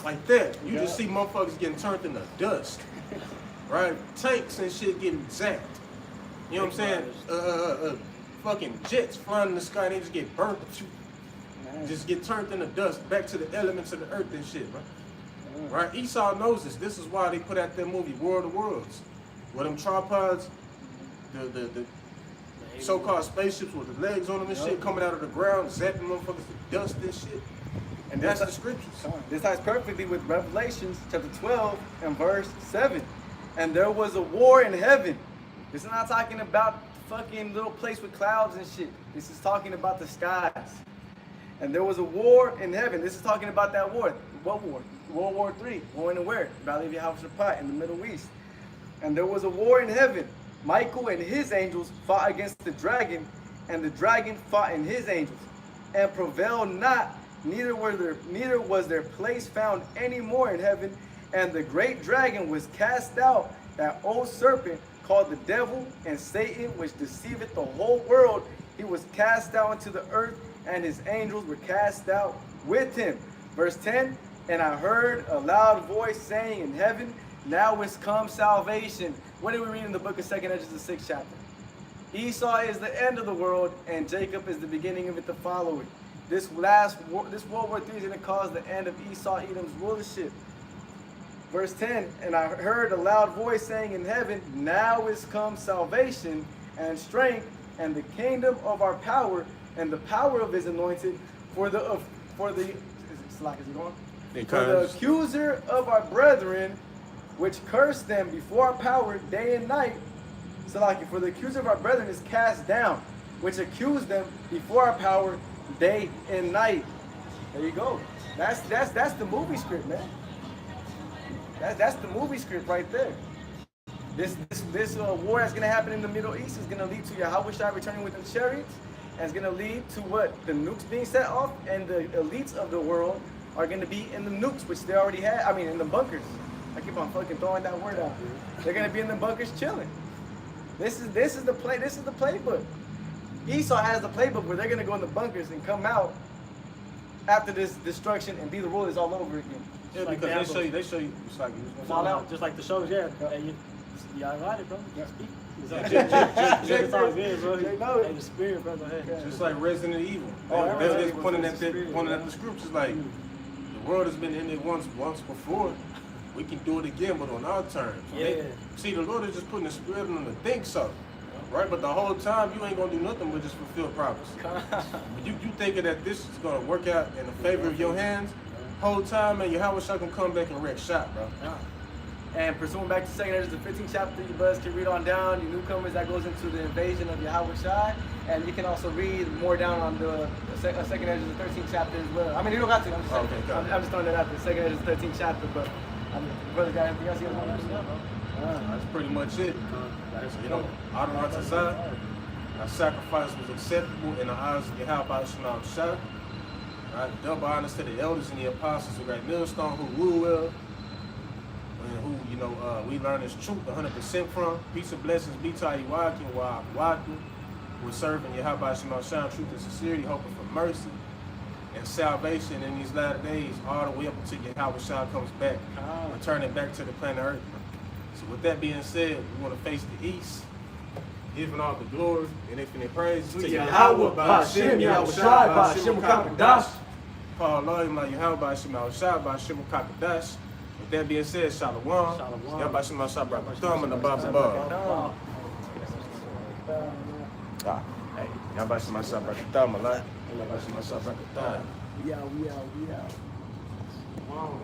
like that, you just see motherfuckers getting turned into dust. Right? Tanks and shit getting zapped. You know what I'm saying? Fucking jets flying in the sky, and they just get burnt. Just get turned into dust, back to the elements of the earth and shit, right? Right? Esau knows this. This is why they put out that movie, War of the Worlds. Where them tripods, the so-called spaceships with the legs on them and shit, coming out of the ground, zapping motherfuckers to dust and shit. And that's the scriptures. This ties perfectly with Revelations chapter 12 and verse 7. And there was a war in heaven. This is not talking about fucking little place with clouds and shit. This is talking about the skies. And there was a war in heaven. This is talking about that war. What war? World War III. War in where? Valley of Yehoshaphat in the Middle East. And there was a war in heaven. Michael and his angels fought against the dragon, and the dragon fought and his angels, and prevailed not. Neither was their place found any more in heaven. And the great dragon was cast out, that old serpent called the devil and Satan, which deceiveth the whole world. He was cast out into the earth, and his angels were cast out with him. Verse 10, and I heard a loud voice saying in heaven, now is come salvation. What did we read in the book of 2 Ezra, the 6th chapter? Esau is the end of the world, and Jacob is the beginning of it to follow it. This World War III is going to cause the end of Esau, Edom's rulership. Verse 10, and I heard a loud voice saying in heaven, now is come salvation and strength and the kingdom of our power and the power of his anointed, for the accuser of our brethren, which cursed them before our power day and night. For the accuser of our brethren is cast down, which accused them before our power day and night. There you go. That's the movie script, man. That's the movie script right there. This war that's gonna happen in the Middle East is gonna lead to Yahushua returning with the chariots, and it's gonna lead to what? The nukes being set off, and the elites of the world are gonna be in the nukes, which they already had. I mean, in the bunkers. I keep on fucking throwing that word out. They're gonna be in the bunkers chilling. This is the playbook. Esau has the playbook where they're gonna go in the bunkers and come out after this destruction and be the rulers all over again. Yeah, Like because Gamble. they show you, it's like Fall out, just like the shows, yeah. Hey, y'all got it, bro. Yeah. Speak. It's all good, bro. They know it. Hey, the spirit, bro. Go ahead. just like Resident Evil. Oh, They're Resident just Evil pointing is at the scriptures like the world has been in it once before. We can do it again, but on our terms. Yeah. See, the Lord is just putting the spirit on them to think so. Right? But the whole time you ain't gonna do nothing but just fulfill prophecy. you thinking that this is gonna work out in the favor of your hands, whole time, and Yahushua can come back and wreck shop, bro. Yeah. And pursuing back to 2 Ezra, the 15th chapter, you brothers can read on down. You newcomers, that goes into the invasion of Yahushua. And you can also read more down on the 2 Ezra, the 13th chapter as well. I mean, you don't got to. I'm just, Okay, got it. I'm just throwing that out there. 2 Ezra, the 13th chapter. But brother, got anything else you guys want to know? That's pretty much it. You know, Adonai Tazah, our sacrifice was acceptable in the eyes of Yahweh Shalom Shah. Right, double honors to the elders and the apostles who got millstone, who rule well, and who, you know, we learn this truth 100% from. Peace and blessings be to Iwakim, Wa'akim, who is serving Yahweh Shalom Shah, truth and sincerity, hoping for mercy and salvation in these latter days, all the way up until Yahweh Shah comes back, returning back to the planet Earth. So with that being said, we want to face the east, giving all the glory and infinite praise to Yahweh, Ba'ashem, Yahushua, Ba'ashem, Kakadash. Paul Loyim, like Yahweh, Ba'ashem, Yahushua, Ba'ashem, Kakadash. With that being said, Shalom. Yahweh, Ba'ashem, Yahushua, Ba'ashem, and the Baba. Hey, Yahweh, Ba'ashem, Yahushua, Ba'ashem, Yahweh, Ba'ashem, Yahushua, Ba'ashem. We out. Wow.